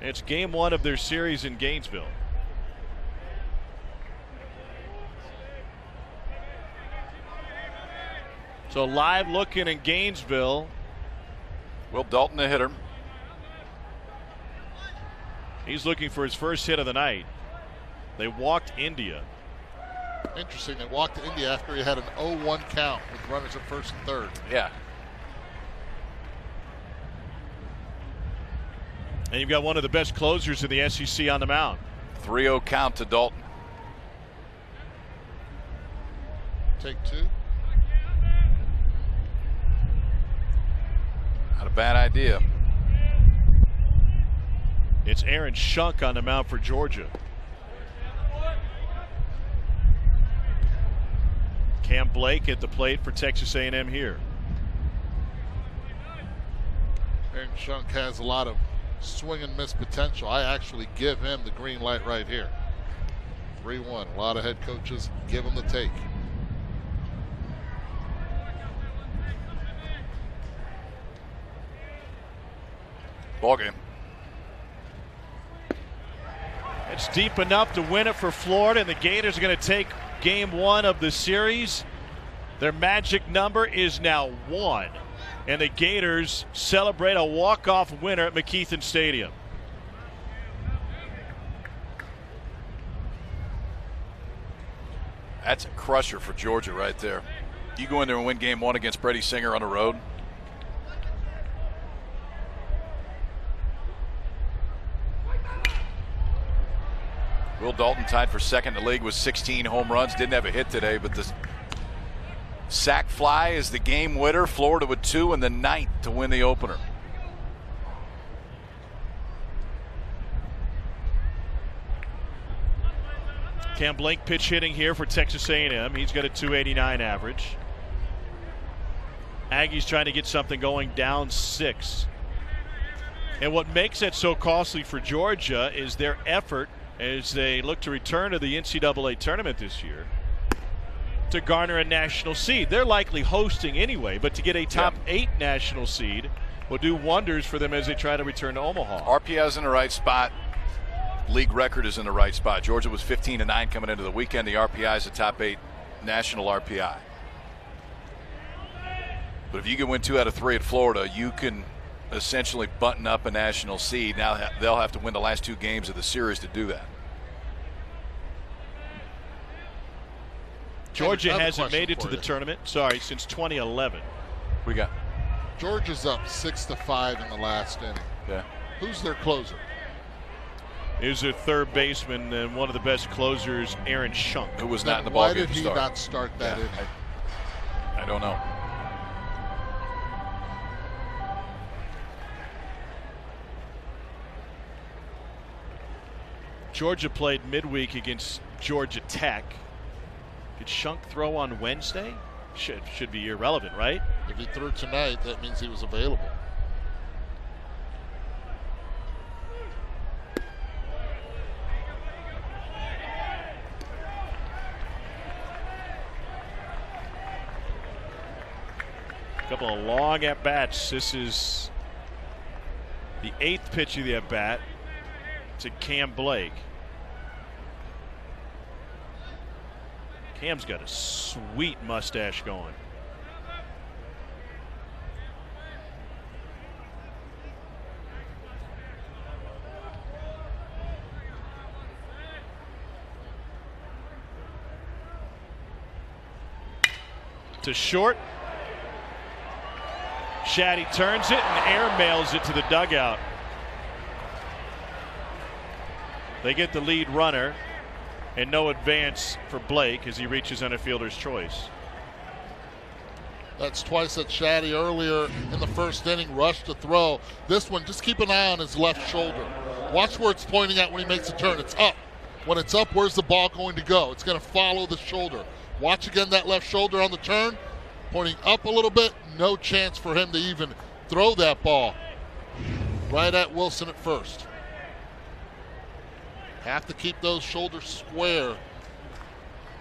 It's game 1 of their series in Gainesville. So live looking in Gainesville. Will Dalton, the hitter. He's looking for his first hit of the night. They walked India. Interesting. They walked to Indy after he had an 0-1 count with runners at first and third. Yeah. And you've got one of the best closers in the SEC on the mound. 3-0 count to Dalton. Take two. Not a bad idea. It's Aaron Shunk on the mound for Georgia. Cam Blake at the plate for Texas A&M here. Aaron Shunk has a lot of swing and miss potential. I actually give him the green light right here. 3-1. A lot of head coaches give him the take. Ball game. It's deep enough to win it for Florida, and the Gators are going to take game one of the series. Their magic number is now 1, and the Gators celebrate a walk-off winner at McKeithen Stadium. That's a crusher for Georgia right there. You go in there and win game one against Brady Singer on the road. Will Dalton tied for second in the league with 16 home runs. Didn't have a hit today, but the sac fly is the game winner. Florida with 2 in the 9th to win the opener. Cam Blake pitch hitting here for Texas A&M. He's got a .289 average. Aggies trying to get something going, down 6. And what makes it so costly for Georgia is their effort as they look to return to the NCAA tournament this year to garner a national seed. They're likely hosting anyway, but to get a top 8 national seed will do wonders for them as they try to return to Omaha. RPI is in the right spot. League record is in the right spot. Georgia was 15-9 coming into the weekend. The RPI is a top 8 national RPI. But if you can win 2 out of 3 at Florida, you can essentially button up a national seed. Now they'll have to win the last 2 games of the series to do that. Georgia hasn't made it to the tournament, since 2011. We got Georgia's up 6-5 in the last inning. Yeah. Who's their closer? Is their third baseman and one of the best closers, Aaron Shunk. Who was not in the ballgame. Why did he not start that inning? I don't know. Georgia played midweek against Georgia Tech. Did Shunk throw on Wednesday? Should be irrelevant, right? If he threw tonight, that means he was available. A couple of long at-bats. This is the 8th pitch of the at-bat to Cam Blake. Cam's got a sweet mustache going. To short. Shaddy turns it and air mails it to the dugout. They get the lead runner and no advance for Blake as he reaches on a fielder's choice. That's twice that Shaddy earlier in the first inning rushed to throw. This one, just keep an eye on his left shoulder. Watch where it's pointing at when he makes a turn. It's up. When it's up, where's the ball going to go? It's going to follow the shoulder. Watch again that left shoulder on the turn. Pointing up a little bit. No chance for him to even throw that ball right at Wilson at first. Have to keep those shoulders square.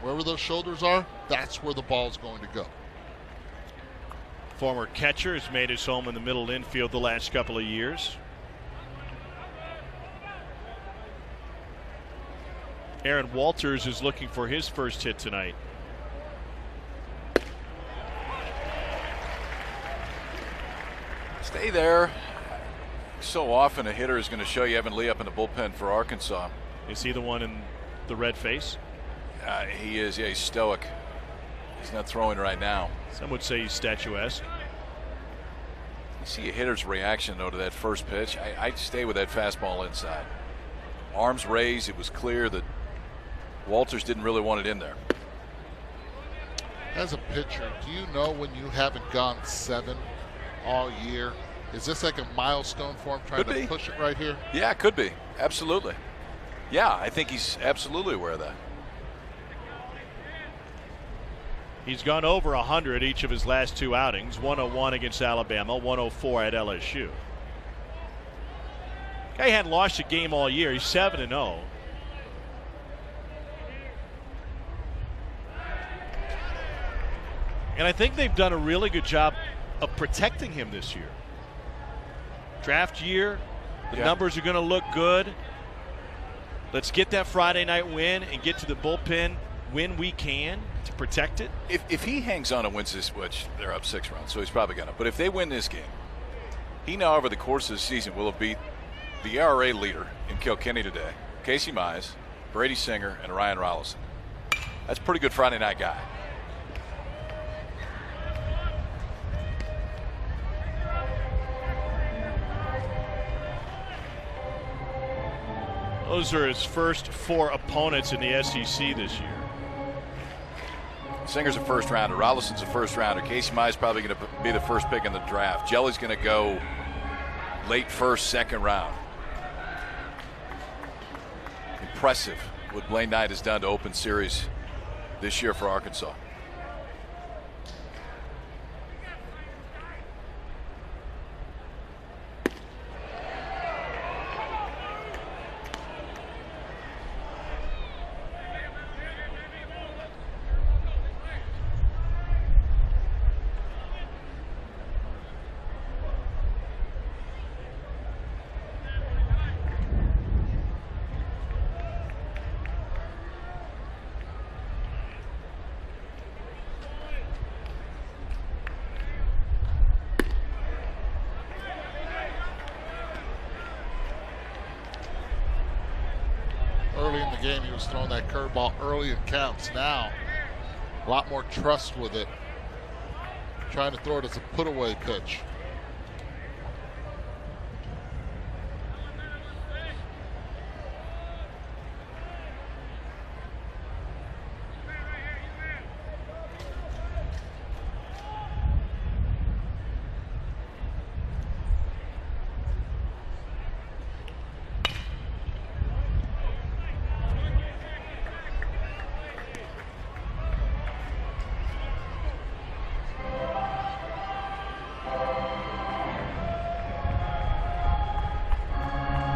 Wherever those shoulders are, that's where the ball's going to go. Former catcher has made his home in the middle infield the last couple of years. Aaron Walters is looking for his first hit tonight. Stay there. So often a hitter is going to show you Evan Lee up in the bullpen for Arkansas. Is he the one in the red face? He is. Yeah, he's stoic. He's not throwing right now. Some would say he's statuesque. You see a hitter's reaction, though, to that first pitch. I'd stay with that fastball inside. Arms raised. It was clear that Walters didn't really want it in there. As a pitcher, do you know when you haven't gone 7 all year? Is this like a milestone for him trying to push it right here? Yeah, it could be. Absolutely. Yeah, I think he's absolutely aware of that. He's gone over 100 each of his last 2 outings. 101 against Alabama, 104 at LSU. Guy hadn't lost a game all year. He's 7-0. And I think they've done a really good job of protecting him this year. Draft year, the numbers are going to look good. Let's get that Friday night win and get to the bullpen when we can to protect it. If he hangs on and wins this, which they're up 6 runs, so he's probably going to. But if they win this game, he now over the course of the season will have beat the ERA leader in Kilkenny today, Casey Mize, Brady Singer, and Ryan Rollison. That's a pretty good Friday night guy. Those are his first 4 opponents in the SEC this year. Singer's a first rounder. Rollison's a first rounder. Casey Mize probably going to be the first pick in the draft. Jelly's going to go late first, second round. Impressive what Blaine Knight has done to open series this year for Arkansas. Early in the game, he was throwing that curveball early in counts. Now, a lot more trust with it. Trying to throw it as a put-away pitch.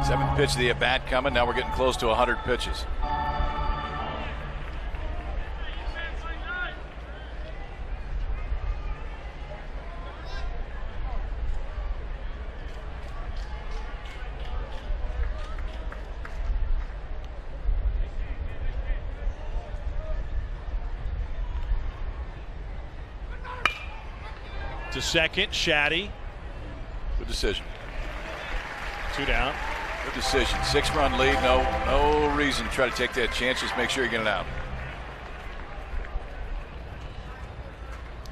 Seventh pitch of the at-bat coming. Now we're getting close to 100 pitches. To second, Shaddy. Good decision. 2 down. Good decision. 6-run lead. No reason to try to take that chance. Just make sure you get it out.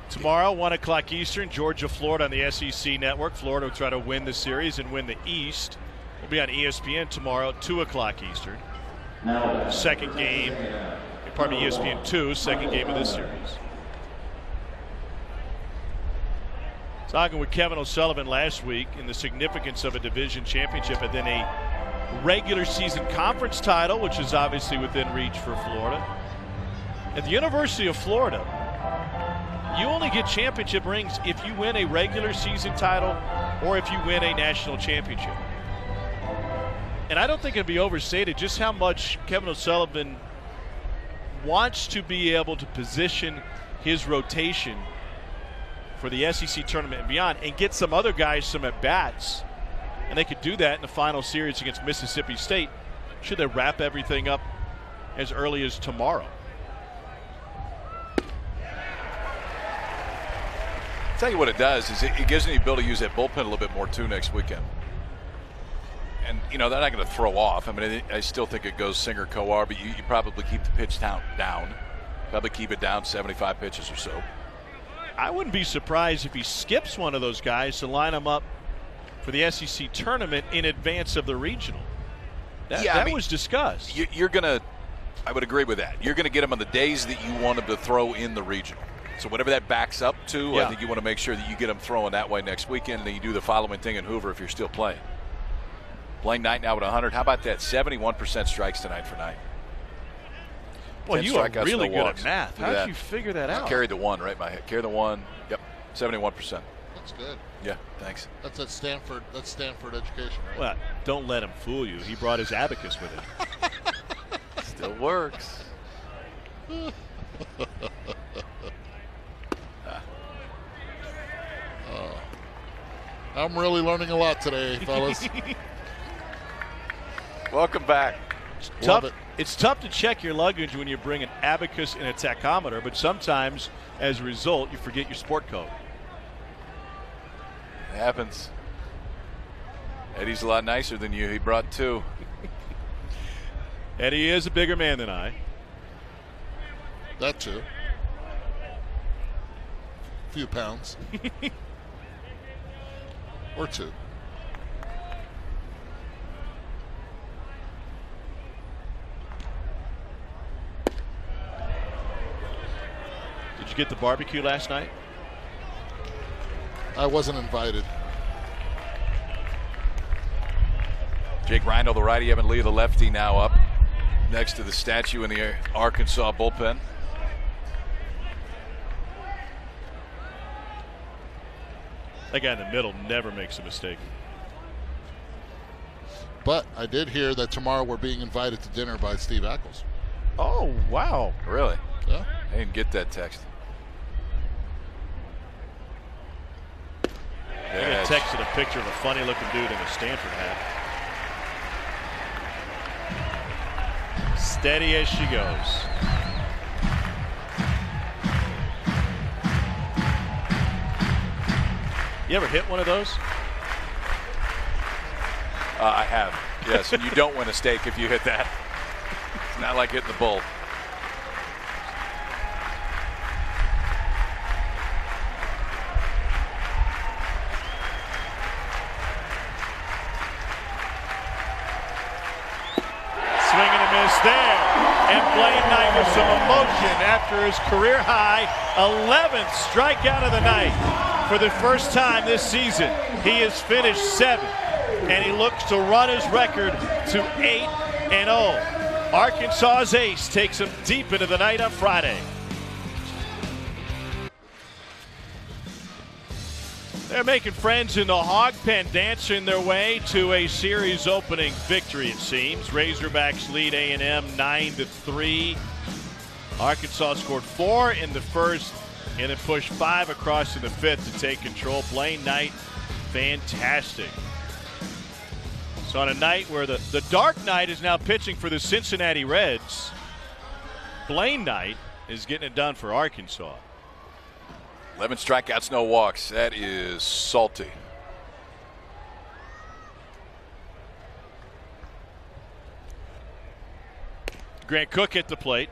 Tomorrow, 1 o'clock Eastern, Georgia, Florida on the SEC network. Florida will try to win the series and win the East. We'll be on ESPN tomorrow, 2 o'clock Eastern. Second game, pardon me, ESPN 2, second game of this series. Talking with Kevin O'Sullivan last week in the significance of a division championship and then a regular season conference title, which is obviously within reach for Florida. At the University of Florida, you only get championship rings if you win a regular season title or if you win a national championship. And I don't think it'd be overstated just how much Kevin O'Sullivan wants to be able to position his rotation for the SEC tournament and beyond and get some other guys some at-bats. And they could do that in the final series against Mississippi State should they wrap everything up as early as tomorrow. I'll tell you what it does is it gives them the ability to use that bullpen a little bit more too next weekend. And they're not going to throw off. I mean, I still think it goes Singer Coar, but you probably keep the pitch count down. Probably keep it down 75 pitches or so. I wouldn't be surprised if he skips one of those guys to line them up for the SEC tournament in advance of the regional. That was discussed. You're going to, I would agree with that. You're going to get him on the days that you want him to throw in the regional. So whatever that backs up to, I think you want to make sure that you get him throwing that way next weekend, and then you do the following thing in Hoover if you're still playing. Blaine Knight now at 100. How about that? 71% strikes tonight for Knight. Well, you are really good at math. How did you figure that out? Carry the one, right? My head. Carry the one. Yep, 71%. That's good. Yeah, thanks. That's at Stanford. That's Stanford education, right? Well, don't let him fool you. He brought his abacus with him. Still works. I'm really learning a lot today, fellas. Welcome back. It's tough to check your luggage when you bring an abacus and a tachometer, but sometimes, as a result, you forget your sport coat. It happens. Eddie's a lot nicer than you. He brought 2. Eddie is a bigger man than I. That too. A few pounds. Or 2. Did you get the barbecue last night? I wasn't invited. Jake Reindl, the righty, Evan Lee, the lefty, now up next to the statue in the Arkansas bullpen. That guy in the middle never makes a mistake. But I did hear that tomorrow we're being invited to dinner by Steve Ackles. Oh, wow. Really? Yeah. I didn't get that text. I got texted a picture of a funny-looking dude in a Stanford hat. Steady as she goes. You ever hit one of those? I have, yes. And you don't win a steak if you hit that. It's not like hitting the bull. Swing and a miss there. And Blaine Knight with some emotion after his career high 11th strikeout of the night. For the first time this season, he has finished 7th, and he looks to run his record to 8-0. Arkansas's ace takes him deep into the night on Friday. They're making friends in the hog pen, dancing their way to a series opening victory, it seems. Razorbacks lead A&M 9-3. Arkansas scored 4 in the first and then pushed 5 across in the 5th to take control. Blaine Knight, fantastic. So on a night where the Dark Knight is now pitching for the Cincinnati Reds, Blaine Knight is getting it done for Arkansas. 11 strikeouts, no walks. That is salty. Grant Cook hit the plate.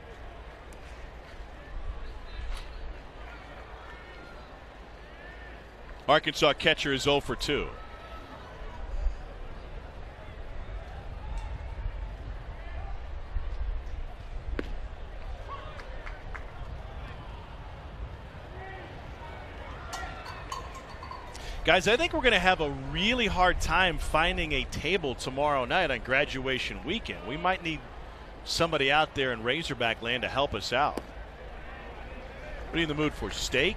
Arkansas catcher is 0 for 2. Guys, I think we're going to have a really hard time finding a table tomorrow night on graduation weekend. We might need somebody out there in Razorback land to help us out. What are you in the mood for? Steak?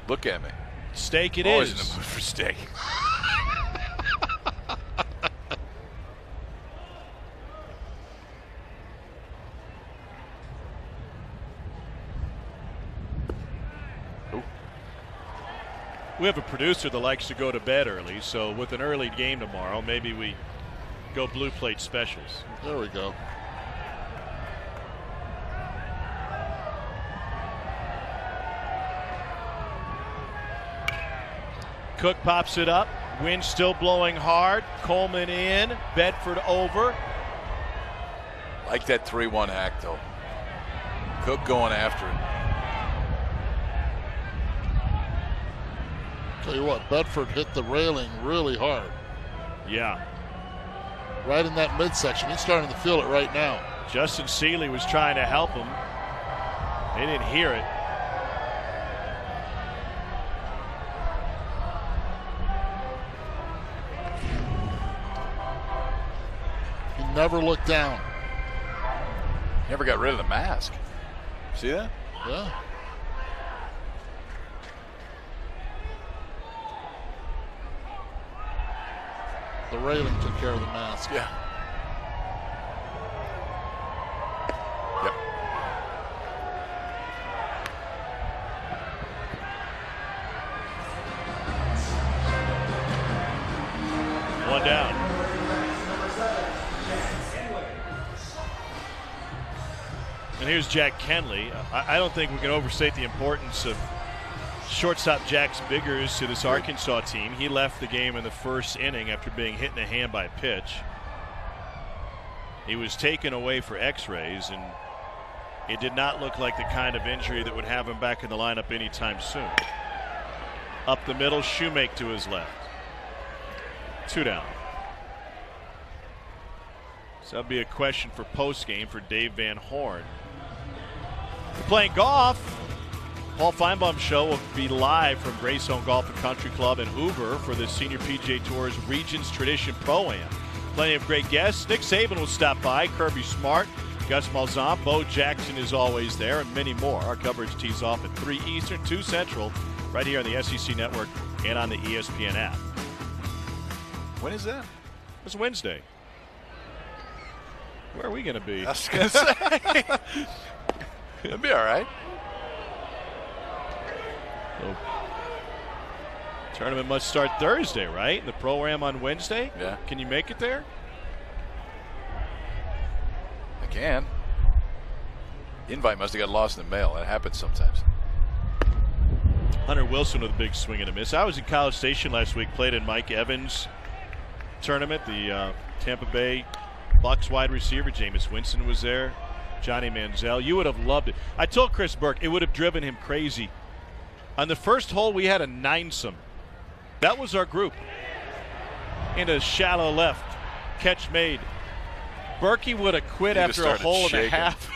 Look at me. Steak it Always is. in the mood for steak. We have a producer that likes to go to bed early, so with an early game tomorrow, maybe we go blue plate specials. There we go. Cook pops it up. Wind still blowing hard. Coleman in. Bedford over. Like that 3-1 hack, though. Cook going after it. Tell you what, Bedford hit the railing really hard. Yeah. Right in that midsection. He's starting to feel it right now. Justin Seeley was trying to help him. They didn't hear it. He never looked down. Never got rid of the mask. See that? Yeah. The railing took care of the mask. Yeah. Yep. One down. And here's Jack Kenley. I don't think we can overstate the importance of shortstop Jax Biggers to this Arkansas team. He left the game in the first inning after being hit in the hand by a pitch. He was taken away for x-rays, and it did not look like the kind of injury that would have him back in the lineup anytime soon. Up the middle, Shoemake to his left. 2 down. So that'll be a question for postgame for Dave Van Horn. Playing golf. Paul Feinbaum Show will be live from Greystone Golf and Country Club in Hoover for the Senior PGA Tour's Regions Tradition Pro-Am. Plenty of great guests. Nick Saban will stop by, Kirby Smart, Gus Malzahn, Bo Jackson is always there, and many more. Our coverage tees off at 3 Eastern, 2 Central, right here on the SEC Network and on the ESPN app. When is that? It's Wednesday. Where are we going to be? I was going to say. It'll be all right. So, tournament must start Thursday, right? The Pro-Am on Wednesday? Yeah. Can you make it there? I can. Invite must have got lost in the mail. That happens sometimes. Hunter Wilson with a big swing and a miss. I was in College Station last week, played in Mike Evans' tournament. The Tampa Bay Bucks wide receiver, Jameis Winston, was there. Johnny Manziel. You would have loved it. I told Chris Burke it would have driven him crazy. On the first hole, we had a 9-some. That was our group. In a shallow left. Catch made. Berkey would have quit after a hole and a half.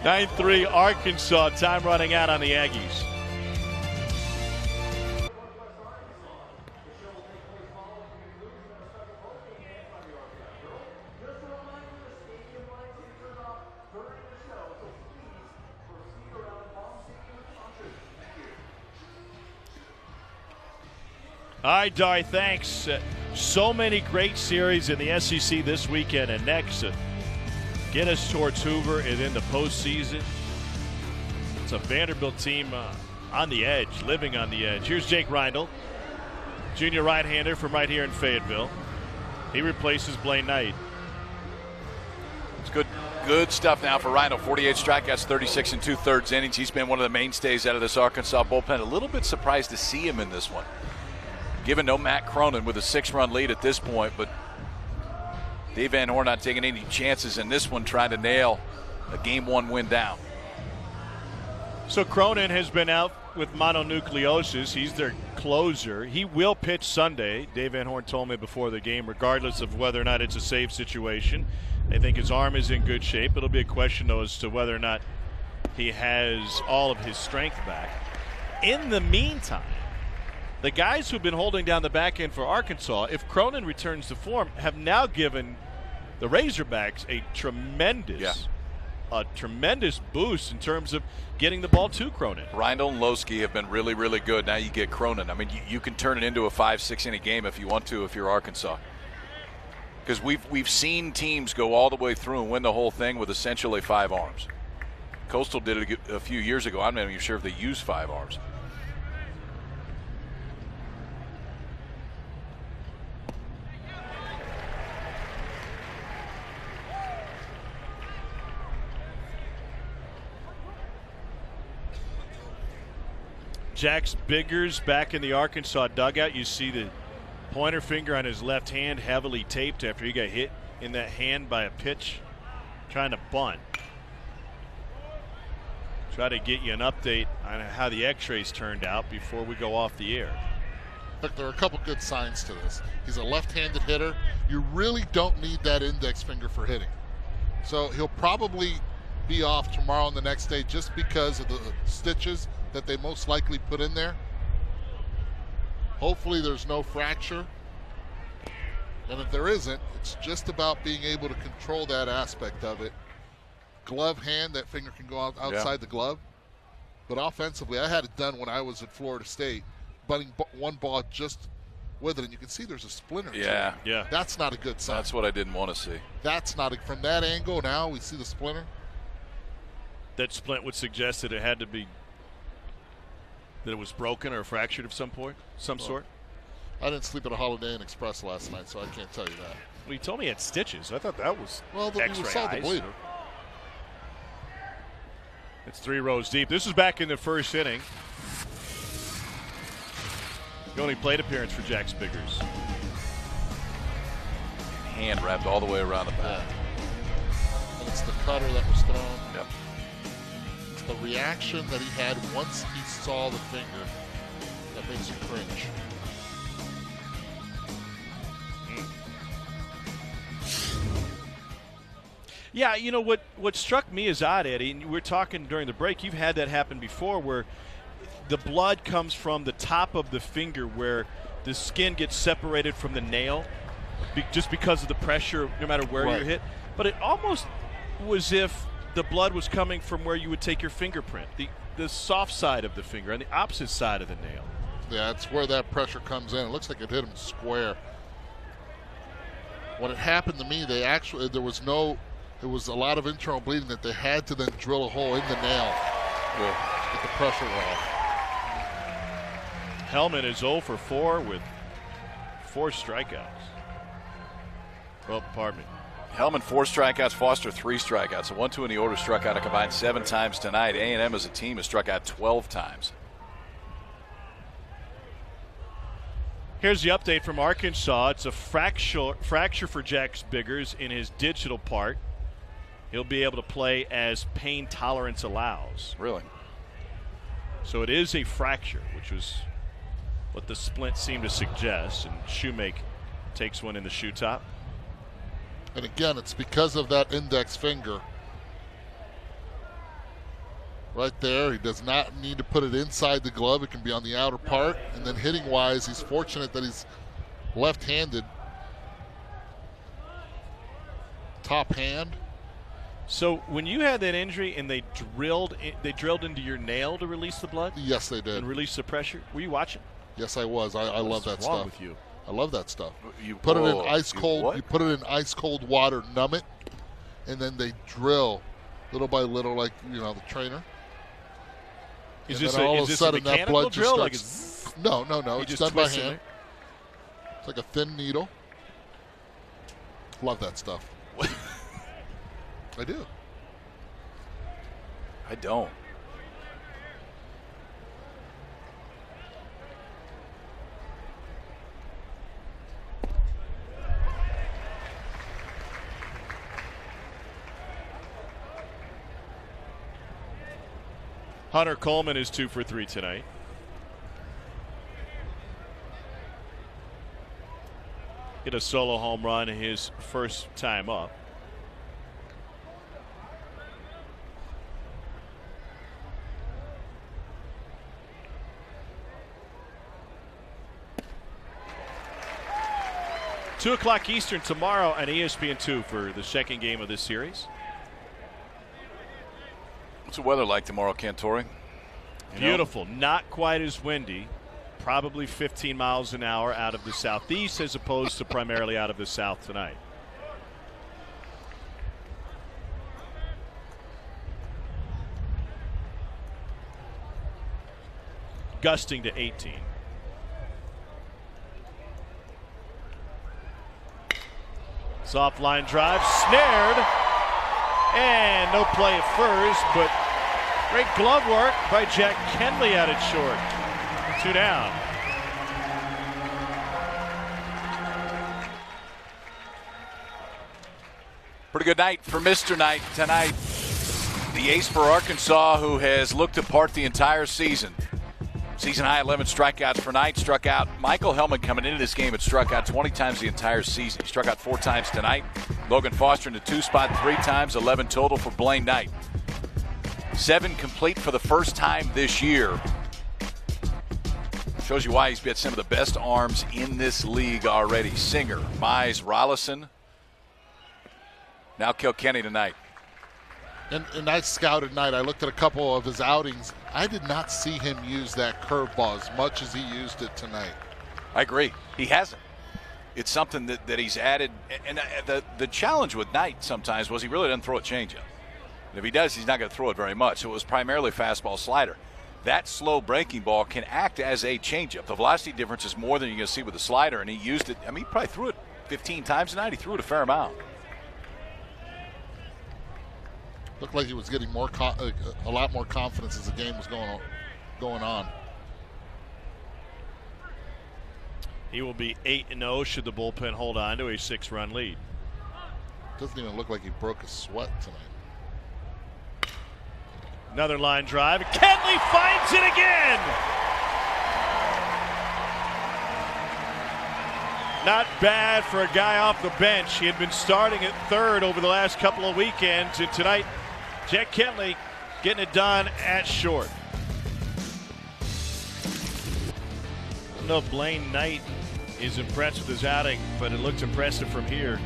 9-3 Arkansas. Time running out on the Aggies. All right, Dari, thanks. So many great series in the SEC this weekend and next. Get us towards Hoover and in the postseason. It's a Vanderbilt team on the edge, living on the edge. Here's Jake Reindl, junior right-hander from right here in Fayetteville. He replaces Blaine Knight. It's good stuff now for Reindl. 48 strikeouts, 36 and 2/3 innings. He's been one of the mainstays out of this Arkansas bullpen. A little bit surprised to see him in this one. Given no Matt Cronin with a 6-run lead at this point, but Dave Van Horn not taking any chances in this one, trying to nail a Game 1 win down. So Cronin has been out with mononucleosis. He's their closer. He will pitch Sunday. Dave Van Horn told me before the game, regardless of whether or not it's a safe situation. They think his arm is in good shape. It'll be a question, though, as to whether or not he has all of his strength back. In the meantime, the guys who've been holding down the back end for Arkansas, if Cronin returns to form, have now given the Razorbacks a tremendous boost in terms of getting the ball to Cronin. Reindl and Lowski have been really, really good. Now you get Cronin. I mean, you can turn it into a 5-6 inning game if you want to, if you're Arkansas. Because we've seen teams go all the way through and win the whole thing with essentially 5 arms. Coastal did it a few years ago. I'm not even sure if they used 5 arms. Jax Biggers back in the Arkansas dugout. You see the pointer finger on his left hand heavily taped after he got hit in that hand by a pitch trying to bunt. Try to get you an update on how the x-rays turned out before we go off the air. Look, there are a couple good signs to this. He's a left-handed hitter. You really don't need that index finger for hitting. So he'll probably be off tomorrow and the next day just because of the stitches that they most likely put in there. Hopefully there's no fracture. And if there isn't, it's just about being able to control that aspect of it. Glove hand, that finger can go outside the glove. But offensively, I had it done when I was at Florida State, bunting one ball just with it, and you can see there's a splinter. Yeah. Yeah. That's not a good sign. That's what I didn't want to see. That's not from that angle. Now we see the splinter. That splint would suggest that it had to be, that it was broken or fractured of some sort. I didn't sleep at a Holiday Inn Express last night, so I can't tell you that. Well, you told me he had stitches. I thought that was you X-ray saw the eyes. bleeder. It's 3 rows deep. This is back in the first inning. The only plate appearance for Jax Biggers. Hand wrapped all the way around the bat. And it's the cutter that was thrown. Yep. It's the reaction that he had once he saw the finger that makes you cringe. Yeah, you know what struck me as odd, Eddie, and we were talking during the break, you've had that happen before where the blood comes from the top of the finger where the skin gets separated from the nail just because of the pressure no matter where you're hit. But it almost was if the blood was coming from where you would take your fingerprint, the soft side of the finger on the opposite side of the nail. Yeah, it's where that pressure comes in. It looks like it hit him square. When it happened to me, there was a lot of internal bleeding that they had to then drill a hole in the nail to get the pressure off. Hellman is 0 for 4 with 4 strikeouts. Well, pardon me. Hellman 4 strikeouts, Foster 3 strikeouts. A 1-2 in the order, struck out a combined 7 times tonight. A&M as a team has struck out 12 times. Here's the update from Arkansas. It's a fracture for Jax Biggers in his digital part. He'll be able to play as pain tolerance allows. Really? So it is a fracture, which was what the splint seemed to suggest. And Shoemake takes one in the shoe top. And again, it's because of that index finger. Right there, he does not need to put it inside the glove. It can be on the outer part. And then hitting-wise, he's fortunate that he's left-handed. Top hand. So when you had that injury and they drilled into your nail to release the blood? Yes, they did. And release the pressure? Were you watching? Yes, I was. I love that stuff. What's wrong with you? I love that stuff. You put it in ice cold. You put it in ice cold water, numb it, and then they drill little by little, like the trainer. Is and this then all of a sudden mechanical that blood drill? just starts. No. It's done by hand. It's like a thin needle. Love that stuff. I do. I don't. Hunter Coleman is 2 for 3 tonight. Hit a solo home run his first time up. Two 2:00 Eastern tomorrow on ESPN2 for the second game of this series. What's the weather like tomorrow, Cantori? Beautiful. Not quite as windy. Probably 15 miles an hour out of the southeast as opposed to primarily out of the south tonight. Gusting to 18. Soft line drive, snared, and no play at first, but great glove work by Jack Kenley out at short. 2 down. Pretty good night for Mr. Knight tonight. The ace for Arkansas, who has looked apart the entire season. Season high 11 strikeouts for Knight. Struck out Michael Hellman coming into this game and struck out 20 times the entire season. He struck out 4 times tonight. Logan Foster in the 2 spot 3 times, 11 total for Blaine Knight. 7 complete for the first time this year. Shows you why he's got some of the best arms in this league already. Singer, Mize, Rollison. Now Kilkenny tonight. And I scouted Knight. I looked at a couple of his outings. I did not see him use that curveball as much as he used it tonight. I agree. He hasn't. It's something that he's added. And the challenge with Knight sometimes was he really doesn't throw a changeup. And if he does, he's not going to throw it very much. So it was primarily fastball slider. That slow breaking ball can act as a changeup. The velocity difference is more than you're going to see with the slider, and he used it. I mean, he probably threw it 15 times tonight. He threw it a fair amount. Looked like he was getting more a lot more confidence as the game was going on. He will be 8-0 should the bullpen hold on to a 6-run lead. Doesn't even look like he broke a sweat tonight. Another line drive. Kenley finds it again. Not bad for a guy off the bench. He had been starting at third over the last couple of weekends, and tonight Jack Kenley getting it done at short. I don't know if Blaine Knight is impressed with his outing, but it looks impressive from here.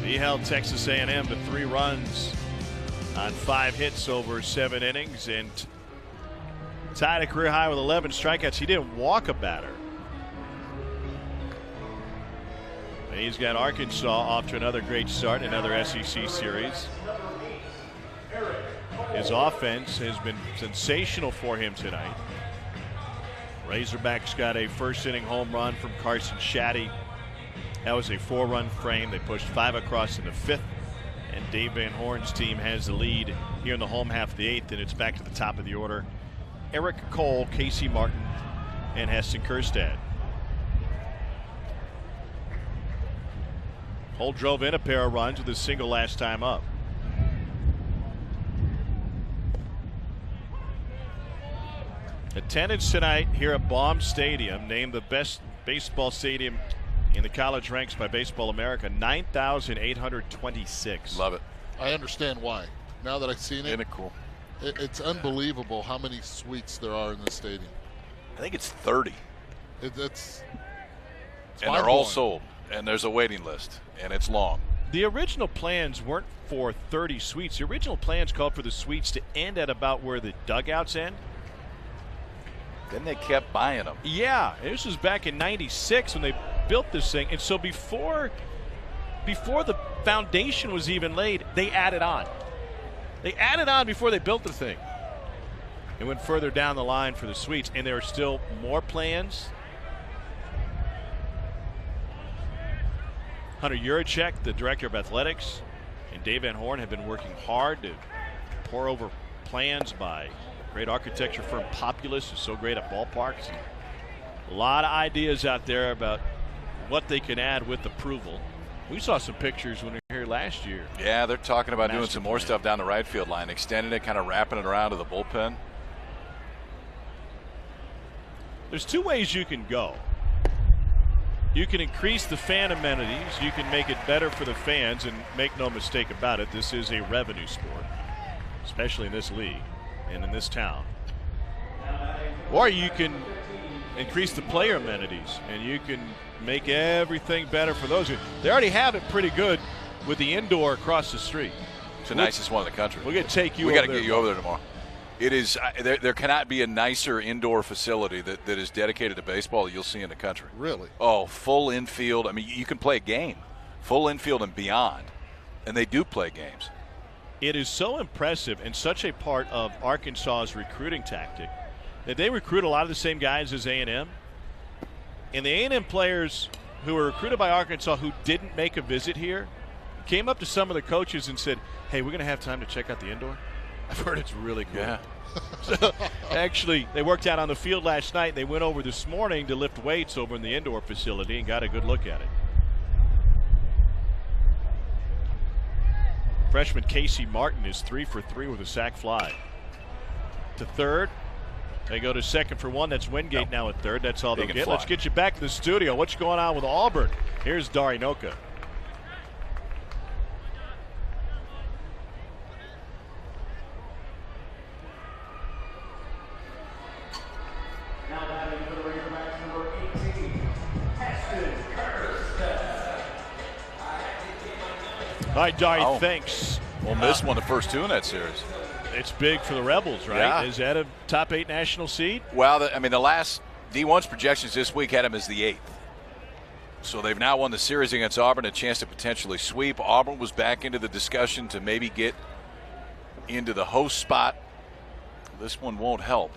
He held Texas A&M to 3 runs on 5 hits over 7 innings and tied a career high with 11 strikeouts. He didn't walk a batter. And he's got Arkansas off to another great start, another SEC series. His offense has been sensational for him tonight. Razorbacks got a first-inning home run from Carson Shaddy. That was a 4-run frame. They pushed 5 across in the 5th. And Dave Van Horn's team has the lead here in the home half of the 8th, and it's back to the top of the order. Eric Cole, Casey Martin, and Heston Kjerstad. Cole drove in a pair of runs with a single last time up. Attendance tonight here at Baum Stadium, named the best baseball stadium in the college ranks by Baseball America, 9,826. Love it. I understand why. Now that I've seen it, Isn't it cool? It's unbelievable how many suites there are in this stadium. I think it's 30. It's and they're all sold. And there's a waiting list, and it's long. The original plans weren't for 30 suites. The original plans called for the suites to end at about where the dugouts end. Then they kept buying them. Yeah, this was back in '96 when they built this thing, and so before the foundation was even laid, they added on. They added on before they built the thing. It went further down the line for the suites, and there are still more plans. Hunter Yurachek, the director of athletics, and Dave Van Horn have been working hard to pour over plans by great architecture firm Populous, who's so great at ballparks. And a lot of ideas out there about what they can add with approval. We saw some pictures when we were here last year. Yeah, they're talking about doing Master some more plan. stuff down the right field line, extending it, kind of wrapping it around to the bullpen. There's 2 ways you can go. You can increase the fan amenities. You can make it better for the fans, and make no mistake about it, this is a revenue sport, especially in this league and in this town. Or you can increase the player amenities, and you can make everything better for those. They already have it pretty good with the indoor across the street. It's the nicest one in the country. We're going to take you We over got to there get you over there tomorrow. It is. There cannot be a nicer indoor facility that is dedicated to baseball that you'll see in the country. Really? Oh, full infield. I mean, you can play a game, full infield and beyond, and they do play games. It is so impressive and such a part of Arkansas's recruiting tactic that they recruit a lot of the same guys as A&M. And the A&M players who were recruited by Arkansas who didn't make a visit here came up to some of the coaches and said, hey, we're going to have time to check out the indoor. I've heard it's really cool. Yeah. Actually, they worked out on the field last night. They went over this morning to lift weights over in the indoor facility and got a good look at it. Freshman Casey Martin is 3 for 3 with a sac fly. To third. They go to second for 1. That's Wingate now at third. That's all they'll get. Let's get you back to the studio. What's going on with Auburn? Here's Dari Noka. All right, Dari, thanks. Ole Miss won the first 2 in that series. It's big for the Rebels, right? Yeah. Is that a top 8 national seed? Well, the last D1's projections this week had them as the 8th. So they've now won the series against Auburn, a chance to potentially sweep. Auburn was back into the discussion to maybe get into the host spot. This one won't help.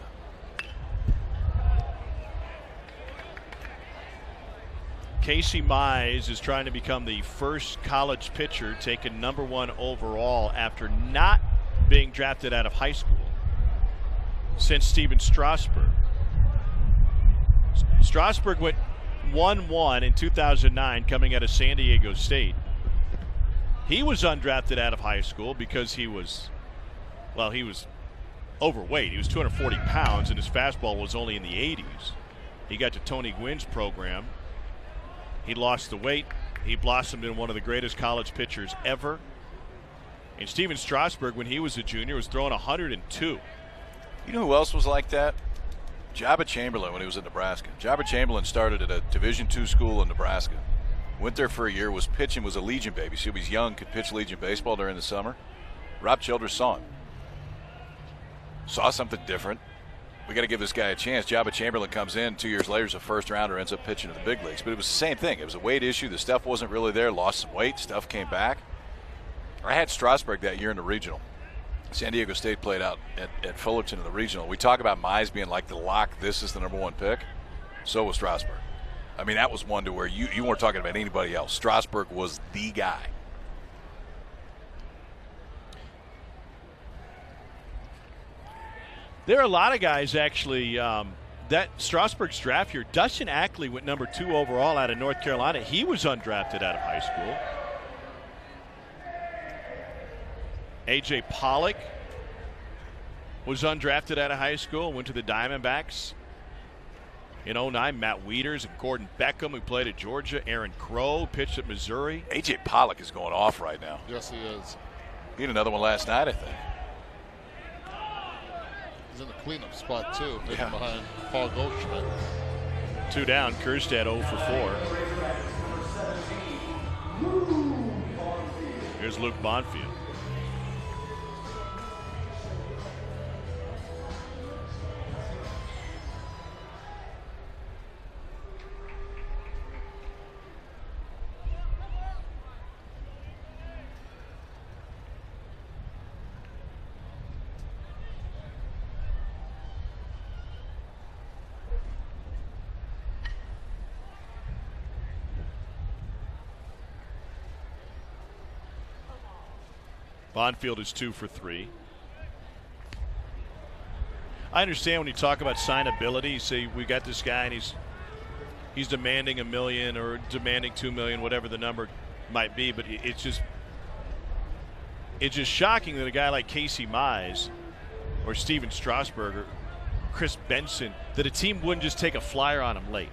Casey Mize is trying to become the first college pitcher taken #1 overall after not being drafted out of high school since Steven Strasburg. Strasburg went 1-1 in 2009 coming out of San Diego State. He was undrafted out of high school because he was overweight. He was 240 pounds and his fastball was only in the 80s. He got to Tony Gwynn's program. He lost the weight. He blossomed into one of the greatest college pitchers ever. And Steven Strasburg, when he was a junior, was throwing 102. You know who else was like that? Jabba Chamberlain when he was at Nebraska. Jabba Chamberlain started at a Division II school in Nebraska. Went there for a year, was pitching, was a Legion baby. So he was young, could pitch Legion baseball during the summer. Rob Childress saw him. Saw something different. We got to give this guy a chance. Jabba Chamberlain comes in 2 years later as a first rounder, ends up pitching to the big leagues. But it was the same thing. It was a weight issue. The stuff wasn't really there. Lost some weight. Stuff came back. I had Strasburg that year in the regional. San Diego State played out at Fullerton in the regional. We talk about Mize being like the lock. This is the #1 pick. So was Strasburg. I mean, that was one to where you weren't talking about anybody else. Strasburg was the guy. There are a lot of guys actually that Strasburg's draft year. Dustin Ackley went #2 overall out of North Carolina. He was undrafted out of high school. A.J. Pollock was undrafted out of high school, went to the Diamondbacks. In 2009, Matt Wieters and Gordon Beckham, who played at Georgia. Aaron Crow pitched at Missouri. A.J. Pollock is going off right now. Yes, he is. He had another one last night, I think. He's in the cleanup spot, too, behind Paul Goldschmidt. 2 down, Kjerstad 0 for 4. Here's Luke Bonfield. Bonfield is 2 for 3. I understand when you talk about signability, you say we got this guy and he's demanding $1 million or demanding $2 million, whatever the number might be, but it's just shocking that a guy like Casey Mize or Steven Strasburg or Chris Benson, that a team wouldn't just take a flyer on him late.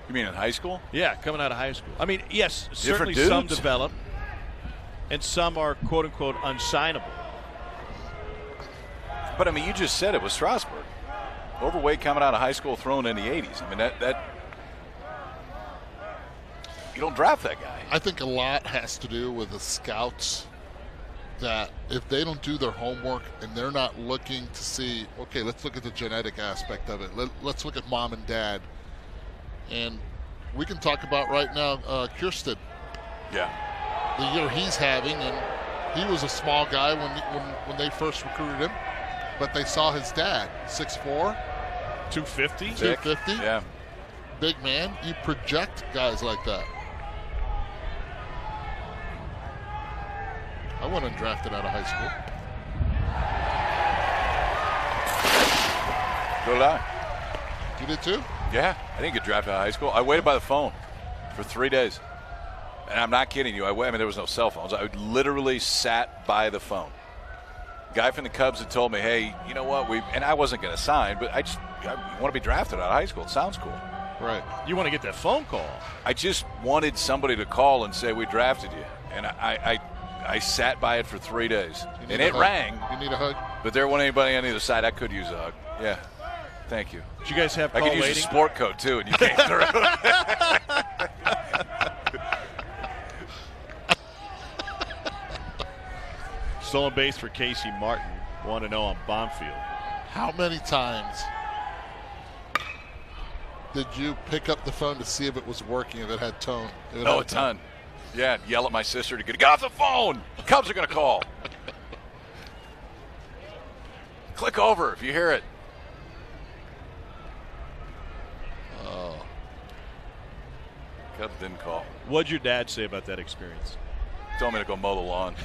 You mean in high school? Yeah, coming out of high school. I mean, yes, Different certainly some dudes. develop. And some are, quote-unquote, unsignable. But, I mean, you just said it was Strasburg. Overweight coming out of high school, thrown in the 80s. I mean, that you don't draft that guy. I think a lot has to do with the scouts, that if they don't do their homework and they're not looking to see, okay, let's look at the genetic aspect of it. Let's look at mom and dad. And we can talk about right now Kjerstad. Yeah. The year he's having, and he was a small guy when they first recruited him, but they saw his dad, 6'4", 250. 250, Yeah. big man. You project guys like that. I wasn't drafted out of high school. So did I. You did too? Yeah, I didn't get drafted out of high school. I waited by the phone for 3 days. And I'm not kidding you. I mean, there was no cell phones. I literally sat by the phone. Guy from the Cubs had told me, hey, you know what? And I wasn't going to sign, but I want to be drafted out of high school. It sounds cool. Right. You want to get that phone call. I just wanted somebody to call and say, we drafted you. And I sat by it for 3 days. And it rang. You need a hug? But there wasn't anybody on either side. I could use a hug. Yeah. Thank you. Did you guys have I call could use waiting? a sport coat, too, and you came through. Stolen base for Casey Martin. 1-0 on Bonfield. How many times did you pick up the phone to see if it was working, if it had tone? A ton. Yeah, yell at my sister to get off the phone. The Cubs are going to call. Click over if you hear it. Oh. Cubs didn't call. What'd your dad say about that experience? Told me to go mow the lawn.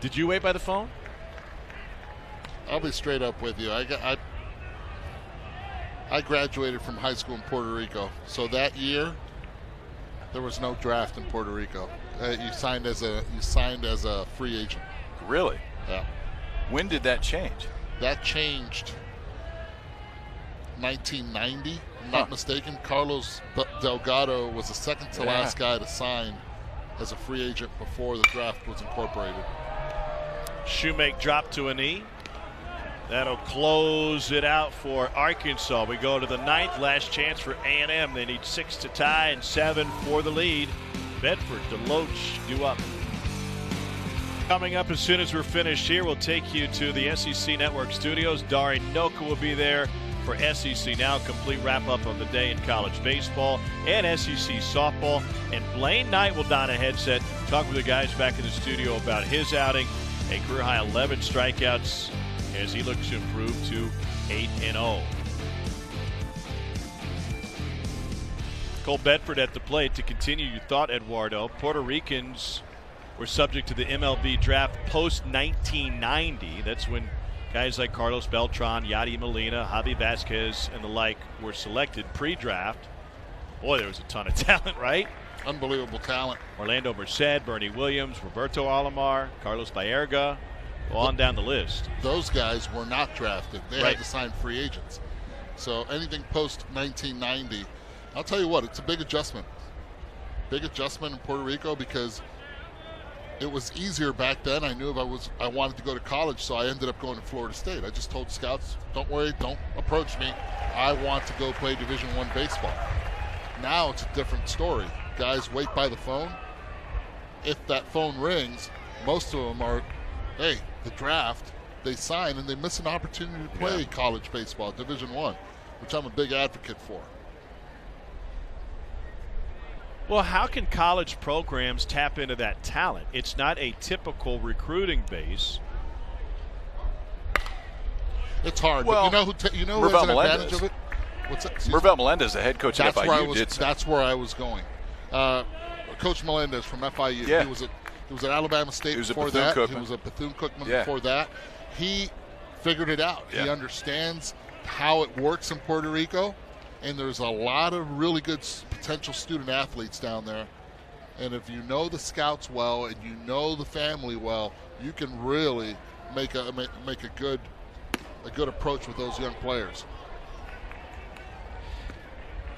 Did you wait by the phone? I'll be straight up with you. I graduated from high school in Puerto Rico, so that year there was no draft in Puerto Rico. You signed as a free agent. Really? Yeah. When did that change? That changed 1990, if I'm not mistaken. Carlos Delgado was the second to last guy to sign as a free agent before the draft was incorporated. Shoemake dropped to a knee. That'll close it out for Arkansas. We go to the ninth. Last chance for A&M. They need 6 to tie and 7 for the lead. Bedford, Deloach due up. Coming up as soon as we're finished here, we'll take you to the SEC Network studios. Dari Noka will be there for SEC Now, complete wrap-up of the day in college baseball and SEC softball. And Blaine Knight will don a headset, talk with the guys back in the studio about his outing. A career-high 11 strikeouts as he looks to improve to 8-0. Cole Bedford at the plate to continue your thought, Eduardo. Puerto Ricans were subject to the MLB draft post-1990. That's when guys like Carlos Beltran, Yadi Molina, Javi Vasquez, and the like were selected pre-draft. Boy, there was a ton of talent, right? Unbelievable talent. Orlando Merced, Bernie Williams, Roberto Alomar, Carlos Baerga, on down the list. Those guys were not drafted. They Right. had to sign free agents. So anything post-1990, I'll tell you what, it's a big adjustment. Big adjustment in Puerto Rico because it was easier back then. I knew if I wanted to go to college, so I ended up going to Florida State. I just told scouts, don't worry, don't approach me. I want to go play Division I baseball. Now it's a different story. Guys wait by the phone. If that phone rings, most of them are, hey, the draft, they sign and they miss an opportunity to play college baseball, Division I, which I'm a big advocate for. Well, how can college programs tap into that talent? It's not a typical recruiting base. It's hard, Well, but you know who has an advantage of it? What's that? Excuse me? Mervel Melendez, the head coach at FIU, did so. That's where I was going. Coach Melendez from FIU. Yeah. He was at Alabama State He was a before that. Bethune-Cookman. He was a Bethune-Cookman Yeah. before that. He figured it out. Yeah. He understands how it works in Puerto Rico, and there's a lot of really good potential student athletes down there. And if you know the scouts well and you know the family well, you can really make a good approach with those young players.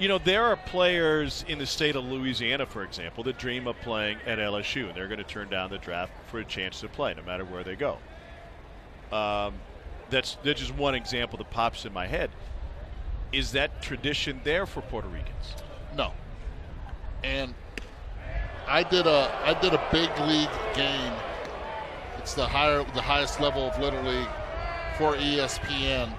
You know, there are players in the state of Louisiana, for example, that dream of playing at LSU, and they're going to turn down the draft for a chance to play, no matter where they go. That's just one example that pops in my head. Is that tradition there for Puerto Ricans? No. And I did a big league game. It's the highest level of Little League for ESPN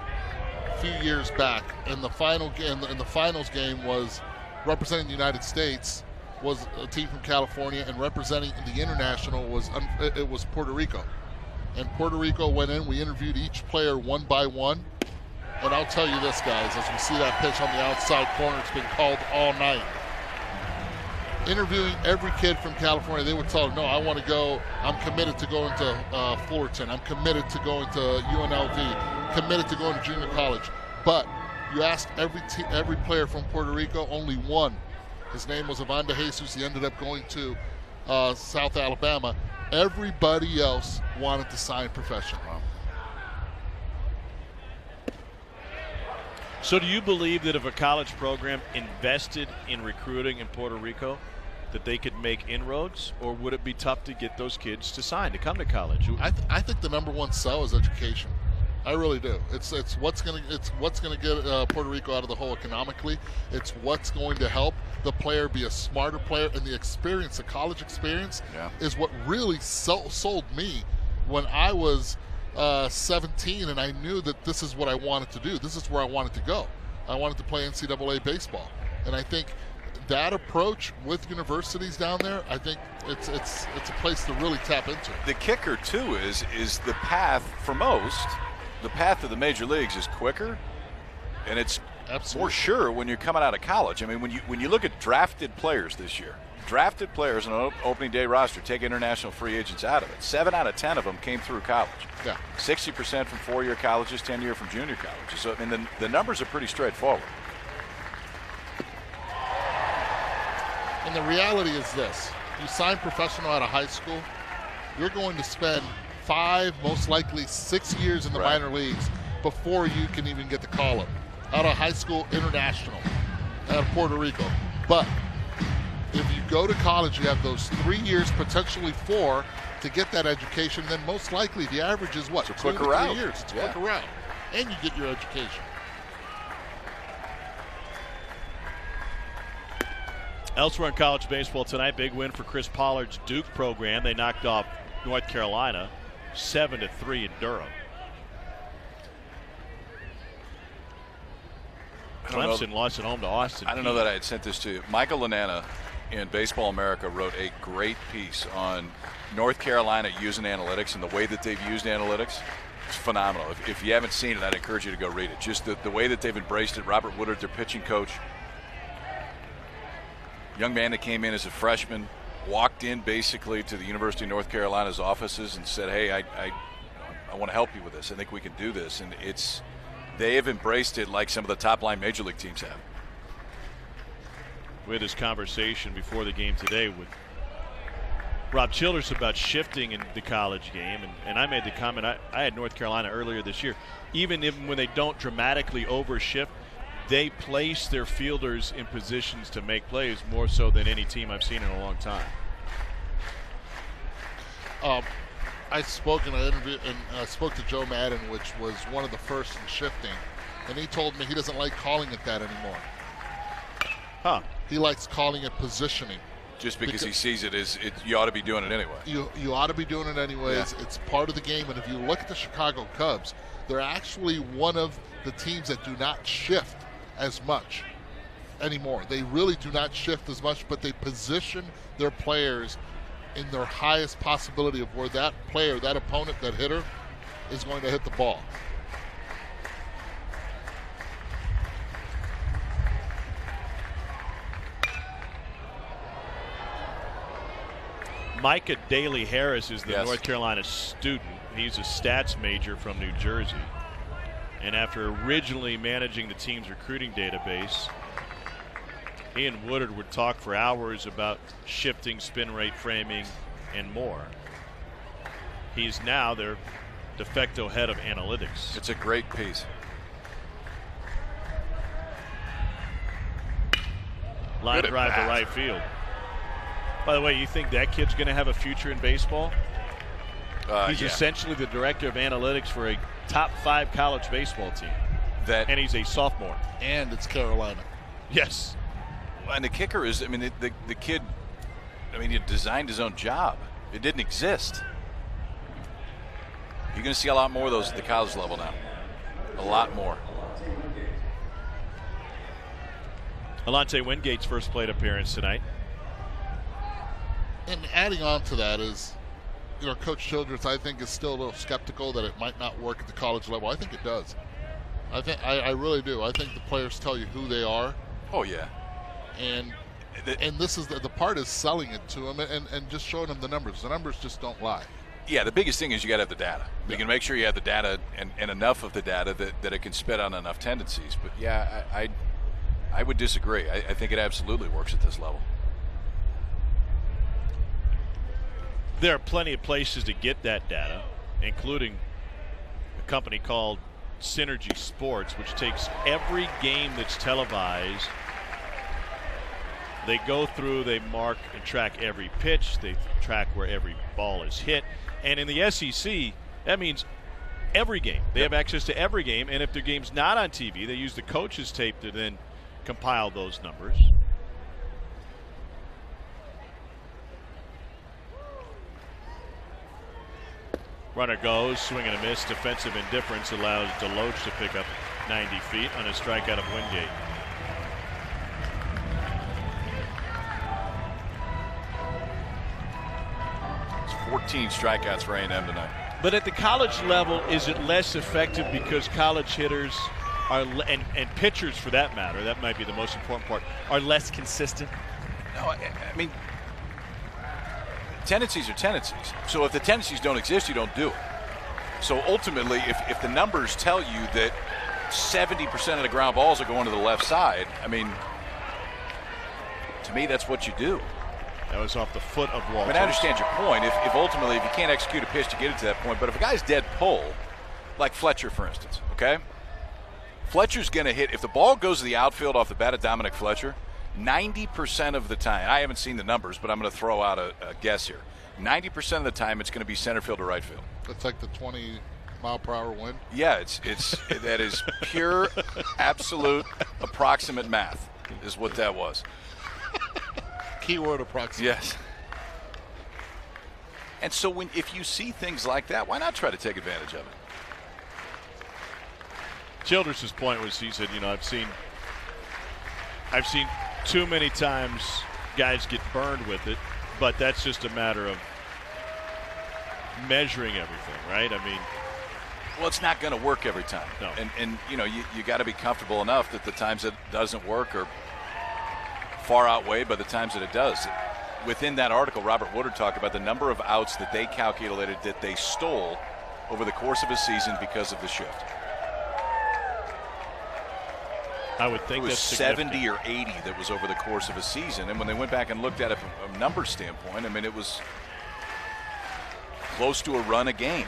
a few years back, and the finals game was representing the United States was a team from California, and representing the international was Puerto Rico. And Puerto Rico went in. We interviewed each player one by one, and I'll tell you this, guys, as we see that pitch on the outside corner, it's been called all night. interviewing every kid from California, they would tell them, no, I want to go, I'm committed to going to Fullerton, I'm committed to going to UNLV, committed to going to junior college. But you asked every player from Puerto Rico, only one. His name was Ivan De Jesus. He ended up going to South Alabama. Everybody else wanted to sign professional. So do you believe that if a college program invested in recruiting in Puerto Rico, that they could make inroads, or would it be tough to get those kids to sign, to come to college? I think the number one sell is education. I really do. It's what's gonna get Puerto Rico out of the hole economically. It's what's going to help the player be a smarter player, and the experience, the college experience, is what really sold me when I was 17, and I knew that this is what I wanted to do. This is where I wanted to go. I wanted to play NCAA baseball, and I think that approach with universities down there, I think it's a place to really tap into. The kicker too is the path for most. The path to the major leagues is quicker, and it's more sure when you're coming out of college. I mean, when you look at drafted players this year, drafted players on an opening day roster, take international free agents out of it. 7 out of 10 of them came through college. Yeah. 60% from 4-year colleges, 10-year from junior colleges. So I mean, the numbers are pretty straightforward. And the reality is this: you sign professional out of high school, you're going to spend 5, most likely 6 years in the minor leagues before you can even get the call up. Out of high school, international, out of Puerto Rico. But if you go to college, you have those 3 years, potentially 4, to get that education. Then most likely the average is what? It's a 2 to quicker 3 route. years. It's a quicker route. And you get your education. Elsewhere in college baseball tonight, big win for Chris Pollard's Duke program. They knocked off North Carolina 7-3 in Durham. Clemson lost at home to Austin. I don't know that I had sent this to you. Michael Lanana in Baseball America wrote a great piece on North Carolina using analytics and the way that they've used analytics. It's phenomenal. If you haven't seen it, I'd encourage you to go read it. Just the way that they've embraced it. Robert Woodard, their pitching coach, young man that came in as a freshman, walked in basically to the University of North Carolina's offices and said, hey, I want to help you with this. I think we can do this. And they have embraced it like some of the top-line major league teams have. We had this conversation before the game today with Rob Childress about shifting in the college game, and I made the comment, I had North Carolina earlier this year. Even when they don't dramatically overshift, they place their fielders in positions to make plays more so than any team I've seen in a long time. I spoke in an interview, and I spoke to Joe Madden, which was one of the first in shifting, and he told me he doesn't like calling it that anymore. Huh. He likes calling it positioning. Just because he sees it as you ought to be doing it anyway. You ought to be doing it anyways. Yeah. It's part of the game, and if you look at the Chicago Cubs, they're actually one of the teams that do not shift as much anymore. They really do not shift as much, but they position their players in their highest possibility of where that player, that opponent, that hitter is going to hit the ball. Micah Daly Harris is the Yes. North Carolina student. He's a stats major from New Jersey. And after originally managing the team's recruiting database, he and Woodard would talk for hours about shifting, spin rate, framing, and more. He's now their de facto head of analytics. It's a great piece. Line drive to right field. By the way, you think that kid's going to have a future in baseball? He's essentially the director of analytics for a top 5 college baseball team. And he's a sophomore. And it's Carolina. Yes. And the kicker is, I mean, the kid, I mean, he designed his own job. It didn't exist. You're going to see a lot more of those at the college level now. A lot more. Alante Wingate's first plate appearance tonight. And adding on to that is, you know, Coach Childress, I think, is still a little skeptical that it might not work at the college level. I think it does. I really do. I think the players tell you who they are. Oh, yeah. And And this is the part is selling it to them and just showing them the numbers. The numbers just don't lie. Yeah, the biggest thing is you got to have the data. You can make sure you have the data and enough of the data that it can spit out enough tendencies. But yeah, I would disagree. I think it absolutely works at this level. There are plenty of places to get that data, including a company called Synergy Sports, which takes every game that's televised. They go through, they mark and track every pitch, they track where every ball is hit. And in the SEC, that means every game. They have access to every game, and if the game's not on TV, they use the coach's tape to then compile those numbers. Runner goes, swing and a miss. Defensive indifference allows Deloach to pick up 90 feet on a strikeout of Wingate. It's 14 strikeouts for A&M tonight. But at the college level, is it less effective because college hitters are, and pitchers for that matter, that might be the most important part, are less consistent? No, I mean, tendencies are tendencies. So if the tendencies don't exist, you don't do it. So ultimately, if the numbers tell you that 70% of the ground balls are going to the left side, I mean, to me, that's what you do. That was off the foot of Walters. I mean, I understand your point. If ultimately, if you can't execute a pitch to get it to that point, but if a guy's dead pull, like Fletcher, for instance, okay? Fletcher's going to hit, if the ball goes to the outfield off the bat of Dominic Fletcher, 90% of the time, I haven't seen the numbers, but I'm going to throw out a guess here. 90% of the time, it's going to be center field or right field. It's like the 20-mile-per-hour wind. Yeah, that is pure, absolute, approximate math is what that was. Keyword approximate. Yes. And so if you see things like that, why not try to take advantage of it? Childress's point was, he said, I've seen too many times guys get burned with it, but that's just a matter of measuring everything, right? I mean, well, it's not going to work every time. No. And you got to be comfortable enough that the times it doesn't work are far outweighed by the times that it does. Within that article, Robert Woodard talked about the number of outs that they calculated that they stole over the course of a season because of the shift. I would think it was that's 70 or 80 that was over the course of a season. And when they went back and looked at it from a number standpoint, I mean, it was close to a run a game.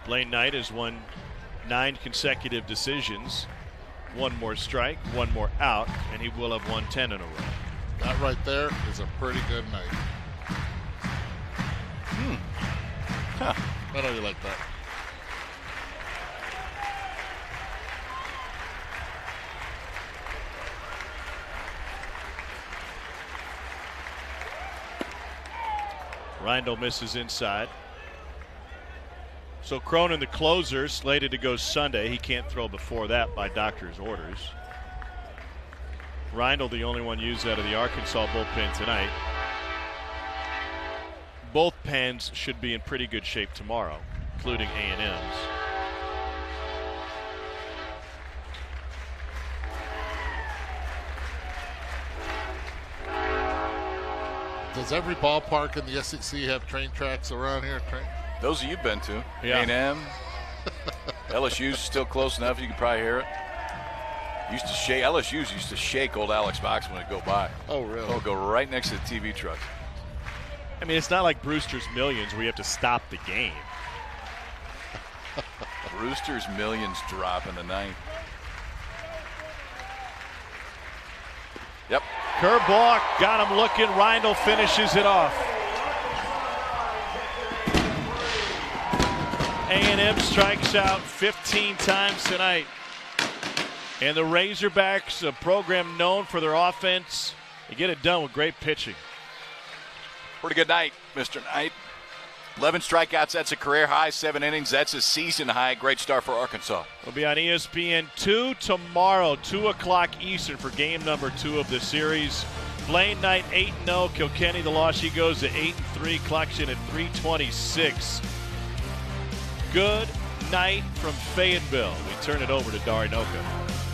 Blaine Knight has won 9 consecutive decisions. One more strike, one more out, and he will have won 10 in a row. That right there is a pretty good night. Huh. I know you like that. Reindl misses inside. So Cronin, the closer, slated to go Sunday. He can't throw before that by doctor's orders. Reindl, the only one used out of the Arkansas bullpen tonight. Both pens should be in pretty good shape tomorrow, including A&M's. Does every ballpark in the SEC have train tracks around here? Those you've been to. Yeah. A&M. LSU's still close enough you can probably hear it. LSU's used to shake old Alex Box when it go by. Oh, really? It'll go right next to the TV trucks. I mean, it's not like Brewster's Millions where you have to stop the game. Brewster's Millions drop in the ninth. Yep. Curveball got him looking. Reindl finishes it off. A&M strikes out 15 times tonight. And the Razorbacks, a program known for their offense, they get it done with great pitching. Pretty good night, Mr. Knight. 11 strikeouts, that's a career high. 7 innings, that's a season high. Great start for Arkansas. We'll be on ESPN 2 tomorrow, 2 o'clock Eastern for game number 2 of the series. Blaine Knight 8-0. Kilkenny, the loss, she goes to 8-3. Clocks in at 326. Good night from Fayetteville. We turn it over to Darinoka.